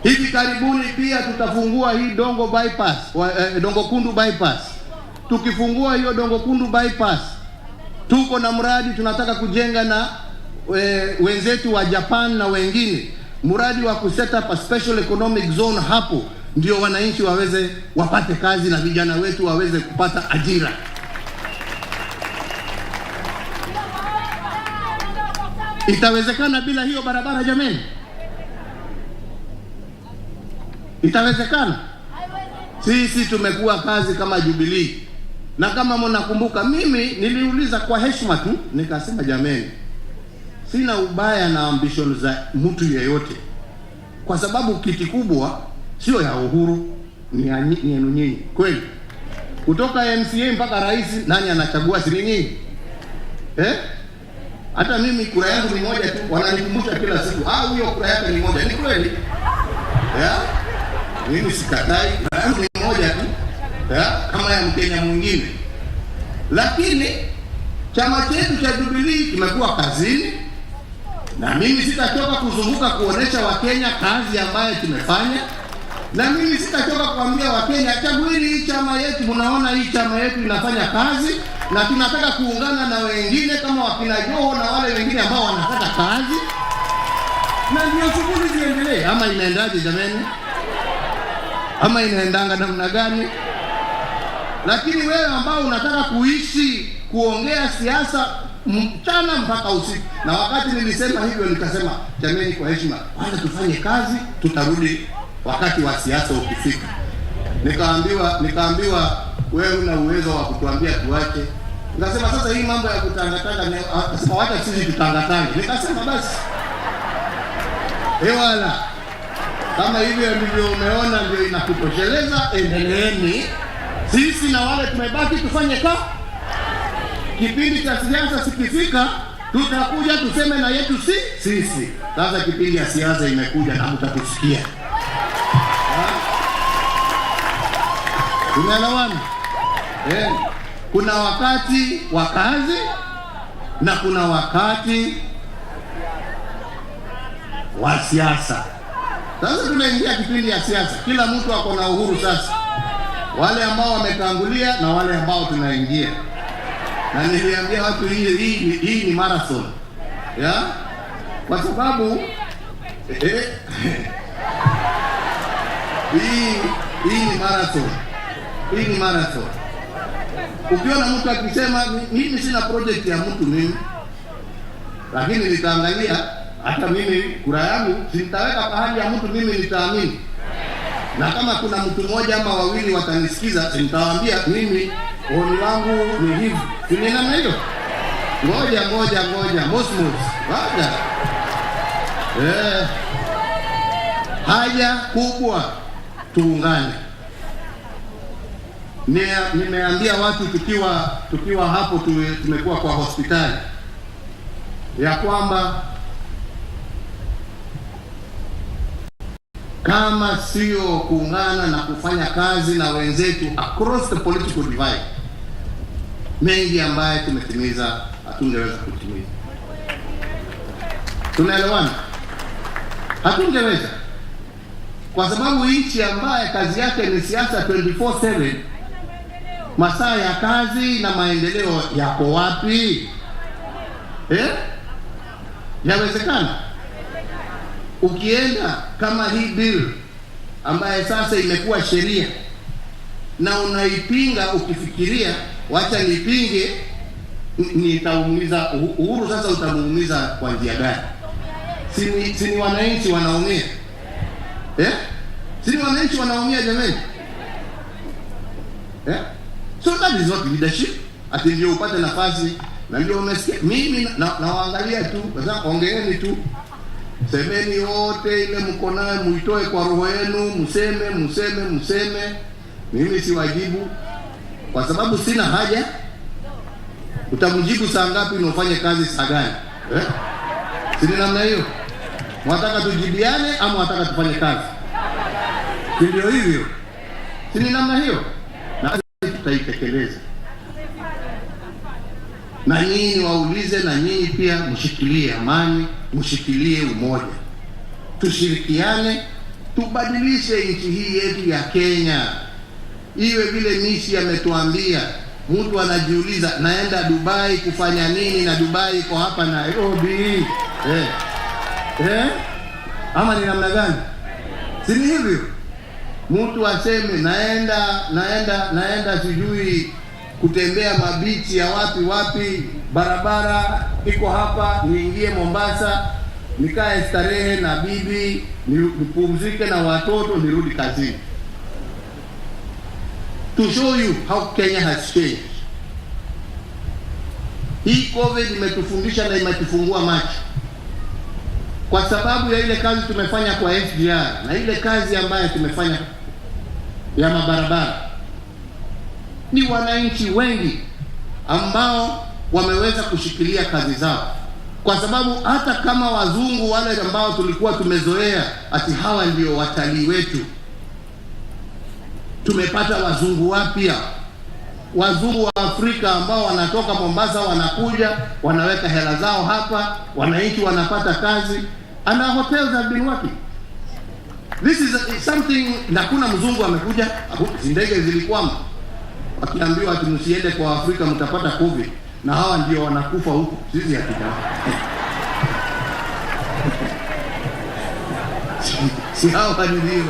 Hivi karibuni pia tutafungua hii Dongo bypass, Dongo Kundu bypass. Tukifungua hiyo Dongo Kundu bypass, tuko na mradi tunataka kujenga na wenzetu wa Japan na wengine, mradi wa kuset up a special economic zone hapo, ndio wananchi wapate kazi na vijana wetu waweze kupata ajira. Itawezekana bila hiyo barabara jameni? Itawezekana? Sisi tumekuwa kazi kama Jubilee. Na kama mnakumbuka, mimi niliuliza kwa heshima tu, nikasema jameni, sina ubaya na ambition za mtu yeyote, kwa sababu kiti kubwa sio ya Uhuru, ni yenu nyinyi. Kweli kutoka MCA mpaka rais, nani anachagua? Si nyinyi? Hata mimi kura yangu ni moja tu, wananikumbusha kila siku, huyo kura yake ni moja. Ni kweli? Mimi sikatai, kura yangu ni moja tu, kama ya Mkenya mwingine. Lakini chama chetu cha Jubilee kimekuwa kazini, na mimi sitachoka kuzunguka kuonesha Wakenya kazi ambayo tumefanya, na mimi sitachoka kuambia Wakenya, chagueni hii chama yetu, mnaona hii chama yetu inafanya kazi, na tunataka kuungana na wengine kama wakina Joho na wale wengine ambao wanataka kazi, na ndio shughuli ziendelee. Ama inaendaje jameni? Ama inaendanga namna gani? Lakini wewe ambao unataka kuishi kuongea siasa mchana mpaka usiku, na wakati nilisema hivyo nikasema jameni, kwa heshima, kwanza tufanye kazi, tutarudi wakati wa siasa ukifika. Nikaambiwa wewe una uwezo wa kutuambia tuache. Nikasema sasa hii mambo ya kutangatanga, akasema wacha sisi tutangatange. Nikasema basi wala kama hivyo ndivyo umeona ndio inakutosheleza, endeleeni. Sisi na wale tumebaki tufanye kazi. Kipindi cha siasa sikifika, tutakuja tuseme na yetu sisi. Sasa kipindi ya siasa imekuja na mtatusikia. Tunaelewana? Kuna wakati wa kazi na kuna wakati wa siasa. Sasa tunaingia kipindi ya siasa, kila mtu ako na uhuru sasa. Wale ambao wametangulia na wale ambao tunaingia. Na niliambia watu hii ni marathon. Kwa sababu hii ni marathon. Hii ni marathon. Ukiona mtu akisema mimi sina project ya mtu mimi, lakini nitaangalia hata mimi kura yangu sitaweka pahali ya mtu, mimi nitaamini. Na kama kuna mtu mmoja ama wawili watanisikiza, nitawaambia mimi oni wangu ni hivi. Ni namna hiyo. Ngoja mosmos. Ngoja. Haja kubwa tuungane. Nimeambia watu tukiwa hapo tumekuwa kwa hospitali ya kwamba kama sio kuungana na kufanya kazi na wenzetu across the political divide, mengi ambaye tumetimiza hatungeweza kutimiza. Tunaelewana? Hatungeweza. Kwa sababu nchi ambaye kazi yake ni siasa 24/7, masaa ya kazi na maendeleo yako wapi? Yawezekana? Ukienda kama hii bill ambaye sasa imekuwa sheria na unaipinga ukifikiria wacha nipinge nitaumiza Uhuru, sasa utamuumiza kwa njia gani? Sini wananchi wanaumia. Sini wananchi wanaumia jamani. So that is not leadership. Ati ndio upate nafasi na ndio umesikia. Mimi nawaangalia tu, sasa ongeeni tu. Semeni wote ile mko nayo muitoe kwa roho yenu, mseme. Mimi siwajibu kwa sababu sina haja. Utamjibu saa ngapi na ufanye kazi saa gani? Sini namna hiyo. Mwataka tujibiane ama mwataka tufanye kazi? Ndio hivyo. Sini namna hiyo. Na tutaitekeleza. Na nyinyi waulize, na nyinyi pia mshikilie amani, mshikilie umoja. Tushirikiane, tubadilishe nchi hii yetu ya Kenya. Iwe vile Mishi ametuambia, mtu anajiuliza naenda Dubai kufanya nini na Dubai iko hapa Nairobi. Ama ni namna gani? Si hivyo? Mtu aseme naenda sijui kutembea mabichi ya wapi, barabara iko hapa, niingie Mombasa. nikae starehe na bibi, nipumzike na watoto, nirudi kazini. To show you how Kenya has changed. Hii COVID imetufundisha na imetufungua macho, kwa sababu ya ile kazi tumefanya kwa FGR na ile kazi ambayo tumefanya ya mabarabara. Ni wananchi wengi ambao wameweza kushikilia kazi zao, kwa sababu hata kama wazungu wale ambao tulikuwa tumezoea ati hawa ndio watalii wetu, tumepata wazungu wapya, wazungu wa Afrika ambao wanatoka Mombasa, wanakuja wanaweka hela zao hapa, wananchi wanapata kazi, and our hotels have been working. This is something, na kuna mzungu amekuja, ndege zilikwama wakiambiwa ati msiende kwa Afrika mtapata COVID, na hawa ndio wanakufa huko. Sisi hakika si hawa ndio,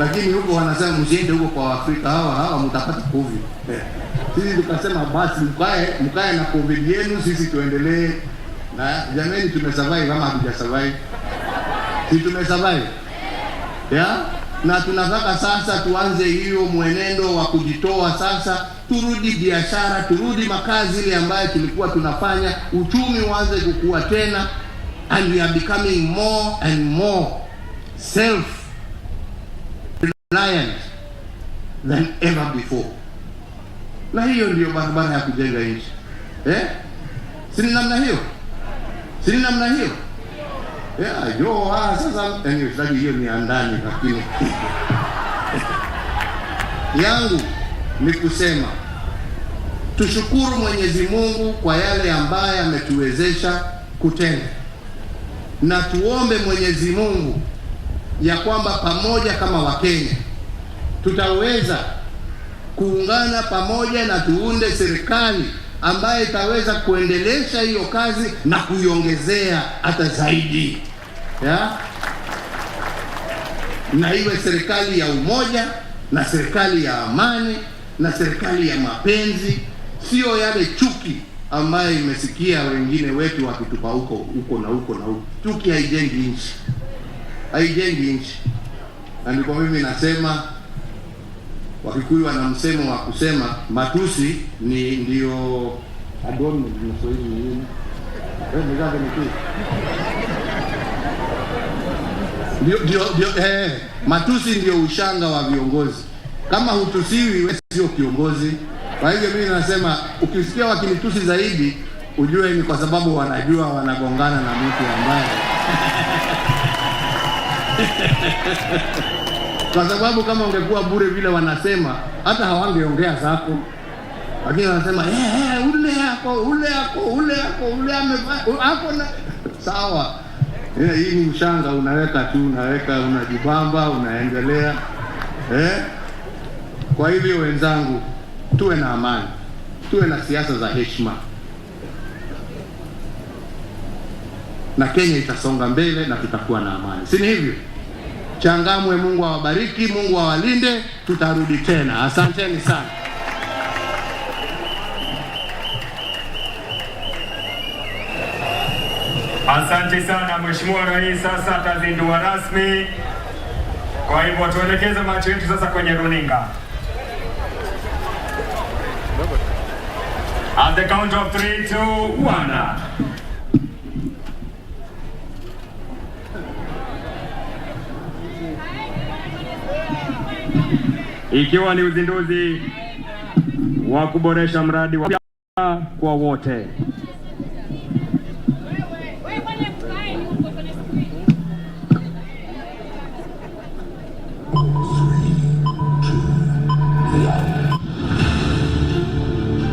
lakini huko wanasema msiende huko kwa Afrika, hawa mtapata COVID. Sisi tukasema basi mkae na COVID yenu, sisi tuendelee. Na jamani, tumesurvive ama hatujasurvive? Si tumesurvive? Yeah? Na tunataka sasa tuanze hiyo mwenendo wa kujitoa sasa, turudi biashara, turudi makazi ile ambayo tulikuwa tunafanya, uchumi uanze kukua tena, and we are becoming more and more self reliant than ever before. Na hiyo ndio barabara ya kujenga nchi. Si namna hiyo? Si namna hiyo? Sasa anyway, hiyo ni andani, lakini yangu ni kusema tushukuru Mwenyezi Mungu kwa yale ambaye ametuwezesha kutenda, na tuombe Mwenyezi Mungu ya kwamba pamoja kama Wakenya tutaweza kuungana pamoja na tuunde serikali ambaye itaweza kuendelesha hiyo kazi na kuiongezea hata zaidi, na iwe serikali ya umoja, na serikali ya amani, na serikali ya mapenzi, sio yale chuki ambayo imesikia wengine wetu wakitupa huko na huko. Chuki haijengi nchi, haijengi nchi. Na ndipo mimi nasema, Wakikuyu wana msemo wa kusema matusi ndio adoni na Swahili nini? Matusi ndio ushanga wa viongozi. Kama hutusiwi wewe sio kiongozi. Kwa hivyo mimi nasema ukisikia wakinitusi zaidi, ujue ni kwa sababu wanajua wanagongana na mtu ambaye kwa sababu kama ungekuwa bure vile wanasema, hata hawangeongea zako. Lakini wanasema ule amefanya na sawa. Hii ni ushanga, unaweka tu, unajibamba, unaendelea. Kwa hivyo wenzangu, tuwe na amani, tuwe na siasa za heshima, na Kenya itasonga mbele na tutakuwa na amani. Si ni hivyo? Changamwe, Mungu awabariki, Mungu awalinde, tutarudi tena. Asanteni sana. Asante sana Mheshimiwa Rais. Sasa atazindua rasmi. Kwa hivyo tuelekeze macho yetu sasa kwenye runinga. At the count of 3, 2, 1. Ikiwa ni uzinduzi wa kuboresha mradi wa kwa wote.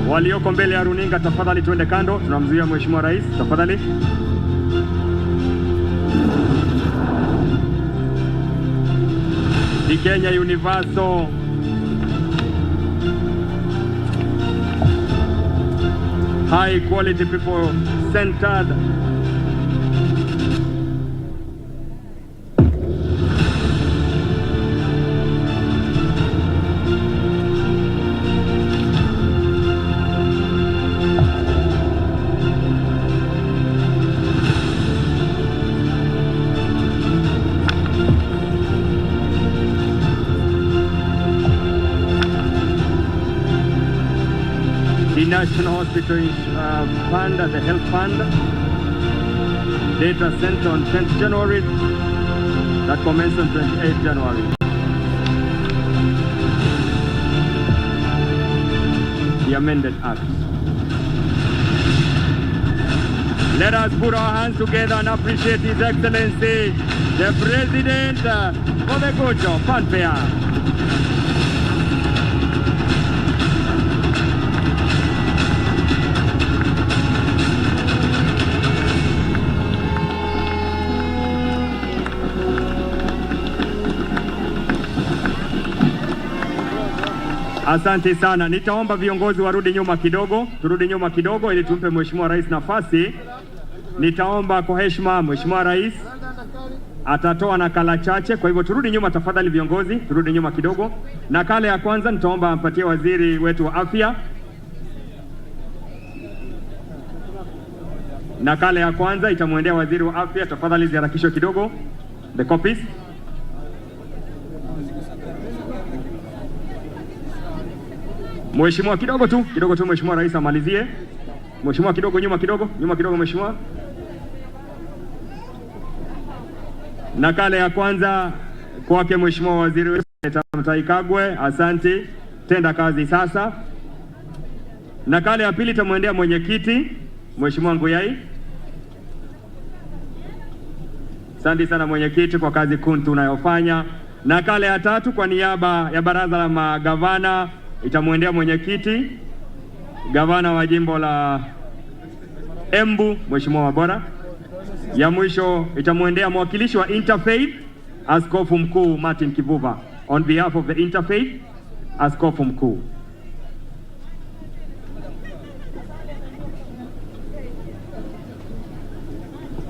Walioko mbele ya runinga, tafadhali tuende kando, tunamzuia Mheshimiwa Rais, tafadhali. The Kenya Universal high quality people centered National Hospital Fund, the Health Fund, data sent on 10th January, that commenced on 28th January. The amended act. Let us put our hands together and appreciate His Excellency, the President, for the good job. Fanfare. Asante sana. Nitaomba viongozi warudi nyuma kidogo, turudi nyuma kidogo ili tumpe Mheshimiwa Rais nafasi. Nitaomba kwa heshima Mheshimiwa Rais atatoa nakala chache, kwa hivyo turudi nyuma tafadhali viongozi, turudi nyuma kidogo. Nakala ya kwanza nitaomba ampatie waziri wetu wa afya. Nakala ya kwanza itamwendea waziri wa afya, tafadhali ziharakishwe kidogo. The copies. Mheshimiwa kidogo tu Mheshimiwa Rais amalizie. Mheshimiwa kidogo nyuma kidogo Mheshimiwa. Nakala ya kwanza kwake Mheshimiwa Waziri Mutahi Kagwe, asante, tenda kazi sasa. Nakala ya pili tamwendea mwenyekiti Mheshimiwa Nguyai. Asante sana mwenyekiti kwa kazi kuntu unayofanya. Nakala ya tatu kwa niaba ya baraza la magavana itamwendea mwenyekiti gavana wa jimbo la Embu Mheshimiwa Wabora. Ya mwisho itamwendea mwakilishi wa Interfaith Askofu Mkuu Martin Kivuva. On behalf of the Interfaith, Askofu Mkuu.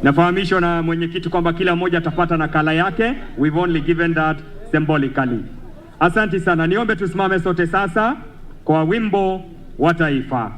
Nafahamishwa na mwenyekiti kwamba kila mmoja atapata nakala yake. We've only given that symbolically. Asante sana. Niombe tusimame sote sasa kwa wimbo wa taifa.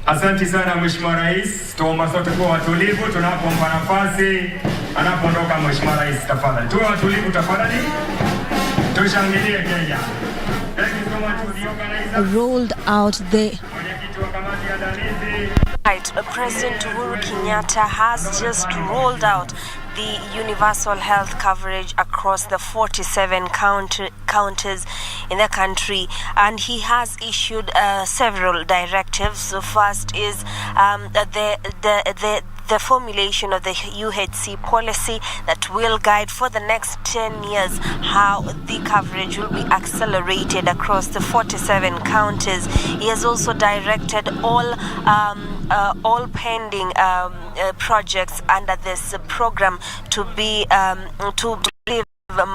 Asante sana Mheshimiwa Rais. Tuomba sote kuwa watulivu tunapompa nafasi anapoondoka Mheshimiwa Rais, tafadhali. Tuwe watulivu tafadhali. Tushangilie Kenya. Thank you so much to the organizer. Rolled out the Right, President Uhuru Kenyatta has just rolled out the universal health coverage across the 47 counties in the country, and he has issued several directives. So first is the formulation of the UHC policy that will guide for the next 10 years how the coverage will be accelerated across the 47 counties. He has also directed all pending projects under this program to be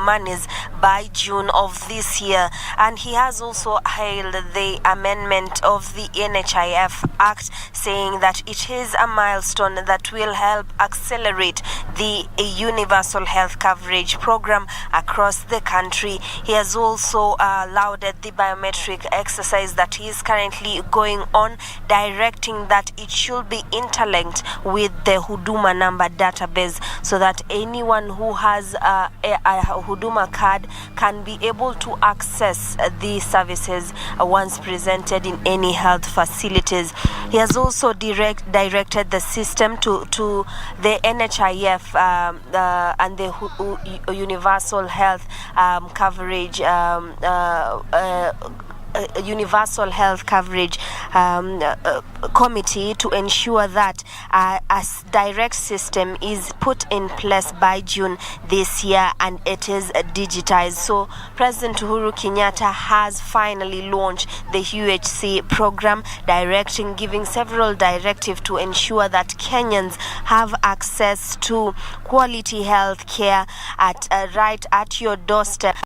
monies by June of this year, and he has also hailed the amendment of the NHIF Act, saying that it is a milestone that will help accelerate the universal health coverage program across the country. He has also lauded the biometric exercise that he is currently going on, directing that it should be interlinked with the Huduma number database so that anyone who has a Huduma card can be able to access the services once presented in any health facilities. He has also directed the system to the NHIF and the universal health coverage universal health coverage committee to ensure that a direct system is put in place by June this year, and it is digitized. So President Uhuru Kenyatta has finally launched the UHC program, giving several directives to ensure that Kenyans have access to quality health care right at your doorstep.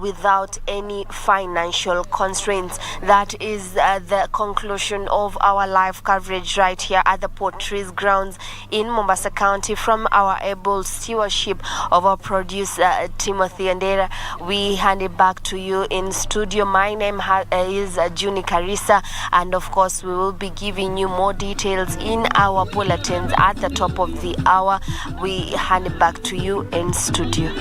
Without any financial constraints. That is the conclusion of our live coverage right here at the Portrees grounds in Mombasa County from our able stewardship of our producer Timothy Andera. We hand it back to you in studio. My name is Juni Karisa, and of course we will be giving you more details in our bulletins at the top of the hour. We hand it back to you in studio.